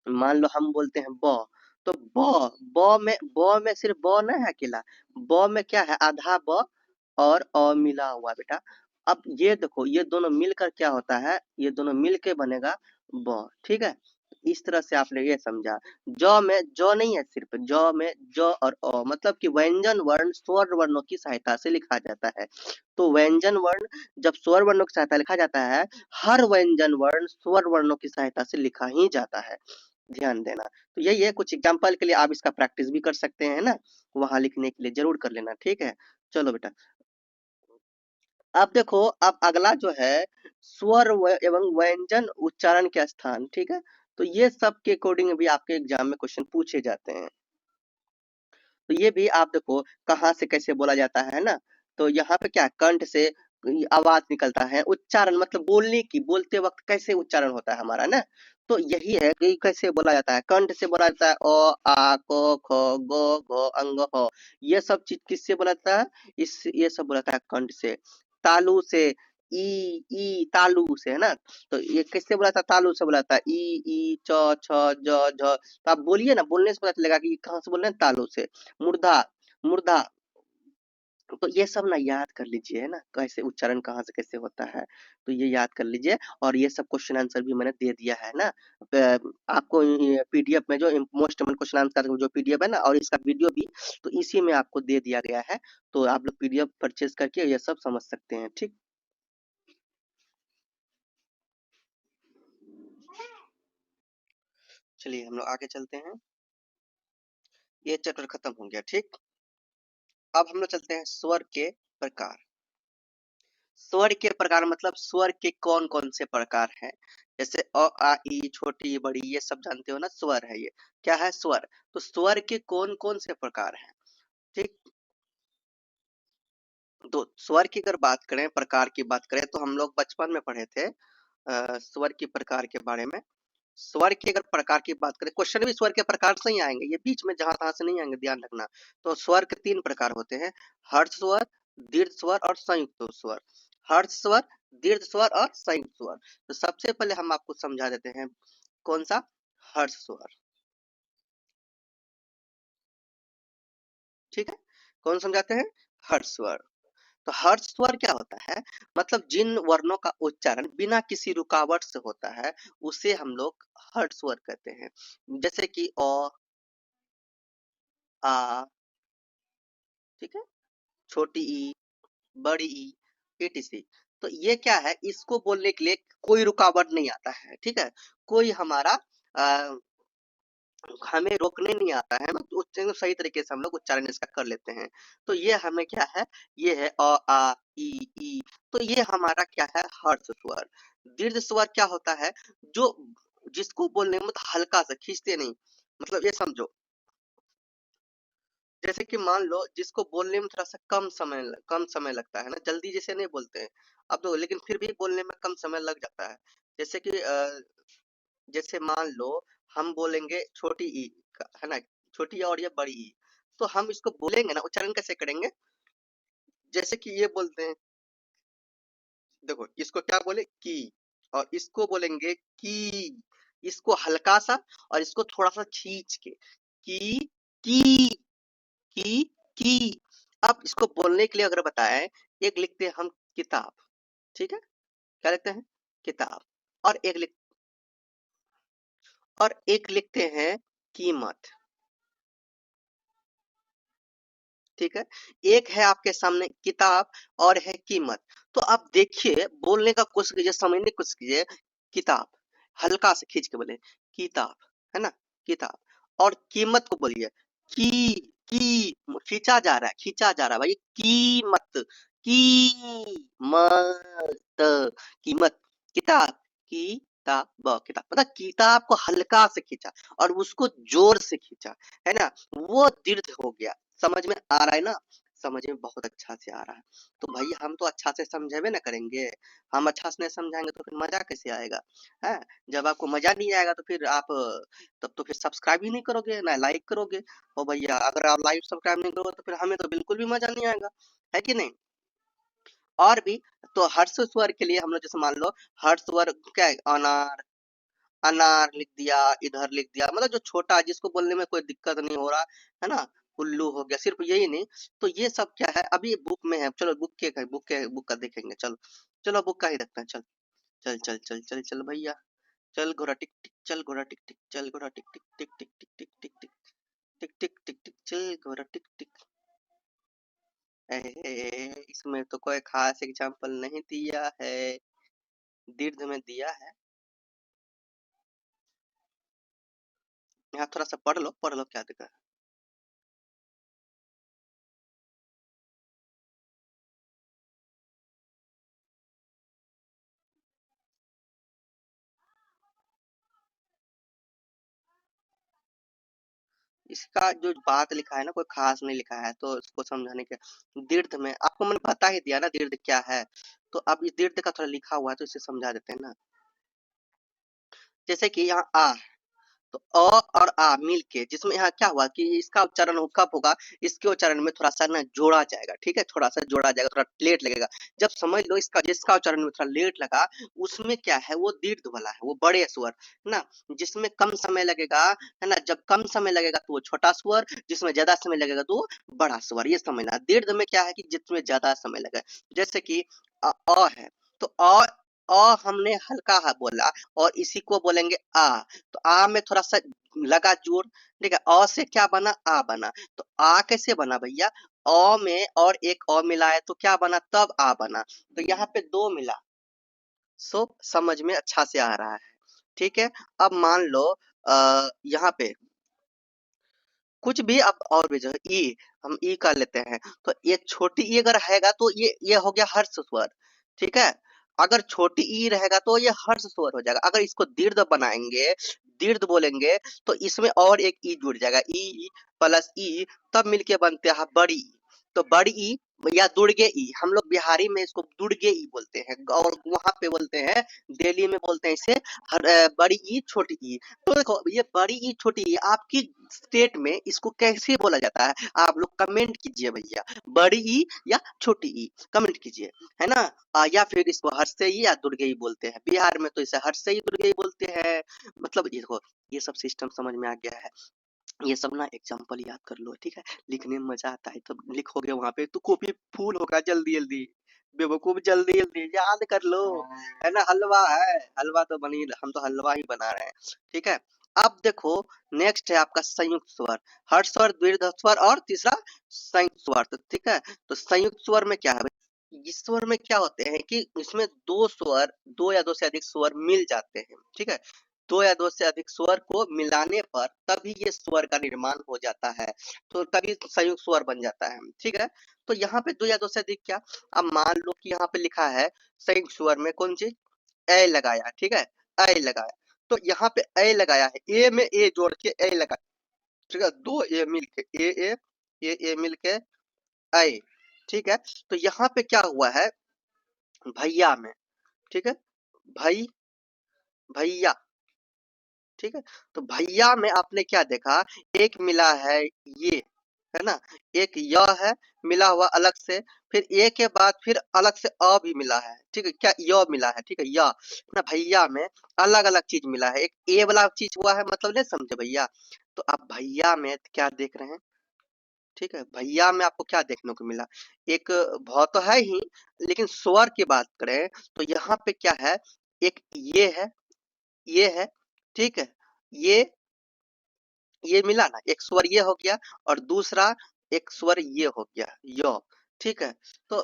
मान लो हम बोलते हैं ब, तो ब में सिर्फ ब नहीं है अकेला, ब में क्या है, आधा ब और अ मिला हुआ बेटा। अब ये देखो ये दोनों मिलकर क्या होता है, ये दोनों मिलके बनेगा ब, ठीक है। इस तरह से आपने ये समझा। ज में ज नहीं है सिर्फ, ज में ज और अ, मतलब कि व्यंजन वर्ण स्वर वर्णों की सहायता से लिखा जाता है। तो व्यंजन वर्ण जब स्वर वर्णों की सहायता लिखा जाता है, हर व्यंजन वर्ण स्वर वर्णों की सहायता से लिखा ही जाता है, ध्यान देना। तो यही है, कुछ एग्जाम्पल के लिए आप इसका प्रैक्टिस भी कर सकते हैं ना, वहां लिखने के लिए जरूर कर लेना, ठीक है। चलो बेटा, अब देखो, अब अगला जो है स्वर एवं व्यंजन उच्चारण के स्थान, ठीक है। तो ये सब के अकॉर्डिंग भी आपके एग्जाम में क्वेश्चन पूछे जाते हैं। तो ये भी आप देखो कहाँ से कैसे बोला जाता है ना। तो यहाँ पे क्या है, कंठ से आवाज निकलता है, उच्चारण मतलब बोलने की, बोलते वक्त कैसे उच्चारण होता है हमारा ना। तो यही है कि कैसे बोला जाता है, कंठ से बोला जाता है, ओ आ को खो गो घो अंग हो। ये सब चीज किससे बोला जाता है, इस ये सब बोला जाता है कंठ से। तालु से, ई ई तालु से है ना। तो ये किससे बोला था, तालु से बोला था, ई च छ ज झ। तो आप बोलिए ना, बोलने से पता चलेगा कि कहाँ से बोल रहे हैं, तालु से। मूर्धा, मूर्धा। तो ये सब ना याद कर लीजिए है ना, कैसे उच्चारण कहाँ से कैसे होता है। तो ये याद कर लीजिए, और ये सब क्वेश्चन आंसर भी मैंने दे दिया है ना। आपको पीडीएफ में जो मोस्ट कॉमन क्वेश्चन आंसर जो पीडीएफ है ना, और इसका वीडियो भी, तो इसी में आपको दे दिया गया है। तो आप लोग पीडीएफ परचेज करके ये सब समझ सकते हैं, ठीक। चलिए हम लोग आगे चलते हैं, ये चैप्टर खत्म हो गया, ठीक। अब हम लोग चलते हैं स्वर के प्रकार। स्वर के प्रकार मतलब स्वर के कौन कौन से प्रकार हैं। जैसे अ आ ई, छोटी बड़ी, ये सब जानते हो ना, स्वर है ये। क्या है, स्वर। तो स्वर के कौन कौन से प्रकार हैं, ठीक। तो स्वर की अगर बात करें, प्रकार की बात करें, तो हम लोग बचपन में पढ़े थे स्वर के प्रकार के बारे में। स्वर की अगर प्रकार की बात करें, क्वेश्चन भी स्वर के प्रकार से ही आएंगे, ये बीच में जहां तहां से नहीं आएंगे, ध्यान रखना। तो स्वर के 3 प्रकार होते हैं, हर्ष स्वर, दीर्घ स्वर और संयुक्त स्वर। हर्ष स्वर, दीर्घ स्वर और संयुक्त स्वर। तो सबसे पहले हम आपको समझा देते हैं, कौन सा, हर्ष स्वर, ठीक है। कौन समझाते हैं, हर्ष स्वर। तो हर्ष स्वर क्या होता है, मतलब जिन वर्णों का उच्चारण बिना किसी रुकावट से होता है, उसे हम लोग हर्ष स्वर कहते हैं। जैसे कि अ, आ, ठीक है, छोटी ई, बड़ी ई, etc। तो ये क्या है, इसको बोलने के लिए कोई रुकावट नहीं आता है, ठीक है। कोई हमारा आ, हमें रोकने नहीं आता है, मतलब उच्चारण सही तरीके से हम लोग उच्चारण इसका कर लेते हैं। तो ये हमें क्या है, ये है अ आ ई ई। तो ये हमारा क्या है, हर्ष स्वर। दीर्घ स्वर क्या होता है, जो जिसको बोलने में मतलब हल्का सा खींचते नहीं, मतलब ये समझो, जैसे कि मान लो जिसको बोलने में थोड़ा सा कम समय लगता है ना, जल्दी जैसे नहीं बोलते हैं अब तो, लेकिन फिर भी बोलने में कम समय लग जाता है। जैसे कि जैसे मान लो हम बोलेंगे छोटी ई, है ना, छोटी और ये बड़ी ई। तो हम इसको बोलेंगे ना, उच्चारण कैसे करेंगे, जैसे कि ये बोलते हैं, देखो इसको क्या बोले, की, और इसको बोलेंगे की। इसको हल्का सा, और इसको थोड़ा सा खींच के, की, की, की, की। अब इसको बोलने के लिए अगर बताएं, एक लिखते हैं हम किताब, ठीक है, क्या लिखते हैं, किताब। और एक लिखते हैं कीमत, ठीक है। एक है आपके सामने किताब, और है कीमत। तो आप देखिए, बोलने का कोशिश कीजिए, समझने की कोशिश कीजिए। किताब, हल्का से खींच के बोले, किताब, है ना, किताब। और कीमत को बोलिए, की, की, खींचा जा रहा है, खींचा जा रहा है भाई, कीमत, कीमत, कीमत, किताब, किताब, किताब, मतलब किताब को हल्का से खींचा, और उसको जोर से खींचा, है ना, वो दीर्घ हो गया। समझ में आ रहा है ना, समझ में बहुत अच्छा से आ रहा है। तो भाई हम तो अच्छा से समझेबे ना करेंगे, हम अच्छा से नहीं समझाएंगे तो फिर मजा कैसे आएगा, है। जब आपको मजा नहीं आएगा तो फिर आप तब तो फिर सब्सक्राइब ही नहीं करोगे ना लाइक करोगे। ओ भैया, अगर आप लाइक सब्सक्राइब नहीं करोगे तो फिर हमें तो बिल्कुल भी मजा नहीं आएगा, है कि नहीं। और भी, तो हर्ष स्वर के लिए हम लोग जैसे मान लो, हर्ष स्वर क्या है, अनार, अनार लिख दिया, इधर लिख दिया, मतलब जो छोटा, जिसको बोलने में कोई दिक्कत नहीं हो रहा, है ना। उल्लू हो गया, सिर्फ यही नहीं। तो ये सब क्या है, अभी बुक में है, चलो बुक का देखेंगे, चलो, चलो बुक का ही रखते हैं, चल, चल चल चल चल चल भैया, चल घोड़ा टिक टिक, चल घोड़ा टिक टिक, चल घोड़ा टिक टिक टिक टिक टिक टिक टिक टिक टिक टिक टिक टिक, चल घोड़ा टिक टिक। इसमें तो कोई खास एग्जाम्पल नहीं दिया है, दीर्घ में दिया है। यहाँ थोड़ा सा पढ़ लो क्या दिखा है। इसका जो बात लिखा है ना कोई खास नहीं लिखा है, तो इसको समझाने के दीर्घ में आपको मैंने बता ही दिया ना दीर्घ क्या है। तो अब इस दीर्घ का थोड़ा लिखा हुआ है तो इसे समझा देते हैं ना। जैसे कि यहाँ आ, तो अ और आ मिल के जिसमें यहाँ क्या हुआ कि इसका उच्चारण कब होगा, इसके उच्चारण में थोड़ा सा ना जोड़ा जाएगा, ठीक है, थोड़ा सा जोड़ा जाएगा, थोड़ा लेट लगेगा। जब समझ लो इसका जिसका उच्चारण में थोड़ा लेट लगा, उसमें क्या है वो दीर्घ वाला है, वो बड़े स्वर ना। जिसमें कम समय लगेगा, है ना, जब कम समय लगेगा तो वो छोटा स्वर, जिसमें ज्यादा समय लगेगा तो वो बड़ा स्वर। ये समझना दीर्घ में क्या है कि जिसमें ज्यादा समय लगे। जैसे कि है, तो हमने हल्का है बोला और इसी को बोलेंगे आ, तो आ में थोड़ा सा लगा जोर, ठीक है, अ से क्या बना आ बना। तो आ कैसे बना भैया, अ में और एक अ मिलाए तो क्या बना तब आ बना। तो यहाँ पे दो मिला, सो समझ में अच्छा से आ रहा है, ठीक है। अब मान लो यहाँ पे कुछ भी अब और भी जो है ई, हम ई कर लेते हैं, तो ये छोटी ई अगर रहेगा तो ये हो गया हर्ष स्वर, ठीक है। अगर छोटी ई रहेगा तो ये हर्ष स्वर हो जाएगा। अगर इसको दीर्घ बनाएंगे, दीर्घ बोलेंगे, तो इसमें और एक ई जुड़ जाएगा, ई प्लस ई, तब मिलके बनते हैं बड़ी ई। तो बड़ी ई या दुर्गे ई, हम लोग बिहारी में इसको दुर्गे ई बोलते हैं, और वहां पे बोलते हैं, दिल्ली में बोलते हैं इसे बड़ी ई छोटी ई। तो देखो ये बड़ी ई छोटी ई आपकी स्टेट में इसको कैसे बोला जाता है, आप लोग कमेंट कीजिए भैया, बड़ी ई या छोटी ई, कमेंट कीजिए, है ना। या फिर इसको हर्षेई या दुर्गेई बोलते हैं, बिहार में तो इसे हर्षेई दुर्गेई बोलते हैं। मतलब ये देखो, ये सब सिस्टम समझ में आ गया है। ये सब ना एग्जाम्पल याद कर लो, ठीक है, लिखने में मजा आता है तब लिखोगे वहां पे तो कॉपी फुल होगा जल्दी जल्दी, बेवकूफ जल्दी जल्दी याद कर लो, है ना। हलवा है, हलवा तो बनी, हम तो हलवा ही बना रहे हैं, ठीक है। अब देखो नेक्स्ट है आपका संयुक्त स्वर, हर्ष स्वर, दीर्घ स्वर और तीसरा संयुक्त स्वर, तो ठीक है। तो संयुक्त स्वर में क्या है, इस स्वर में क्या होते हैं कि इसमें दो स्वर, दो या दो से अधिक स्वर मिल जाते हैं, ठीक है। दो या दो से अधिक स्वर को मिलाने पर तभी ये स्वर का निर्माण हो जाता है, तो तभी संयुक्त स्वर बन जाता है, ठीक है। तो यहाँ पे दो या दो से अधिक क्या, अब मान लो कि यहाँ पे लिखा है संयुक्त स्वर में कौन चीज, ए लगाया, ठीक है, ए लगाया, तो यहाँ पे ए लगाया है, ए में ए जोड़ के ए लगा, ठीक है, दो ए मिल के ए मिल के ए, ठीक है। तो यहाँ पे क्या हुआ है भैया में, ठीक है, भाई भैया, ठीक है। तो भैया में आपने क्या देखा, एक मिला है ये, है ना, एक य है मिला हुआ अलग से, फिर ए के बाद फिर अलग से अ भी मिला है, ठीक है, क्या य मिला है, ठीक है, य ना, भैया में अलग अलग चीज मिला है, एक ए वाला चीज हुआ है, मतलब नहीं समझे भैया। तो अब भैया में क्या देख रहे हैं, ठीक है, भैया में आपको क्या देखने को मिला, एक भ तो है ही, लेकिन स्वर की बात करें तो यहाँ पे क्या है, एक ये है, ये है, ठीक है, ये मिला ना, एक स्वर ये हो गया और दूसरा एक स्वर ये हो गया य, ठीक है। तो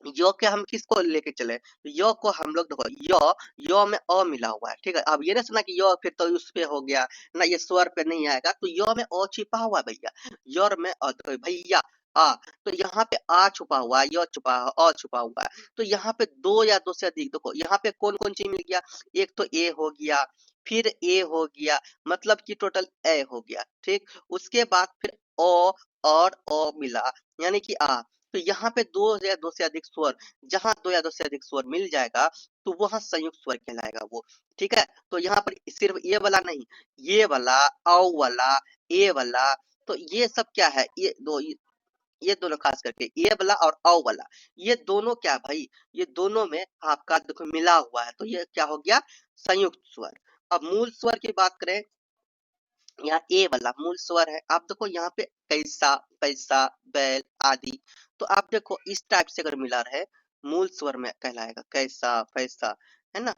य के हम किसको लेके चले, य को हम लोग देखो य में अ मिला हुआ है, ठीक है। अब ये ना सुना कि य फिर तो उस पे हो गया ना, ये स्वर पे नहीं आएगा, तो य में अ छिपा हुआ है भैया, य में अ, तो भैया आ, तो यहाँ पे आ छुपा हुआ है, य छुपा अ छुपा हुआ है। तो यहाँ पे दो या दो से अधिक, देखो यहाँ पे कौन कौन चीज मिल गया, एक तो ए हो गया, फिर ए हो गया, मतलब कि टोटल ए हो गया, ठीक। उसके बाद फिर अ और अ मिला, यानी कि आ। तो यहाँ पे दो या दो से अधिक स्वर, जहां दो या दो से अधिक स्वर मिल जाएगा तो वहां संयुक्त स्वर कहलाएगा वो, ठीक है। तो यहाँ पर सिर्फ ये वाला नहीं, ये वाला, औ वाला, ए वाला, तो ये सब क्या है, ये दोनों खास करके ए वाला और औ वाला, ये दोनों क्या भाई, ये दोनों में आपका देखो मिला हुआ है, तो ये क्या हो गया संयुक्त स्वर। अब मूल स्वर की बात करें, यहाँ ए वाला मूल स्वर है, आप देखो यहाँ पे कैसा, पैसा, बैल आदि, तो आप देखो इस टाइप से अगर मिला रहे मूल स्वर में कहलाएगा, कैसा पैसा, है ना।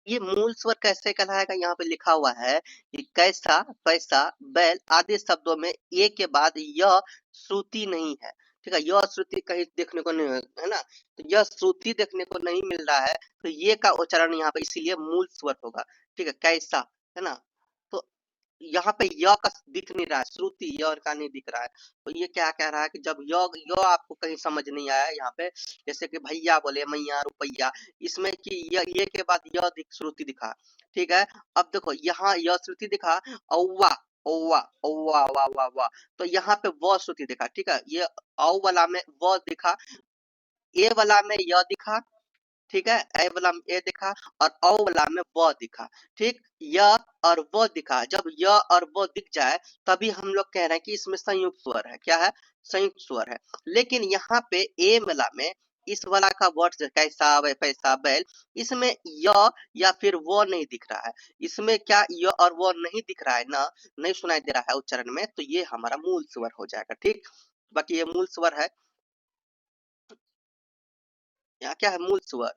ये मूल स्वर कैसे कहलाएगा, यहाँ पे लिखा हुआ है कि कैसा पैसा बैल आदि शब्दों में ए के बाद यह श्रुति नहीं है, ठीक है, यह श्रुति कहीं देखने को नहीं है ना, तो यह श्रुति देखने को नहीं मिल रहा है, तो ये का उच्चारण यहाँ पे इसीलिए मूल स्वर होगा, ठीक है, कैसा, है ना। तो यहाँ पे य का दिख नहीं रहा है, श्रुति य का नहीं दिख रहा है, तो ये क्या कह रहा है कि जब य आपको कहीं समझ नहीं आया यहाँ पे, जैसे कि भैया बोले मैया रुपैया, इसमें कि ये के बाद य दिख श्रुति दिखा, ठीक है। अब देखो यहाँ य श्रुति दिखा, औवा ओवा ओवा वाह वाह वाह। तो यहाँ पे व श्रुति दिखा, ठीक है, ये औ वाला में व दिखा, ए वाला में य दिखा, ठीक है, ए वाला में ए दिखा और औ वाला में व दिखा, ठीक, य और व दिखा। जब य और व दिख जाए तभी हम लोग कह रहे हैं कि इसमें संयुक्त स्वर है। क्या है? संयुक्त स्वर है। लेकिन यहाँ पे ए वाला में इस वाला का वर्ड कैसा पैसा बैल, इसमें य या फिर वो नहीं दिख रहा है। इसमें क्या य और वो नहीं दिख रहा है ना, नहीं सुनाई दे रहा है उच्चारण में, तो ये हमारा मूल स्वर हो जाएगा। ठीक, बाकी ये मूल स्वर है। यहाँ क्या है? मूल स्वर।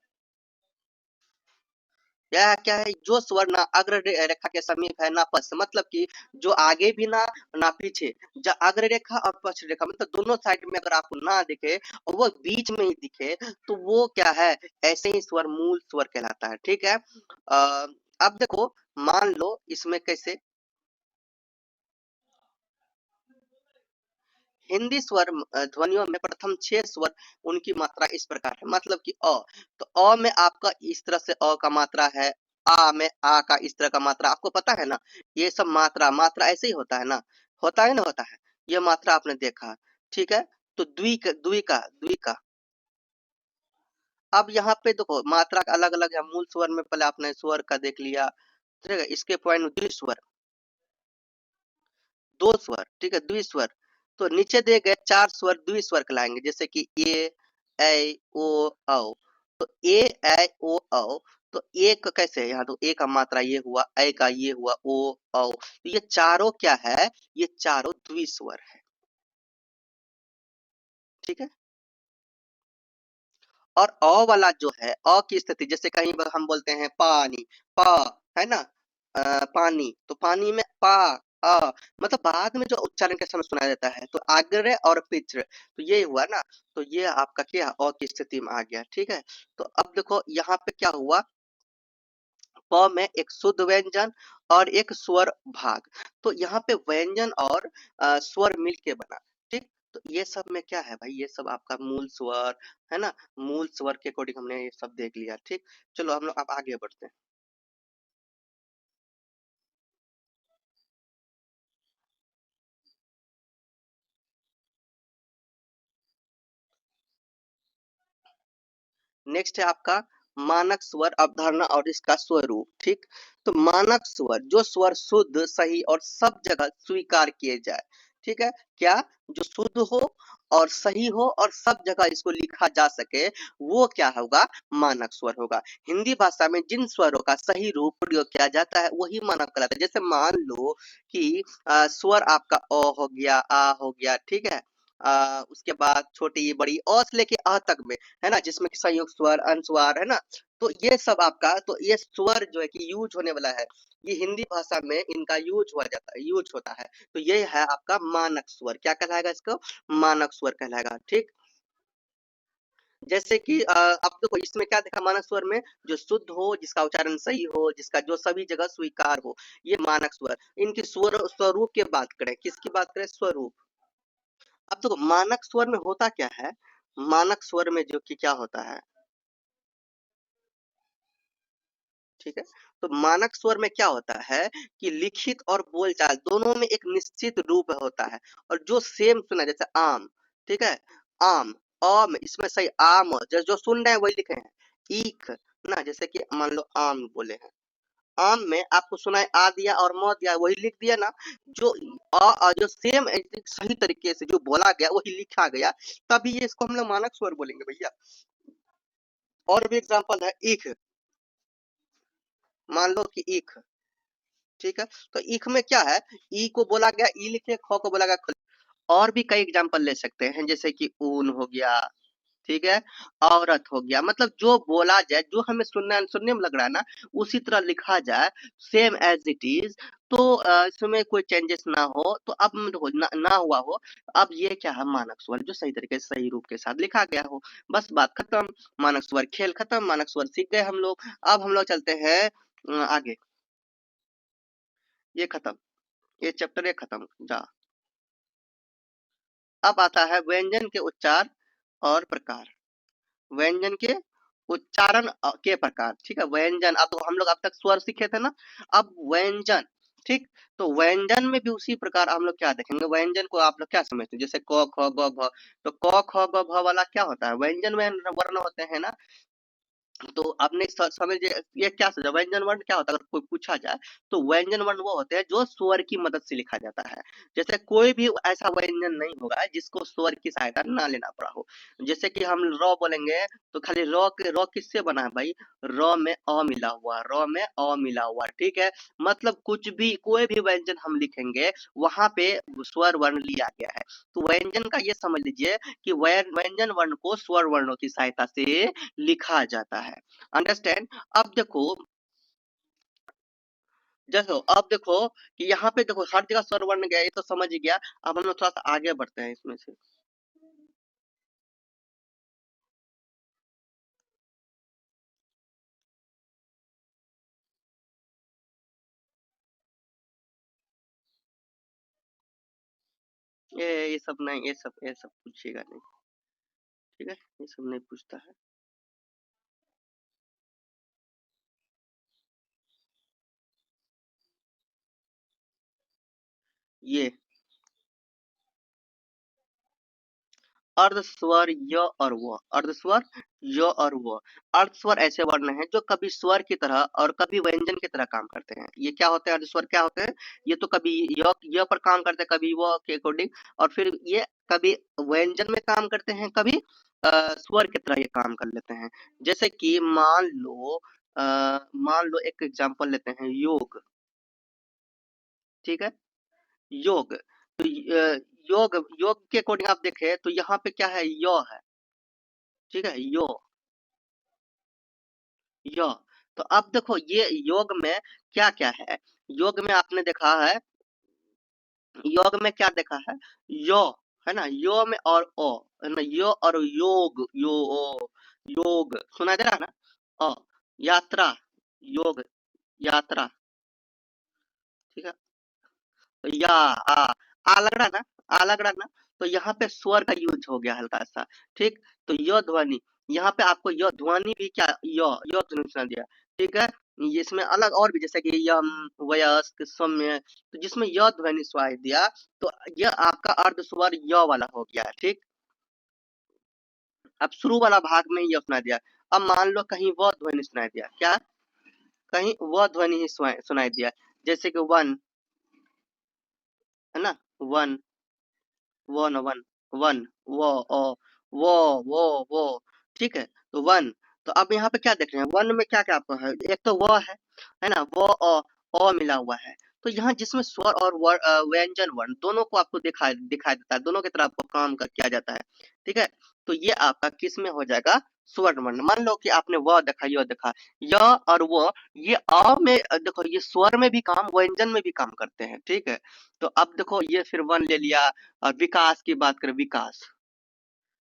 यह क्या है? जो स्वर ना अग्र रेखा के समीप है ना पश्च, मतलब कि जो आगे भी ना ना पीछे, अग्र रेखा और पश्च रेखा मतलब दोनों साइड में अगर आपको ना दिखे और वो बीच में ही दिखे तो वो क्या है? ऐसे ही स्वर मूल स्वर कहलाता है। ठीक है। अब देखो, मान लो इसमें कैसे हिंदी स्वर ध्वनियों में प्रथम 6 स्वर उनकी मात्रा इस प्रकार है, मतलब कि अ, तो अ में आपका इस तरह से अ का मात्रा है, आ में आ का इस तरह का मात्रा, आपको पता है ना, ये सब मात्रा मात्रा ऐसे ही होता है ना, होता है ना, होता है, ये मात्रा आपने देखा। ठीक है। तो द्वि का अब यहाँ पे देखो मात्रा अलग अलग है। मूल स्वर में पहले आपने स्वर का देख लिया, ठीक है, इसके पॉइंट द्विस्वर, दो स्वर, ठीक है, द्विस्वर। तो नीचे दिए गए 4 स्वर द्विस्वर कहलाएंगे, जैसे कि ऐ ओ औ। तो ऐ ओ औ, तो ए का कैसे है? यहाँ तो ए का मात्रा ये हुआ, ऐ का ये हुआ, ओ औ, तो ये चारों क्या है? ये चारों द्विस्वर है। ठीक है। और अ वाला जो है, अ की स्थिति जैसे कहीं पर हम बोलते हैं पानी, प है ना, पानी, तो पानी में पा अ, मतलब बाद में जो उच्चारण के समय सुनाया देता है, तो आग्रह और पित्र, तो ये हुआ ना, तो ये आपका क्या अ की स्थिति में आ गया। ठीक है। तो अब देखो यहाँ पे क्या हुआ, प में एक शुद्ध व्यंजन और एक स्वर भाग, तो यहाँ पे व्यंजन और स्वर मिलके बना। ठीक, तो ये सब में क्या है भाई? ये सब आपका मूल स्वर है ना, मूल स्वर के अकॉर्डिंग हमने ये सब देख लिया। ठीक, चलो हम लोग अब आगे बढ़ते हैं। नेक्स्ट है आपका मानक स्वर अवधारणा और इसका स्वरूप। ठीक, तो मानक स्वर जो स्वर शुद्ध सही और सब जगह स्वीकार किए जाए। ठीक है, क्या? जो शुद्ध हो और सही हो और सब जगह इसको लिखा जा सके, वो क्या होगा? मानक स्वर होगा। हिंदी भाषा में जिन स्वरों का सही रूप प्रयोग किया जाता है वही मानक कहलाता है। जैसे मान लो कि स्वर आपका अ हो गया, आ हो गया, ठीक है, उसके बाद छोटी बड़ी अ से लेके अ तक में, है ना, जिसमें कि संयुक्त स्वर, अनुस्वार, है ना, तो ये सब आपका, तो ये स्वर जो है कि यूज होने वाला है, ये हिंदी भाषा में इनका यूज हुआ जाता है, यूज होता है, तो ये है आपका मानक स्वर। क्या कहलाएगा इसको? मानक स्वर कहलाएगा। ठीक, जैसे कि अब देखो इसमें क्या देखा मानक स्वर में, जो शुद्ध हो, जिसका उच्चारण सही हो, जिसका जो सभी जगह स्वीकार हो, ये मानक स्वर। इनकी स्वर स्वरूप की बात करें, किसकी बात करें? स्वरूप। अब देखो मानक स्वर में होता क्या है, मानक स्वर में जो कि क्या होता है, ठीक है, तो मानक स्वर में क्या होता है कि लिखित और बोलचाल दोनों में एक निश्चित रूप होता है और जो सेम सुना, जैसे आम, ठीक है, आम, आम, इसमें सही आम, जो जो सुन रहे हैं वही लिखे हैं। ईख ना, जैसे कि मान लो आम बोले हैं, आम में आपको सुनाए आ दिया और म दिया, वही लिख दिया ना, जो जो सेम सही तरीके से जो बोला गया वही लिखा गया, तभी ये इसको हम लोग मानक स्वर बोलेंगे भैया। और भी एग्जांपल है, ईख, मान लो कि ईख, ठीक है, तो ईख में क्या है, ई को बोला गया ई लिखे, ख को बोला गया ख। और भी कई एग्जांपल ले सकते हैं, जैसे कि ऊन हो गया, ठीक है, औरत हो गया, मतलब जो बोला जाए, जो हमें सुनने में लग रहा है ना, उसी तरह लिखा जाए, सेम एज इट इज, तो इसमें कोई चेंजेस ना हो, तो अब ना हुआ हो, अब ये क्या है? मानक स्वर, जो सही तरीके से सही रूप के साथ लिखा गया हो। बस बात खत्म, मानक स्वर खेल खत्म, मानक स्वर सीख गए हम लोग। अब हम लोग चलते हैं आगे, ये खत्म, ये चैप्टर ये खत्म जा। अब आता है व्यंजन के उच्चार और प्रकार। व्यंजन के उच्चारण के प्रकार, ठीक है, व्यंजन, अब तो हम लोग अब तक स्वर सीखे थे ना, अब व्यंजन, ठीक। तो व्यंजन में भी उसी प्रकार हम लोग क्या देखेंगे, व्यंजन को आप लोग क्या समझते हैं, जैसे क ख ग घ, तो क ख ग घ वाला क्या होता है, व्यंजन में वर्ण होते हैं ना। तो आपने समझ ये क्या सोचा, व्यंजन वर्ण क्या होता है, अगर कोई पूछा जाए तो व्यंजन वर्ण वो होते हैं जो स्वर की मदद से लिखा जाता है। जैसे कोई भी ऐसा व्यंजन नहीं होगा जिसको स्वर की सहायता ना लेना पड़ा हो। जैसे कि हम र बोलेंगे तो खाली र किससे बना है भाई, र में अ मिला हुआ, र में अ मिला हुआ, ठीक है। मतलब कुछ भी कोई भी व्यंजन हम लिखेंगे वहां पे स्वर वर्ण लिया गया है। तो व्यंजन का ये समझ लीजिए कि व्यंजन वर्ण को स्वर वर्णों की सहायता से लिखा जाता है। अंडरस्टैंड। अब देखो, अब देखो कि यहाँ पे देखो हर जगह स्वर वर्ण गया, ये तो समझ ही गया। अब हम लोग थोड़ा सा आगे बढ़ते हैं इसमें से। ये सब नहीं, ये सब पूछेगा नहीं, ठीक है, ये सब नहीं पूछता है। ये अर्धस्वर य और व, अर्धस्वर य और व। अर्धस्वर ऐसे वर्ण हैं जो कभी स्वर की तरह और कभी व्यंजन की तरह काम करते हैं। ये क्या होते हैं, अर्धस्वर क्या होते हैं, ये तो कभी य पर काम करते हैं, कभी व के अकॉर्डिंग, और फिर ये कभी व्यंजन में काम करते हैं, कभी स्वर की तरह ये काम कर लेते हैं। जैसे कि मान लो एक एग्जांपल लेते हैं, योग, ठीक है, योग। तो योग योग के अकॉर्डिंग आप देखें तो यहाँ पे क्या है, य है, ठीक है, य। तो अब देखो ये योग में क्या क्या है, योग में आपने देखा है, योग में क्या देखा है, यो, है ना, यो में और ओ, है ना, यो और योग, योग सुनाई दे रहा है ना, यात्रा, योग, यात्रा, ठीक है। तो आ लग रहा है ना, आ लग रहा है ना। तो यहाँ पे स्वर का यूज हो गया हल्का सा, ठीक। तो य ध्वनि, यहाँ पे आपको य ध्वनि भी क्या, य ध्वनि सुना दिया, ठीक है। इसमें अलग और भी जैसे कि यम, वयस्क, सौम्य, तो जिसमें य ध्वनि सुनाई दिया, तो यह आपका अर्ध स्वर य वाला हो गया, ठीक। अब शुरू वाला भाग में ही य सुना दिया। अब मान लो कहीं व ध्वनि सुनाई दिया, क्या, कहीं व ध्वनि ही सुनाई दिया, जैसे कि वन, है ना, वन, वन वन वन, वो ओ, वो, ठीक है। तो वन, तो अब यहाँ पे क्या देख रहे हैं, वन में क्या क्या आपको है, एक तो वो है ना, वो ओ मिला हुआ है। तो यहाँ जिसमें स्वर और व्यंजन वर्ण दोनों को आपको दिखाई देता है, दोनों की तरह आपको काम किया जाता है, ठीक है। तो ये आपका किस में हो जाएगा, स्वर्ण वर्ण। मान लो कि आपने व देखा, य देखा, य और वो, ये में देखो ये स्वर में भी काम, व्यंजन में भी काम करते हैं, ठीक है। तो अब देखो ये फिर वन ले लिया, और विकास की बात करें, विकास,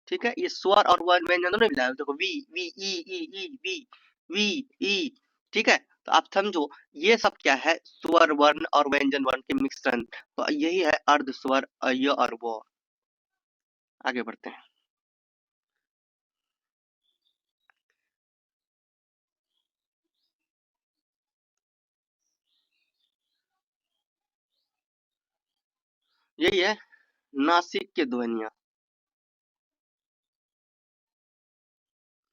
ठीक है, ये स्वर और व्यंजन दोनों मिला है, देखो V, V E E E V, V E, ठीक है। तो आप समझो ये सब क्या है, स्वर वर्ण और व्यंजन वर्ण के मिश्रण। तो यही है अर्ध स्वर, य और वो। आगे बढ़ते हैं। यही है नासिक के ध्वनिया,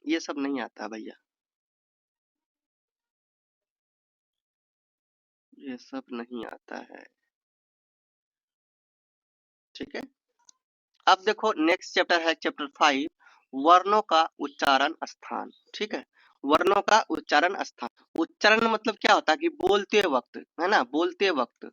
ये सब नहीं आता भैया, ये सब नहीं आता है, ठीक है। अब देखो नेक्स्ट चैप्टर है चैप्टर 5, वर्णों का उच्चारण स्थान, ठीक है। वर्णों का उच्चारण स्थान, उच्चारण मतलब क्या होता है कि बोलते वक्त, है ना, बोलते वक्त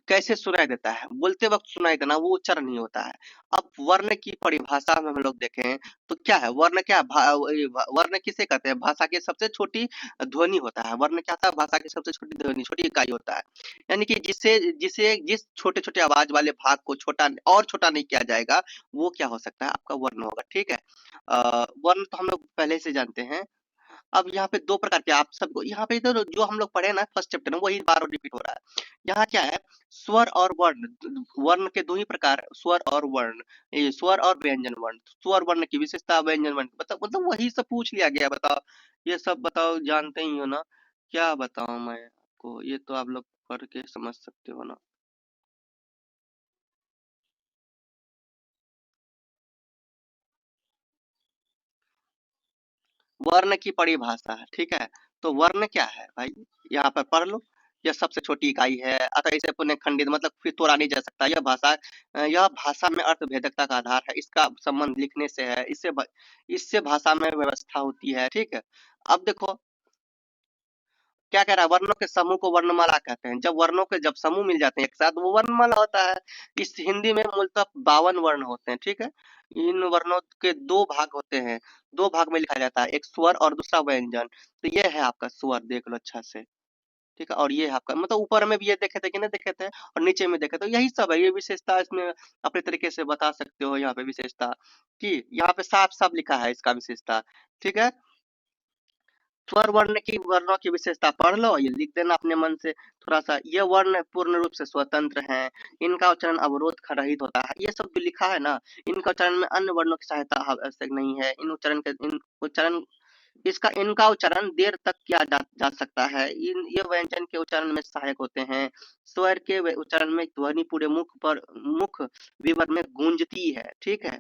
कैसे सुनाई देता है, बोलते वक्त सुनाई देना, वो उच्चारण नहीं होता है। अब वर्ण की परिभाषा में हम लोग देखें तो क्या है, वर्ण क्या वर्ण किसे कहते हैं, भाषा की सबसे छोटी ध्वनि होता है। वर्ण क्या होता है, भाषा की सबसे छोटी ध्वनि, छोटी इकाई होता है। यानी कि जिसे जिसे जिस छोटे छोटे आवाज वाले भाग को छोटा और छोटा नहीं किया जाएगा, वो क्या हो सकता है, आपका वर्ण होगा, ठीक है। वर्ण तो हम लोग पहले से जानते हैं। अब यहाँ पे दो प्रकार के, आप सबको यहाँ पे इधर जो हम लोग पढ़े ना फर्स्ट चैप्टर में, वही बार रिपीट हो रहा है। यहाँ क्या है, स्वर और वर्ण, वर्ण के दो ही प्रकार, स्वर और वर्ण, ये स्वर और व्यंजन वर्ण, स्वर वर्ण की विशेषता, व्यंजन वर्ण, मतलब वही सब पूछ लिया गया, बताओ। ये सब बताओ, जानते ही हो ना, क्या बताऊं मैं आपको, ये तो आप लोग पढ़ के समझ सकते हो ना। वर्ण की परिभाषा है, ठीक है। तो वर्ण क्या है भाई, यहाँ पर पढ़ लो। यह सबसे छोटी इकाई है, अतः इसे पुनः खंडित मतलब फिर तोड़ा नहीं जा सकता। यह भाषा में अर्थ भेदकता का आधार है। इसका संबंध लिखने से है, इससे भाषा में व्यवस्था होती है, ठीक है। अब देखो क्या कह रहा है, वर्णों के समूह को वर्णमाला कहते हैं। जब वर्णों के जब समूह मिल जाते हैं एक साथ, वो वर्णमाला होता है। इस हिंदी में मूलतः 52 वर्ण होते हैं, ठीक है। इन वर्णों के दो भाग होते हैं, दो भाग में लिखा जाता है, एक स्वर और दूसरा व्यंजन। तो ये है आपका स्वर, देख लो अच्छा से, ठीक है। और ये है आपका, मतलब ऊपर में भी ये देखे थे कि नहीं देखे थे, और नीचे में देखे, तो यही सब है, ये विशेषता इसमें अपने तरीके से बता सकते हो। यहाँ पे विशेषता कि यहाँ पे साफ साफ लिखा है इसका विशेषता, ठीक है। स्वर वर्ण की वर्णों की विशेषता पढ़ लो, ये लिख देना अपने मन से थोड़ा सा। ये वर्ण पूर्ण रूप से स्वतंत्र हैं, इनका उच्चारण अवरोध रहित होता है। ये सब जो लिखा है ना, इनका उच्चारण में अन्य वर्णों की सहायता आवश्यक नहीं है। इन उच्चारण इनका उच्चारण देर तक किया जा सकता है। ये व्यंजन के उच्चारण में सहायक होते हैं। स्वर के उच्चारण में ध्वनि पूरे मुख विवर में गूंजती है, ठीक है।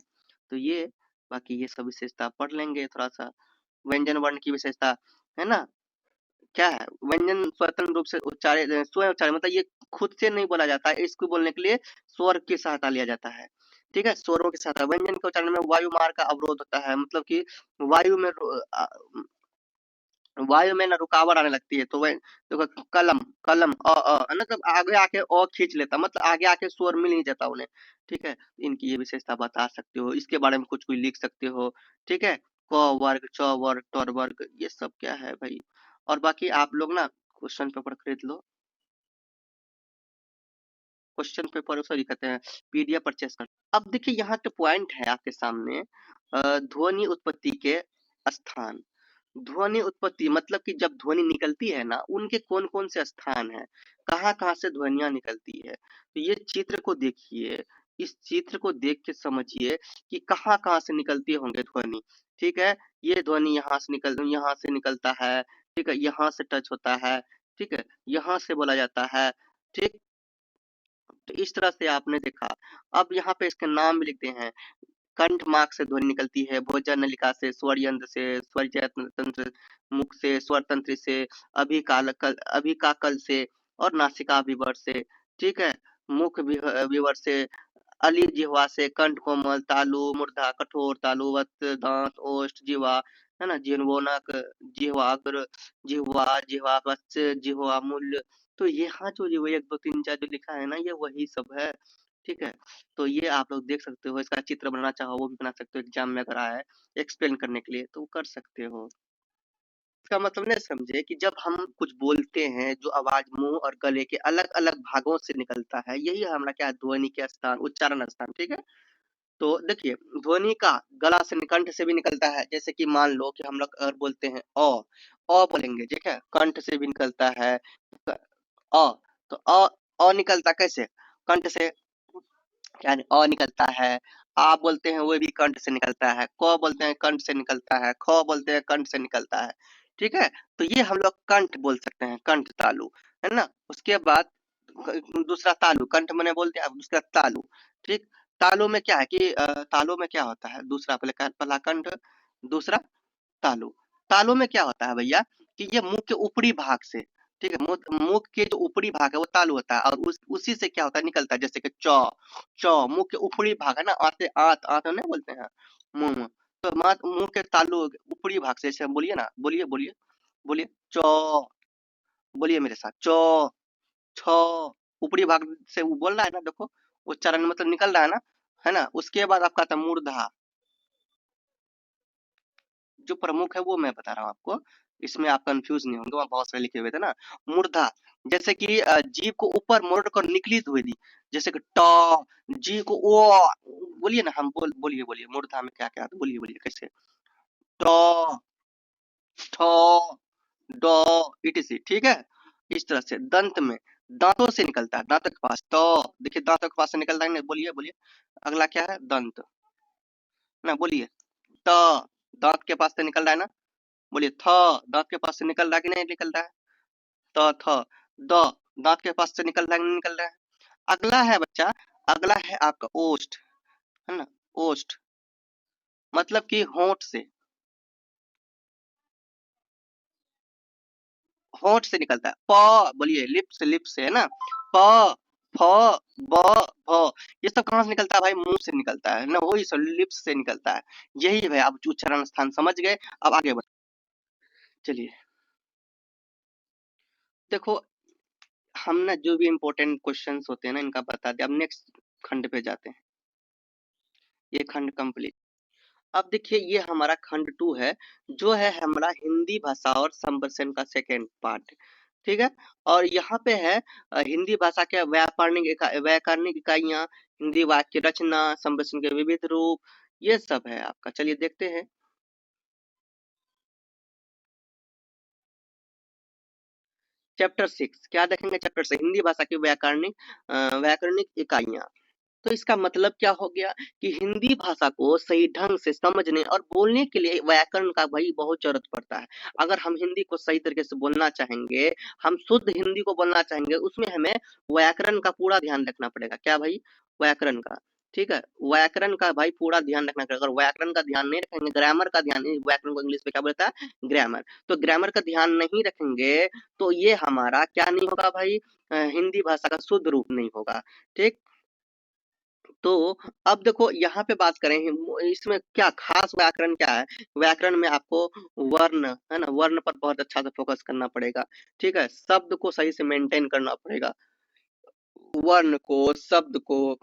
तो ये बाकी ये सब विशेषता पढ़ लेंगे थोड़ा सा। व्यंजन वर्ण की विशेषता है ना, क्या है, व्यंजन स्वतंत्र रूप से स्वयं उच्चारण, मतलब ये खुद से नहीं बोला जाता है, इसको बोलने के लिए स्वर की सहायता लिया जाता है, ठीक है। स्वरों की सहायता, व्यंजन के उच्चारण में वायु मार्ग का अवरोध होता है, मतलब कि वायु में वायु में ना रुकावट आने लगती है। तो वह देखो, कलम कलम मतलब आगे आके खींच लेता, मतलब आगे आके स्वर मिल नहीं जाता उन्हें, ठीक है। इनकी ये विशेषता बता सकते हो, इसके बारे में कुछ लिख सकते हो, ठीक है। क वर्ग, च वर्ग, टर वर्ग, ये सब क्या है भाई। और बाकी आप लोग ना क्वेश्चन पेपर खरीद लो, क्वेश्चन पेपर सॉरी कहते हैं, पीडीएफ परचेस कर। अब देखिए यहाँ के पॉइंट है आपके सामने, ध्वनि उत्पत्ति के स्थान। ध्वनि उत्पत्ति मतलब कि जब ध्वनि निकलती है ना, उनके कौन कौन से स्थान है, कहाँ कहाँ से ध्वनियां निकलती है। तो ये चित्र को देखिए, इस चित्र को देख के समझिए कि कहाँ कहाँ से निकलती होंगे ध्वनि, ठीक है। ये ध्वनि यहाँ से निकलता है, ठीक है, यहाँ से टच होता है, ठीक है, यहाँ से बोला जाता है, ठीक। तो इस तरह से आपने देखा। अब यहाँ पे इसके नाम भी लिखते हैं। कंठ मार्ग से ध्वनि निकलती है, भोजन नलिका से, स्वर यंत्र से, स्वर तंत्र मुख से, स्वर तंत्र से, अभिकाकल से, और नासिका विवर से, ठीक है। मुख विवर से, अली जिह्वा से, कंठ कोमल, तालु, मूर्धा, कठोर, तालुवत, दांत, ओष्ठ, जिह्वा, है ना, जिह्वोनक, जिह्वाग्र, जिह्वा, जिह्वा वत्स, जिह्वा मूल्य। तो यहाँ जो 1 2 3 4 जो लिखा है ना, ये वही सब है, ठीक है। तो ये आप लोग देख सकते हो, इसका चित्र बनाना चाहो वो भी बना सकते हो, एग्जाम में अगर आया है एक्सप्लेन करने के लिए तो कर सकते हो। इसका मतलब नहीं समझे कि जब हम कुछ बोलते हैं, जो आवाज मुंह और गले के अलग अलग भागों से निकलता है, यही हमारा क्या है, ध्वनि के स्थान, उच्चारण स्थान, ठीक है। तो देखिए, ध्वनि का गला से कंठ से भी निकलता है। जैसे कि मान लो कि हम लोग अगर बोलते हैं अ बोलेंगे, ठीक है, कंठ से भी निकलता है। अ तो निकलता कैसे, कंठ से, यानी निकलता है। आ बोलते हैं वो भी कंठ से निकलता है, क बोलते हैं कंठ से निकलता है, ख बोलते हैं कंठ से निकलता है, ठीक है। तो ये हम लोग कंठ बोल सकते हैं, कंठ तालु, है ना। उसके बाद दूसरा तालु, कंठ मैंने बोल दिया, अब उसका तालु, ठीक। तालु में क्या है कि तालु में क्या होता है, दूसरा पहला कंठ, दूसरा तालु। तालु में क्या होता है भैया कि ये मुंह के ऊपरी भाग से, ठीक है, मुंह के जो ऊपरी भाग है वो तालु होता है, और उसी से क्या होता है, निकलता है। जैसे कि मुंह के ऊपरी भाग है ना, आते आत आत नहीं बोलते हैं मुंह में। तो मुंह के तालु ऊपरी भाग से, जैसे बोलिए ना, बोलिए बोलिए बोलिए, चौ, बोलिए मेरे साथ, चौ, छ, ऊपरी भाग से वो बोल रहा है ना, देखो उच्चारण मतलब निकल रहा है ना। उसके बाद आपका आता है मूर्धा, जो प्रमुख है वो मैं बता रहा हूँ आपको, इसमें आप कंफ्यूज नहीं होंगे, वहाँ बहुत सारे लिखे हुए थे ना। मूर्धा, जैसे कि जीभ को ऊपर मोड़ कर निकली हुई दी, जैसे कि ट, जी को ओ, बोलिए ना, हम बोलिए बोलिए मूर्धा में क्या क्या आता है, बोलिए बोलिए कैसे, ट, ठ, ड, इटीसी, ठीक है। इस तरह से दंत में, दांतों से निकलता है, दांतों के पास, तो देखिए दांतों के पास से निकलता है ना, बोलिए बोलिए। अगला क्या है, दंत ना, बोलिए, त, दांत के पास से निकल रहा है ना, बोलिए थ, दांत के पास से निकल रहा है कि नहीं निकल रहा है, त थ, द, दांत के पास से निकल रहा है नहीं निकल रहा है। अगला है बच्चा, अगला है आपका ओष्ठ, है ना, ओष्ठ मतलब कि होंठ से, होंठ से निकलता है। प बोलिए, लिप से, है ना, प फ ब भ, ये सब कहाँ से निकलता है भाई? मुंह से निकलता है ना, वही सब लिप्स से निकलता है। यही है भाई, आप उच्चारण स्थान समझ गए। अब आगे बढ़, चलिए देखो, हमने जो भी इम्पोर्टेंट क्वेश्चंस होते हैं ना इनका बता दिया। अब नेक्स्ट खंड पे जाते हैं, ये खंड कंप्लीट। अब देखिए ये हमारा खंड 2 है, जो है हमारा हिंदी भाषा और संभाषण का सेकंड पार्ट, ठीक है। और यहाँ पे है हिंदी भाषा के व्याकरणिक इकाइयां, हिंदी वाक्य रचना, संभाषण के विविध रूप, ये सब है आपका। चलिए देखते हैं। चैप्टर 6 क्या देखेंगे? चैप्टर से हिंदी भाषा की व्याकरणिक इकाइयां। तो इसका मतलब क्या हो गया कि हिंदी भाषा को सही ढंग से समझने और बोलने के लिए व्याकरण का भाई बहुत जरूरत पड़ता है। अगर हम हिंदी को सही तरीके से बोलना चाहेंगे, हम शुद्ध हिंदी को बोलना चाहेंगे, उसमें हमें व्याकरण का पूरा ध्यान रखना पड़ेगा। क्या भाई? व्याकरण का, ठीक है, व्याकरण का भाई पूरा ध्यान रखना पड़ेगा। अगर व्याकरण का ध्यान नहीं रखेंगे, ग्रामर का ध्यान, व्याकरण को इंग्लिश में क्या बोलता है? ग्रामर। तो ग्रामर का ध्यान नहीं रखेंगे तो ये हमारा क्या नहीं होगा भाई? हिंदी भाषा का शुद्ध रूप नहीं होगा, ठीक। तो अब देखो यहाँ पे बात करें, इसमें क्या खास व्याकरण क्या है? व्याकरण में आपको वर्ण, है ना, वर्ण पर बहुत अच्छा से फोकस करना पड़ेगा, ठीक है। शब्द को सही से मेंटेन करना पड़ेगा, वर्ण को, शब्द को,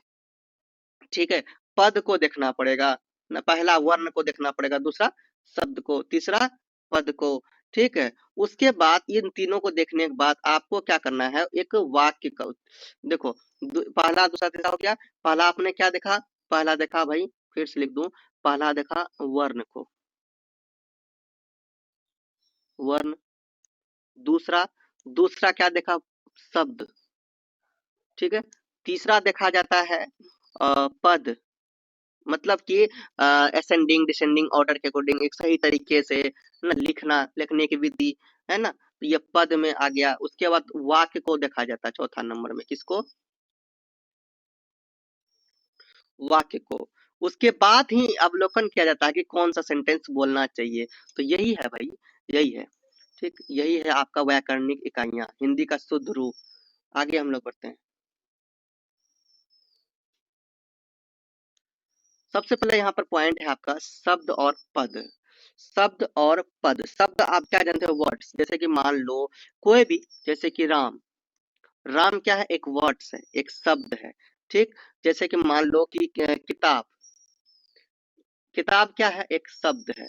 ठीक है। पद को देखना पड़ेगा ना, पहला वर्ण को देखना पड़ेगा, दूसरा शब्द को, तीसरा पद को, ठीक है। उसके बाद इन तीनों को देखने के बाद आपको क्या करना है? एक वाक्य का देखो, पहला दूसरा तीसरा हो गया। पहला आपने क्या देखा? पहला देखा भाई, फिर से लिख दूं, पहला देखा वर्ण को, वर्ण। दूसरा, दूसरा क्या देखा? शब्द, ठीक है। तीसरा देखा जाता है पद, मतलब कि असेंडिंग डिसेंडिंग ऑर्डर के अकॉर्डिंग एक सही तरीके से ना लिखना, लिखने की विधि, है ना। तो ये पद में आ गया। उसके बाद वाक्य को देखा जाता है चौथा नंबर में, किसको? वाक्य को। उसके बाद ही अवलोकन किया जाता है कि कौन सा सेंटेंस बोलना चाहिए। तो यही है भाई, यही है, ठीक, यही है आपका व्याकरणिक इकाइयां, हिंदी का शुद्ध रूप। आगे हम लोग बढ़ते हैं। सबसे पहले यहाँ पर पॉइंट है आपका शब्द और पद। शब्द और पद, शब्द आप क्या जानते हो? वर्ड्स। जैसे कि मान लो कोई भी, जैसे कि राम, राम क्या है? एक वर्ड्स है, एक शब्द है, ठीक। जैसे कि मान लो कि किताब, किताब क्या है? एक शब्द है,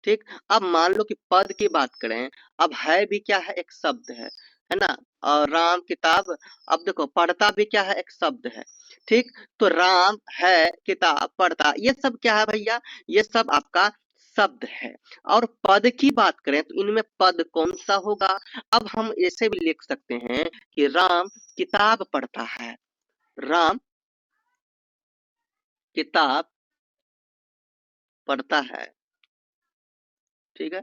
ठीक। अब मान लो कि पद की बात करें, अब है भी क्या है? एक शब्द है ना। और राम किताब, अब देखो पढ़ता भी क्या है? एक शब्द है, ठीक। तो राम है, किताब, पढ़ता, ये सब क्या है भैया? ये सब आपका शब्द है। और पद की बात करें तो इनमें पद कौन सा होगा? अब हम ऐसे भी लिख सकते हैं कि राम किताब पढ़ता है, राम किताब पढ़ता है, ठीक है।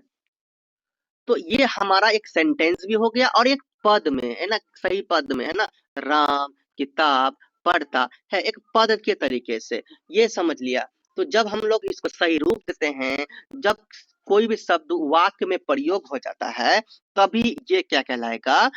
तो ये हमारा एक सेंटेंस भी हो गया और एक पद में, है ना, सही पद में, है ना। राम किताब पढ़ता है, एक पद के तरीके से, ये समझ लिया। तो जब हम लोग इसको सही रूप देते हैं, जब कोई भी शब्द वाक्य में प्रयोग हो जाता है, तभी ये क्या कहलाएगा?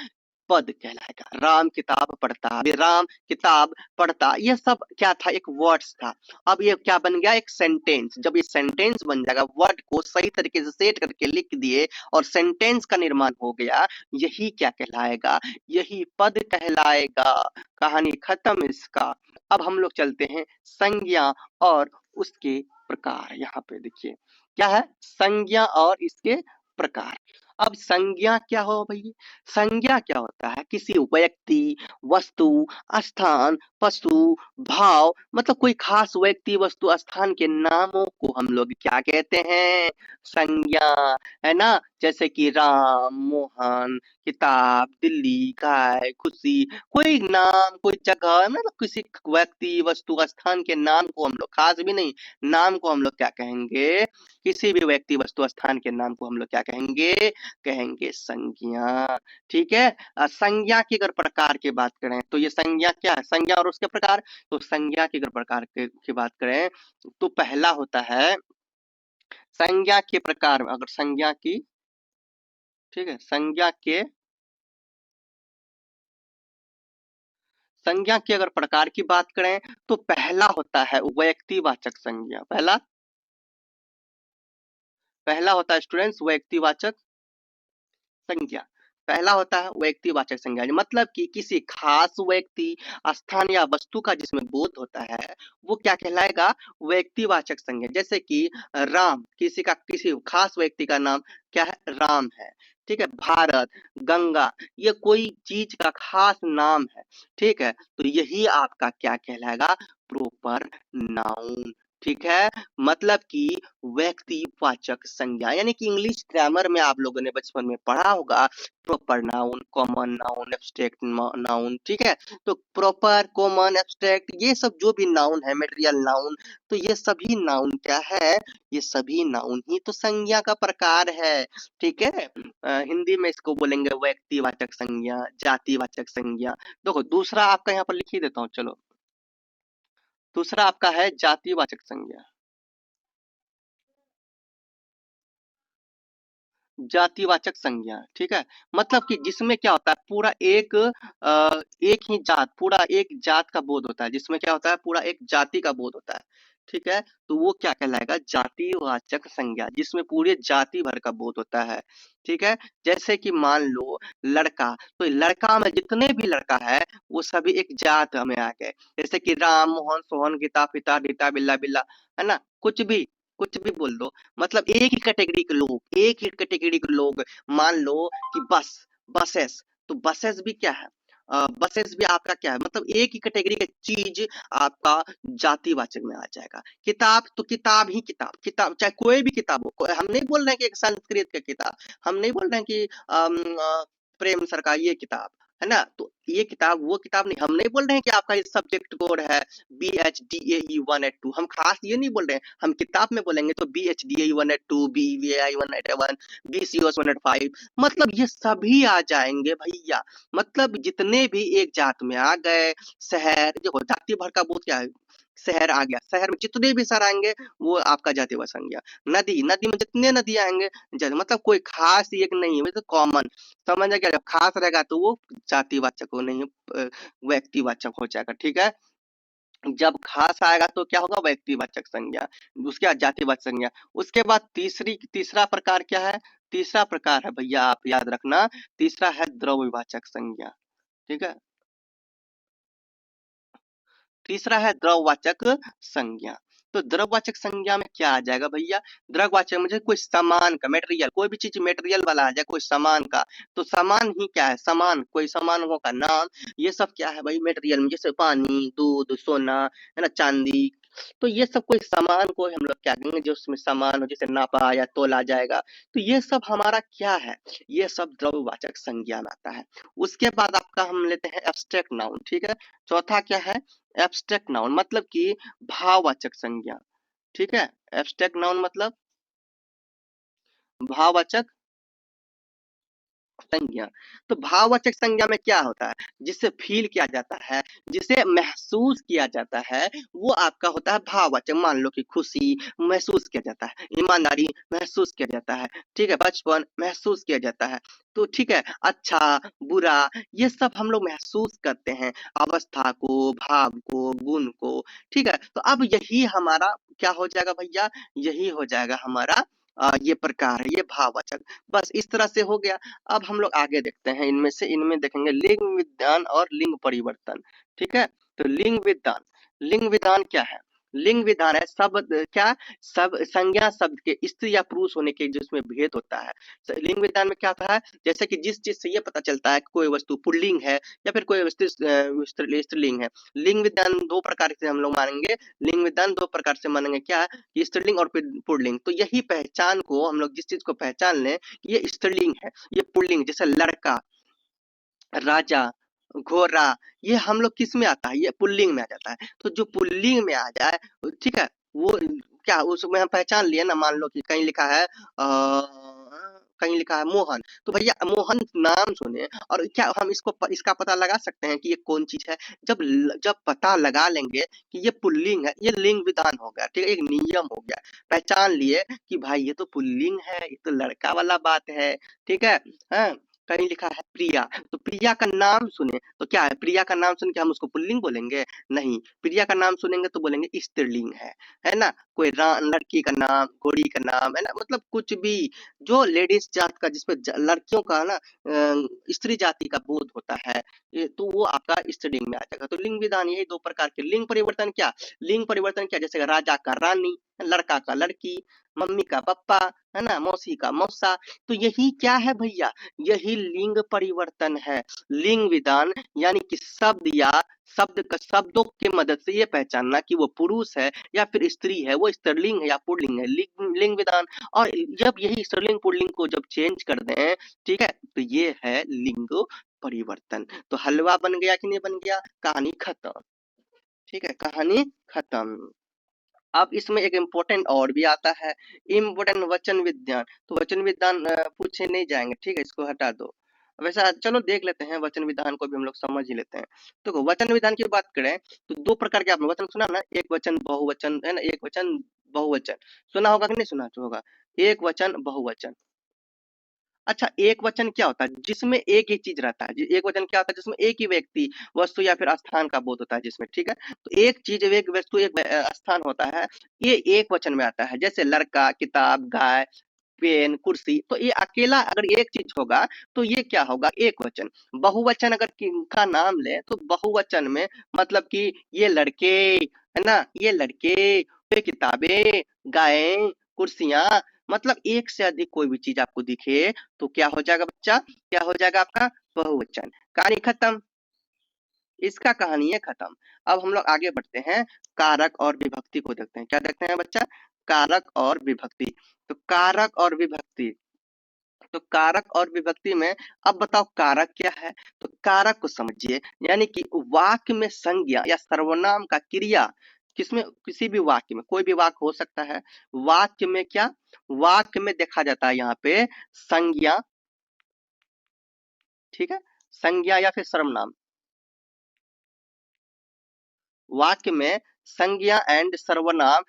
पद कहलाएगा। राम किताब पढ़ता, अभी राम किताब पढ़ता, ये सब क्या था? एक वर्ड्स था। अब ये क्या बन गया? एक सेंटेंस। जब ये सेंटेंस बन जाएगा, वर्ड को सही तरीके से सेट करके लिख दिए और सेंटेंस का निर्माण हो गया, यही क्या कहलाएगा? यही पद कहलाएगा। कहानी खत्म इसका। अब हम लोग चलते हैं संज्ञा और उसके प्रकार। यहाँ पे देखिए क्या है? संज्ञा और इसके प्रकार। अब संज्ञा क्या हो भाई? संज्ञा क्या होता है? किसी व्यक्ति, वस्तु, स्थान, पशु, भाव, मतलब कोई खास व्यक्ति, वस्तु, स्थान के नामों को हम लोग क्या कहते हैं? संज्ञा, है ना। जैसे कि राम, मोहन, किताब, दिल्ली, गाय, खुशी, कोई नाम, कोई जगह, मतलब किसी व्यक्ति, वस्तु, स्थान के नाम को हम लोग, खास भी नहीं, नाम को हम लोग क्या कहेंगे? किसी भी व्यक्ति वस्तु स्थान के नाम को हम लोग क्या कहेंगे, कहेंगे संज्ञा। ठीक है। संज्ञा की अगर प्रकार की बात करें तो ये संज्ञा क्या है, संज्ञा और उसके प्रकार। तो संज्ञा की अगर प्रकार की बात करें तो पहला होता है संज्ञा के प्रकार। अगर संज्ञा की, ठीक है, संज्ञा के अगर प्रकार की बात करें तो पहला होता है व्यक्तिवाचक संज्ञा। पहला होता है स्टूडेंट्स व्यक्तिवाचक संज्ञा। पहला होता है व्यक्तिवाचक संज्ञा, मतलब कि किसी खास व्यक्ति, स्थान या वस्तु का जिसमें बोध होता है वो क्या कहलाएगा, व्यक्तिवाचक संज्ञा। जैसे कि राम, किसी खास व्यक्ति का नाम क्या है, राम है। ठीक है। भारत, गंगा, ये कोई चीज का खास नाम है। ठीक है। तो यही आपका क्या कहलाएगा, प्रोपर नाउन। ठीक है। मतलब कि व्यक्तिवाचक संज्ञा, यानी कि इंग्लिश ग्रामर में आप लोगों ने बचपन में पढ़ा होगा proper noun, common noun, abstract noun. ठीक है। तो प्रॉपर, कॉमन, एब्स्ट्रैक्ट, ये सब जो भी नाउन है, मटेरियल नाउन, तो ये सभी नाउन क्या है, ये सभी नाउन ही तो संज्ञा का प्रकार है। ठीक है। हिंदी में इसको बोलेंगे व्यक्तिवाचक संज्ञा, जातिवाचक संज्ञा। देखो दूसरा आपका यहाँ पर लिख ही देता हूँ, चलो। दूसरा आपका है जातिवाचक संज्ञा। जातिवाचक संज्ञा। ठीक है। मतलब कि जिसमें क्या होता है, पूरा एक ही जात, पूरा एक जात का बोध होता है, जिसमें क्या होता है, पूरा एक जाति का बोध होता है। ठीक है। तो वो क्या कहलाएगा, जातिवाचक संज्ञा, जिसमें पूरे जाति भर का बोध होता है। ठीक है। जैसे कि मान लो लड़का, तो लड़का में जितने भी लड़का है वो सभी एक जात में आ गए। जैसे कि राम, मोहन, सोहन, गीता, पिता, रीता, बिल्ला, बिल्ला, है ना, कुछ भी बोल दो। मतलब एक ही कैटेगरी के लोग। मान लो कि बसेस, तो बसेस भी क्या है, बसेस भी आपका क्या है, मतलब एक ही कैटेगरी का चीज आपका जातिवाचक में आ जाएगा। किताब, तो किताब ही किताब चाहे कोई भी किताब हो। हम नहीं बोल रहे हैं कि एक संस्कृत का किताब, हम नहीं बोल रहे हैं कि प्रेम सर का ये किताब, है ना, तो ये किताब वो किताब नहीं। हम नहीं बोल रहे हैं कि आपका ये सब्जेक्ट कोड है BHDAE 182, हम खास ये नहीं बोल रहे हैं। हम किताब में बोलेंगे तो BHDAE 182, BVI 181, BCOS 185, मतलब ये सभी आ जाएंगे भैया। मतलब जितने भी एक जात में आ गए। शहर, देखो जाति भर का बोध क्या है, शहर आ गया, शहर में जितने भी शहर आएंगे वो आपका जातिवाचक संज्ञा। नदी, नदी में जितने नदी आएंगे, मतलब कोई खास एक नहीं है, तो कॉमन, समझ आ गया। जब खास रहेगा तो वो जातिवाचक हो नहीं, व्यक्तिवाचक हो जाएगा। ठीक है। जब खास आएगा तो क्या होगा, व्यक्तिवाचक संज्ञा। उसके बाद जातिवाचक संज्ञा। उसके बाद तीसरा प्रकार क्या है, तीसरा प्रकार है भैया, आप याद रखना, तीसरा है द्रव्यवाचक संज्ञा। ठीक है। तीसरा है द्रववाचक संज्ञा। तो द्रववाचक संज्ञा में क्या आ जाएगा भैया, द्रववाचक मुझे कोई सामान का, मटेरियल, कोई भी चीज मटेरियल वाला आ जाए, कोई सामान का। तो सामान ही क्या है, सामान, कोई सामानों का नाम, ये सब क्या है भाई, मटेरियल में, जैसे पानी, दूध, सोना, है ना, चांदी। तो ये सब कोई सामान को हम लोग क्या कहेंगे, जो उसमें सामान हो, जैसे नापा या तोला जाएगा। तो ये सब हमारा क्या है, ये सब द्रव्यवाचक संज्ञा में आता है। उसके बाद आपका हम लेते हैं एब्स्ट्रैक्ट नाउन। ठीक है। चौथा क्या है, एब्स्ट्रैक्ट नाउन, मतलब कि भाववाचक संज्ञा। ठीक है। एब्स्ट्रैक्ट नाउन मतलब भाववाचक संज्ञा। तो भाववाचक संज्ञा में क्या होता है, जिससे फील किया जाता है, जिसे महसूस किया जाता है, वो आपका होता है भाववाचक। मान लो कि खुशी महसूस किया जाता है, ईमानदारी महसूस किया जाता है, ठीक है, बचपन महसूस किया जाता है। तो ठीक है, अच्छा, बुरा, ये सब हम लोग महसूस करते हैं, अवस्था को, भाव को, गुण को। ठीक है। तो अब यही हमारा क्या हो जाएगा भैया, यही हो जाएगा हमारा ये प्रकार है, ये भाववाचक। बस इस तरह से हो गया। अब हम लोग आगे देखते हैं, इनमें देखेंगे लिंग विधान और लिंग परिवर्तन। ठीक है। तो लिंग विधान क्या है, लिंग विधान है शब्द क्या, सब संज्ञा शब्द के स्त्री या पुरुष होने के जिसमें भेद होता है। लिंग विधान में क्या होता है, जैसे कि जिस चीज से ये पता चलता है कि कोई वस्तु पुल्लिंग है या फिर कोई वस्तु स्त्रीलिंग है। लिंग विधान दो प्रकार से हम लोग मानेंगे, लिंग विधान दो प्रकार से मानेंगे, क्या, कि स्त्रीलिंग और पुल्लिंग। तो यही पहचान को हम लोग जिस चीज को पहचान लें, ये स्त्रीलिंग है, ये पुल्लिंग, जैसे लड़का, राजा, घोड़ा, ये हम लोग किस में आता है, ये पुल्लिंग में आ जाता है। तो जो पुल्लिंग में आ जाए, ठीक है, वो क्या उसमें हम पहचान लिए ना, मान लो कि कहीं लिखा है कहीं लिखा है मोहन, तो भैया मोहन नाम सुने और क्या हम इसका पता लगा सकते हैं कि ये कौन चीज है? जब पता लगा लेंगे कि ये पुल्लिंग है, ये लिंग विधान हो गया, ठीक है, एक नियम हो गया, पहचान लिए कि भाई ये तो पुल्लिंग है, ये तो लड़का वाला बात है, ठीक है। हाँ, कहीं लिखा है प्रिया, तो प्रिया का नाम सुने तो क्या है, प्रिया का नाम सुन के हम उसको पुल्लिंग बोलेंगे? नहीं, प्रिया का नाम सुनेंगे तो बोलेंगे स्त्रीलिंग है ना। कोई लड़की का नाम, घोड़ी का नाम, है ना, मतलब कुछ भी जो लेडीज जात का, जिसपे लड़कियों का ना स्त्री जाति का बोध होता है, तो वो आपका स्त्रीलिंग में आ जाएगा। तो लिंग विधान यही दो प्रकार के। लिंग परिवर्तन क्या, लिंग परिवर्तन क्या, जैसे राजा का रानी, लड़का का लड़की, मम्मी का पप्पा, है ना, मौसी का मौसा, तो यही क्या है भैया, यही लिंग परिवर्तन है। लिंग विधान यानी कि शब्द या शब्दों की मदद से ये पहचानना कि वो पुरुष है या फिर स्त्री है, वो स्त्रीलिंग है या पुल्लिंग है, लिंग विधान। और जब यही स्त्रीलिंग पुल्लिंग को जब चेंज कर दें, ठीक है, तो ये है लिंग परिवर्तन। तो हलवा बन गया कि नहीं बन गया, कहानी खत्म, ठीक है, कहानी खत्म। अब इसमें एक इम्पोर्टेंट और भी आता है, इम्पोर्टेंट वचन विज्ञान। तो वचन विज्ञान पूछे नहीं जाएंगे, ठीक है, इसको हटा दो। वैसा चलो देख लेते हैं, वचन विधान को भी हम लोग समझ ही लेते हैं। तो वचन विधान की बात करें तो दो प्रकार के आपने वचन सुना ना, एक वचन बहुवचन, है ना, एक वचन बहुवचन, सुना होगा कि नहीं सुना होगा, एक वचन बहुवचन। अच्छा, एक वचन क्या होता है, जिसमें एक ही चीज रहता है, एक वचन क्या होता है, जिसमें एक ही व्यक्ति, वस्तु या फिर स्थान का बोध होता है जिसमें, ठीक है। तो एक चीज, एक वस्तु, एक स्थान होता है, ये एक वचन में आता है। जैसे लड़का, किताब, गाय, पेन, कुर्सी, तो ये अकेला अगर एक चीज होगा तो ये क्या होगा, एक वचन। बहुवचन अगर का नाम ले तो बहुवचन में मतलब कि ये लड़के, है ना, ये लड़के, ये किताबें, गायें, कुर्सियां, मतलब एक से अधिक कोई भी चीज आपको दिखे तो क्या हो जाएगा बच्चा, क्या हो जाएगा आपका बहुवचन। कहानी खत्म, इसका कहानी है खत्म। अब हम लोग आगे बढ़ते हैं, कारक और विभक्ति को देखते हैं। क्या देखते हैं बच्चा, कारक और विभक्ति। तो कारक और विभक्ति, तो कारक और विभक्ति में अब बताओ कारक क्या है। तो कारक को समझिए, यानी कि वाक्य में संज्ञा या सर्वनाम का क्रिया, किसमें, किसी भी वाक्य में, कोई भी वाक्य हो सकता है, वाक्य में क्या, वाक्य में देखा जाता है यहाँ पे संज्ञा, ठीक है, संज्ञा या फिर सर्वनाम, वाक्य में संज्ञा एंड सर्वनाम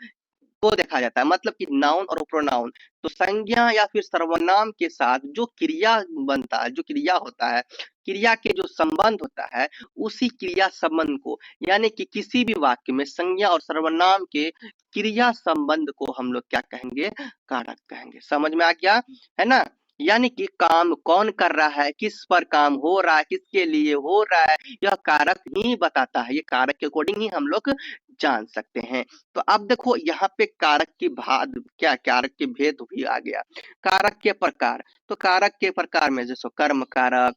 को देखा जाता है, मतलब कि नाउन और प्रोनाउन। तो संज्ञा या फिर सर्वनाम के साथ जो क्रिया बनता है, जो क्रिया होता है, क्रिया के जो संबंध होता है, उसी क्रिया संबंध को, यानी कि किसी भी वाक्य में संज्ञा और सर्वनाम के क्रिया संबंध को हम लोग क्या कहेंगे, कारक कहेंगे। समझ में आ गया, है ना। यानी कि काम कौन कर रहा है, किस पर काम हो रहा है, किसके लिए हो रहा है, यह कारक ही बताता है। ये कारक के अकॉर्डिंग ही हम लोग जान सकते हैं। तो अब देखो यहाँ पे कारक की भाद क्या, कारक के भेद भी आ गया। कारक के प्रकार, तो कारक के प्रकार में जैसे कर्म कारक,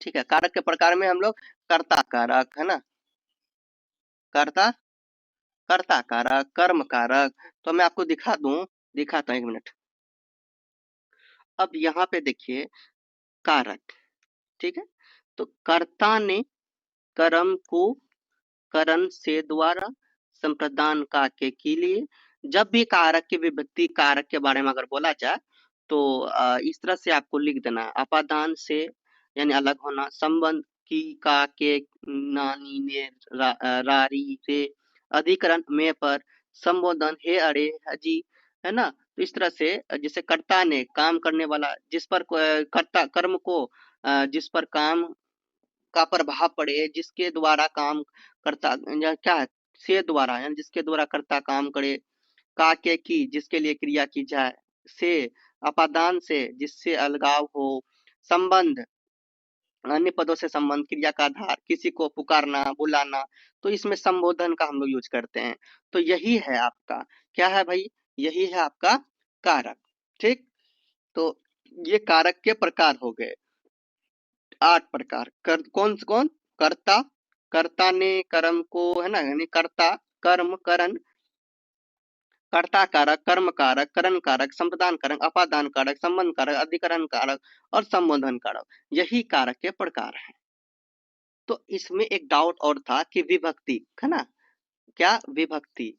ठीक है, कारक के प्रकार में हम लोग कर्ता कारक, है ना, कर्ता, कर्ता कारक, कर्म कारक। तो मैं आपको दिखाता हूँ, एक मिनट। अब यहाँ पे देखिए कारक, ठीक है, तो कर्ता ने कर्म को करण से द्वारा संप्रदान का के लिए, जब भी कारक की विभक्ति, कारक के बारे में अगर बोला जाए तो इस तरह से आपको लिख देना है, अपादान से यानी अलग होना, संबंध की का के नानी ने रारी से, अधिकरण में पर, संबोधन हे अरे हजी, है ना। तो इस तरह से जैसे कर्ता ने, काम करने वाला, जिस पर कर्ता कर्म को जिस पर काम का प्रभाव पड़े, जिसके द्वारा काम करता, या क्या है, से द्वारा यानी जिसके द्वारा कर्ता काम करे, का के की जिसके लिए क्रिया की जाए, से अपादान से जिससे अलगाव हो, संबंध अन्य पदों से संबंध, क्रिया का आधार, किसी को पुकारना, बुलाना, तो इसमें संबोधन का हम लोग यूज करते हैं। तो यही है आपका, क्या है भाई, यही है आपका कारक, ठीक। तो ये कारक के प्रकार हो गए, 8 प्रकार। कौन कौन, कर्ता, कर्ता ने कर्म को, है ना, यानी कर्ता, कर्म, करण, कर्ता कारक, कर्म कारक, करण कारक, संप्रदान कारक, अपादान कारक, संबंध कारक, अधिकरण कारक और संबोधन कारक, यही कारक के प्रकार हैं। तो इसमें एक डाउट और था कि विभक्ति, है ना, क्या विभक्ति,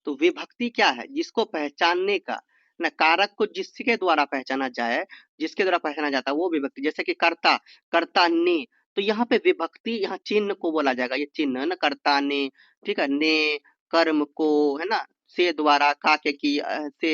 तो विभक्ति क्या है? जिसको पहचानने का ना, कारक को जिसके द्वारा पहचाना जाए, जिसके द्वारा पहचाना जाता है वो विभक्ति। जैसे कि कर्ता, कर्ता ने, तो यहाँ पे विभक्ति, यहाँ चिन्ह को बोला जाएगा, ये चिन्ह है ना, कर्ता ने, ठीक है, ने कर्म को, है ना, से द्वारा, का के की, से,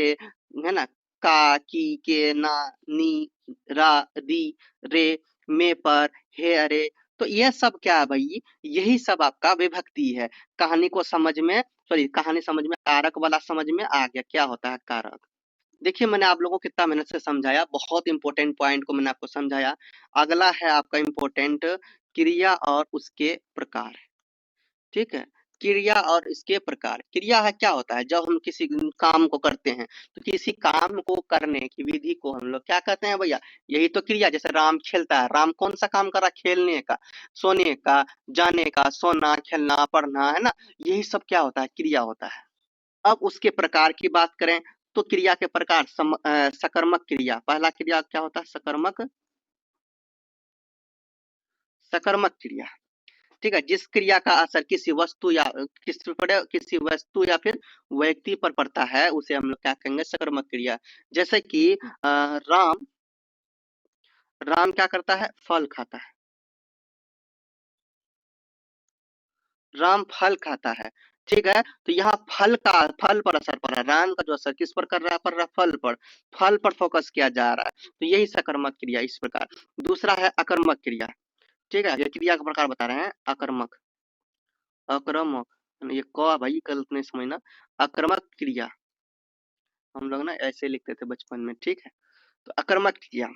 है ना, का की के, ना, नी, रा, री, रे, में, पर, हे, अरे, तो यह सब क्या है भाई? यही सब आपका विभक्ति है। कहानी को समझ में, सॉरी, कहानी समझ में, कारक वाला समझ में आ गया क्या होता है कारक। देखिए मैंने आप लोगों को कितना मेहनत से समझाया, बहुत इंपॉर्टेंट पॉइंट को मैंने आपको समझाया। अगला है आपका इंपॉर्टेंट, क्रिया और उसके प्रकार। ठीक है, क्रिया और इसके प्रकार। क्रिया है क्या होता है? जब हम किसी काम को करते हैं, तो किसी काम को करने की विधि को हम लोग क्या कहते हैं भैया? यही तो क्रिया। जैसे राम खेलता है, राम कौन सा काम कर रहा है? खेलने का, सोने का, जाने का, सोना, खेलना, पढ़ना, है ना, यही सब क्या होता है? क्रिया होता है। अब उसके प्रकार की बात करें तो क्रिया के प्रकार, सकर्मक क्रिया। पहला क्रिया क्या होता है? सकर्मक, सकर्मक क्रिया। ठीक है, जिस क्रिया का असर किसी वस्तु या किसी वस्तु या फिर व्यक्ति पर पड़ता है, उसे हम लोग क्या कहेंगे? सकर्मक क्रिया। जैसे कि राम, राम क्या करता है? फल खाता है। राम फल खाता है। ठीक है, तो यहाँ फल का, फल पर असर पड़ रहा है। राम का जो असर किस पर कर रहा है? पड़ रहा है फल पर। फल पर फोकस किया जा रहा है, तो यही सकर्मक क्रिया इस प्रकार। दूसरा है अकर्मक क्रिया। ठीक है, ये क्रिया का प्रकार बता रहे हैं। अकर्मक, अक्रमक, ये क भाई गलत नहीं समझना। अक्रमक क्रिया हम लोग ना ऐसे लिखते थे बचपन में। ठीक है, तो अकर्मक क्रिया,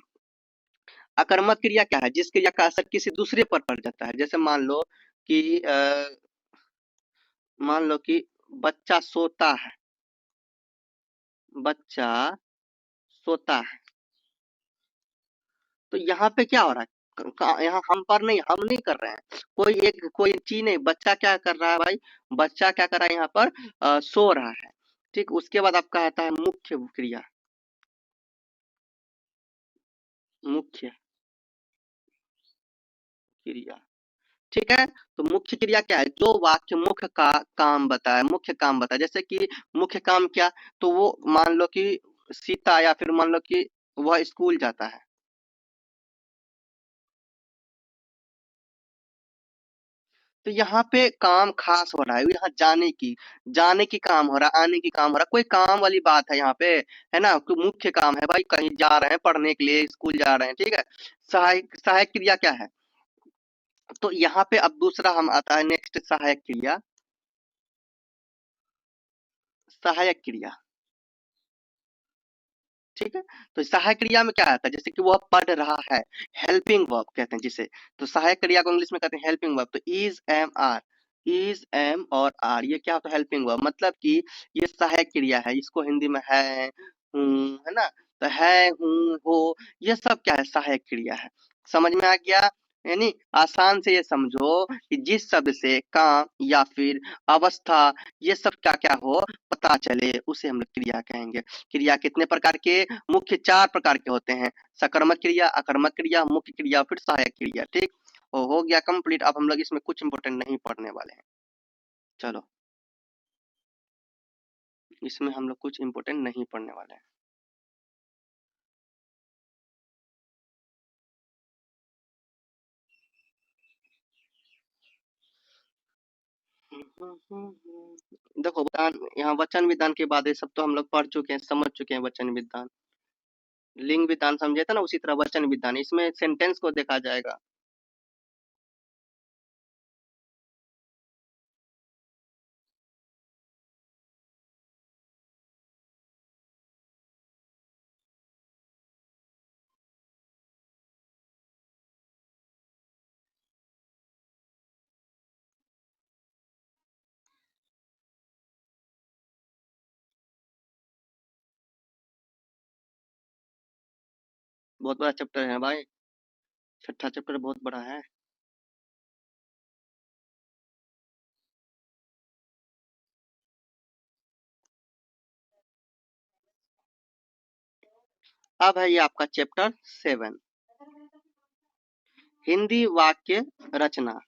अकर्मक क्रिया क्या है? जिस क्रिया का असर किसी दूसरे पर पड़ जाता है। जैसे कि मान लो कि बच्चा सोता है, बच्चा सोता है, तो यहाँ पे क्या हो रहा है? यहाँ हम पर नहीं, हम नहीं कर रहे हैं, कोई चीज नहीं, बच्चा क्या कर रहा है भाई? बच्चा क्या कर रहा है यहाँ पर? सो रहा है। ठीक, उसके बाद आपका आता है मुख्य क्रिया। मुख्य क्रिया, ठीक है, तो मुख्य क्रिया क्या है? जो वाक्य मुख्य का काम बताए, मुख्य काम बताए। जैसे कि मुख्य काम क्या? तो वो मान लो कि सीता, या फिर मान लो कि वह स्कूल जाता है, तो यहाँ पे काम खास हो रहा है, यहाँ जाने की काम हो रहा है, आने की काम हो रहा है, कोई काम वाली बात है यहाँ पे, है ना, कोई मुख्य काम है भाई, कहीं जा रहे हैं पढ़ने के लिए, स्कूल जा रहे हैं। ठीक है, सहायक, सहायक क्रिया क्या है? तो यहाँ पे अब दूसरा हम आता है नेक्स्ट, सहायक क्रिया। सहायक क्रिया, ठीक है, तो सहायक क्रिया में क्या आता है? जैसे कि वह पढ़ रहा है, हेल्पिंग वर्ब कहते हैं जिसे। तो सहायक क्रिया को इंग्लिश में कहते हैं हेल्पिंग वर्ब। तो is, am, are, is, am और आर, ये क्या होता है? Helping verb. मतलब कि ये सहायक क्रिया है, इसको हिंदी में है, हूँ, है ना, तो है, हूँ, हो, ये सब क्या है? सहायक क्रिया है। समझ में आ गया? यानी आसान से ये समझो कि जिस शब्द से काम या फिर अवस्था, ये सब क्या क्या हो, पता चले, उसे हम लोग क्रिया कहेंगे। क्रिया कितने प्रकार के? मुख्य 4 प्रकार के होते हैं। सकर्मक क्रिया, अकर्मक क्रिया, मुख्य क्रिया, फिर सहायक क्रिया। ठीक, और हो गया कंप्लीट। अब हम लोग इसमें कुछ इंपॉर्टेंट नहीं पढ़ने वाले हैं। चलो, इसमें हम लोग कुछ इंपॉर्टेंट नहीं पढ़ने वाले हैं। देखो विधान, यहाँ वचन विधान के बाद ये सब तो हम लोग पढ़ चुके हैं, समझ चुके हैं। वचन विधान, लिंग विधान समझे थे ना, उसी तरह वचन विधान, इसमें सेंटेंस को देखा जाएगा। बहुत बड़ा चैप्टर है भाई, छठा चैप्टर बहुत बड़ा है। अब है ये आपका चैप्टर 7, हिंदी वाक्य रचना।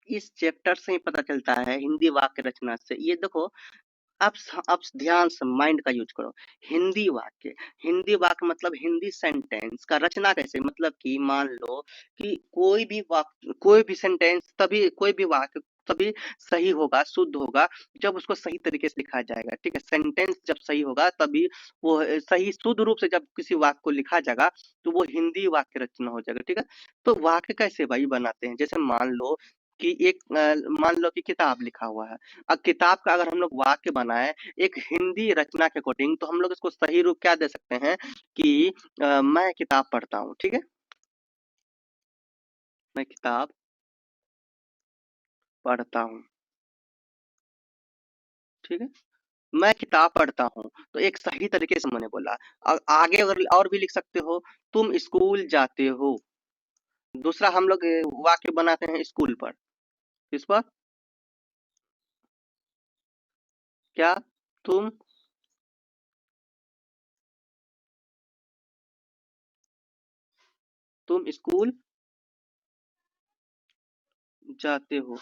इस चैप्टर से ही पता चलता है, हिंदी वाक्य रचना से। ये देखो, आप ध्यान से माइंड का यूज करो। हिंदी वाक्य मतलब हिंदी सेंटेंस का रचना कैसे, मतलब कि मान लो कि कोई भी सेंटेंस तभी, कोई भी वाक्य तभी सही होगा, शुद्ध होगा, जब उसको सही तरीके से लिखा जाएगा। ठीक है, सेंटेंस जब सही होगा तभी वो सही शुद्ध रूप से जब किसी वाक्य को लिखा जाएगा तो वो हिंदी वाक्य रचना हो जाएगा। ठीक है, तो वाक्य कैसे भाई बनाते हैं, जैसे मान लो कि किताब लिखा हुआ है। अब किताब का अगर हम लोग वाक्य बनाए एक हिंदी रचना के अकॉर्डिंग, तो हम लोग इसको सही रूप क्या दे सकते हैं कि मैं किताब पढ़ता हूँ। ठीक है, मैं किताब पढ़ता हूँ। ठीक है, मैं किताब पढ़ता हूँ, तो एक सही तरीके से मैंने बोला। आगे अगर और भी लिख सकते हो, तुम स्कूल जाते हो। दूसरा हम लोग वाक्य बनाते हैं स्कूल पर। किस पर? क्या? तुम तुम स्कूल जाते हो।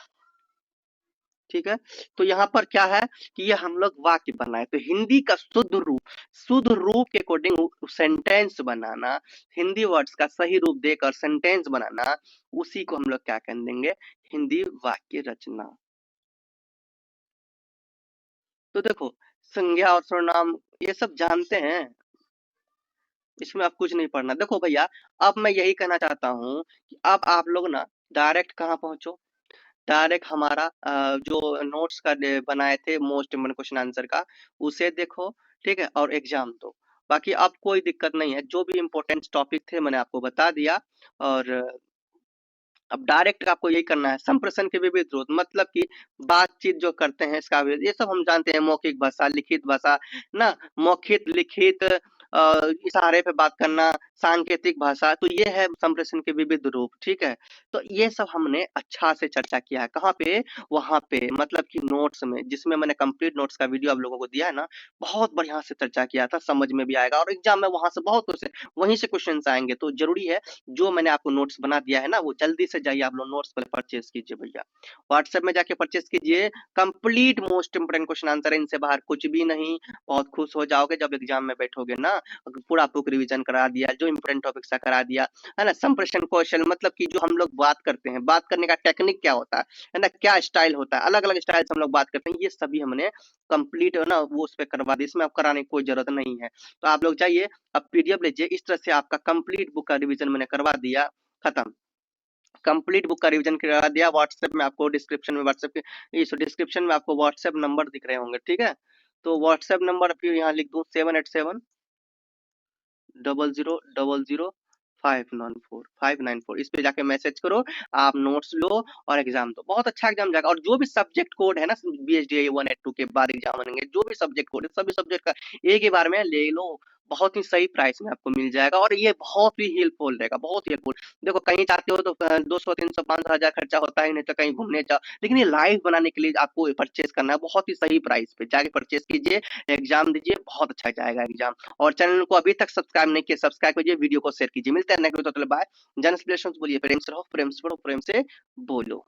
ठीक है, तो यहाँ पर क्या है कि ये हम लोग वाक्य बनाए, तो हिंदी का शुद्ध रूप के अकॉर्डिंग सेंटेंस बनाना, हिंदी वर्ड्स का सही रूप देकर सेंटेंस बनाना, उसी को हम लोग क्या कह देंगे, हिंदी वाक्य रचना। तो देखो, संज्ञा और सर्वनाम ये सब जानते हैं, इसमें आप कुछ नहीं पढ़ना। देखो भैया, अब मैं यही कहना चाहता हूँ कि अब आप लोग ना डायरेक्ट कहाँ पहुंचो, डायरेक्ट हमारा जो नोट्स का बनाए थे मोस्ट इम्पोर्टेंट क्वेश्चन आंसर का, उसे देखो। ठीक है, और एग्जाम दो। बाकी अब कोई दिक्कत नहीं है, जो भी इम्पोर्टेंट टॉपिक थे मैंने आपको बता दिया। और अब डायरेक्ट आपको यही करना है, संप्रेषण के विविध रूप, मतलब कि बातचीत जो करते हैं इसका ये सब हम जानते हैं, मौखिक भाषा, लिखित भाषा ना, मौखिक लिखित इशारे पे बात करना, सांकेतिक भाषा, तो ये है संप्रेषण के विविध रूप। ठीक है, तो ये सब हमने अच्छा से चर्चा किया है। कहाँ पे? वहां पे, मतलब कि नोट्स में, जिसमें मैंने कंप्लीट नोट्स का वीडियो आप लोगों को दिया है ना, बहुत बढ़िया से चर्चा किया था, समझ में भी आएगा और एग्जाम में वहां से बहुत वहीं से क्वेश्चन आएंगे। तो जरूरी है जो मैंने आपको नोट्स बना दिया है ना, वो जल्दी से जाइए आप लोग नोट्स पर परचेज कीजिए भैया, व्हाट्सएप में जाके परचेज कीजिए। Complete most important question answer है, इनसे बाहर कुछ भी नहीं। बहुत खुश हो जाओगे जब एग्जाम में बैठोगे ना, पूरा बुक रिवीजन करा दिया, जो इंपोर्टेंट टॉपिक्स का करा दिया है ना। संप्रेषण कौशल मतलब कि जो हम लोग बात करते हैं, बात करने का टेक्निक क्या होता है ना, क्या स्टाइल होता है, अलग अलग स्टाइल से हम लोग बात करते हैं, ये सभी हमने कंप्लीट है ना वो उस पर करवा दी, इसमें अब कराने की कोई जरूरत नहीं है। तो आप लोग जाइए, अब पीडीएफ लीजिए, इस तरह से आपका कंप्लीट बुक का रिवीजन मैंने करवा दिया, खत्म। कंप्लीट बुक का रिवीजन करा दिया। व्हाट्सएप में आपको डिस्क्रिप्शन में व्हाट्सएप के इस डिस्क्रिप्शन में आपको व्हाट्सएप नंबर दिख रहे होंगे। ठीक है, तो व्हाट्सएप नंबर फिर यहाँ लिख दूं 7870000594594 इस पे जाके मैसेज करो, आप नोट्स लो और एग्जाम दो, बहुत अच्छा एग्जाम जाएगा। और जो भी सब्जेक्ट कोड है ना, BSDA 182 के बाद एग्जाम बनेंगे, जो भी सब्जेक्ट कोड है सभी सब्जेक्ट का एक ही बार में ले लो, बहुत ही सही प्राइस में आपको मिल जाएगा और ये बहुत ही हेल्पफुल रहेगा, बहुत ही हेल्पफुल। देखो कहीं जाते हो तो 200 300 500 हजार खर्चा होता ही नहीं, तो कहीं घूमने जाओ, लेकिन ये लाइव बनाने के लिए आपको परचेज करना है, बहुत ही सही प्राइस पे जाके परचेज कीजिए, एग्जाम दीजिए, बहुत अच्छा जाएगा एग्जाम। और चैनल को अभी तक सब्सक्राइब नहीं किया, सब्सक्राइब कीजिए, वीडियो को शेयर कीजिए। मिलते हैं नेक्स्ट वीडियो, बाय। जन बोलिए, प्रेम से रहो, प्रेम से पढ़ो, प्रेम से बोलो।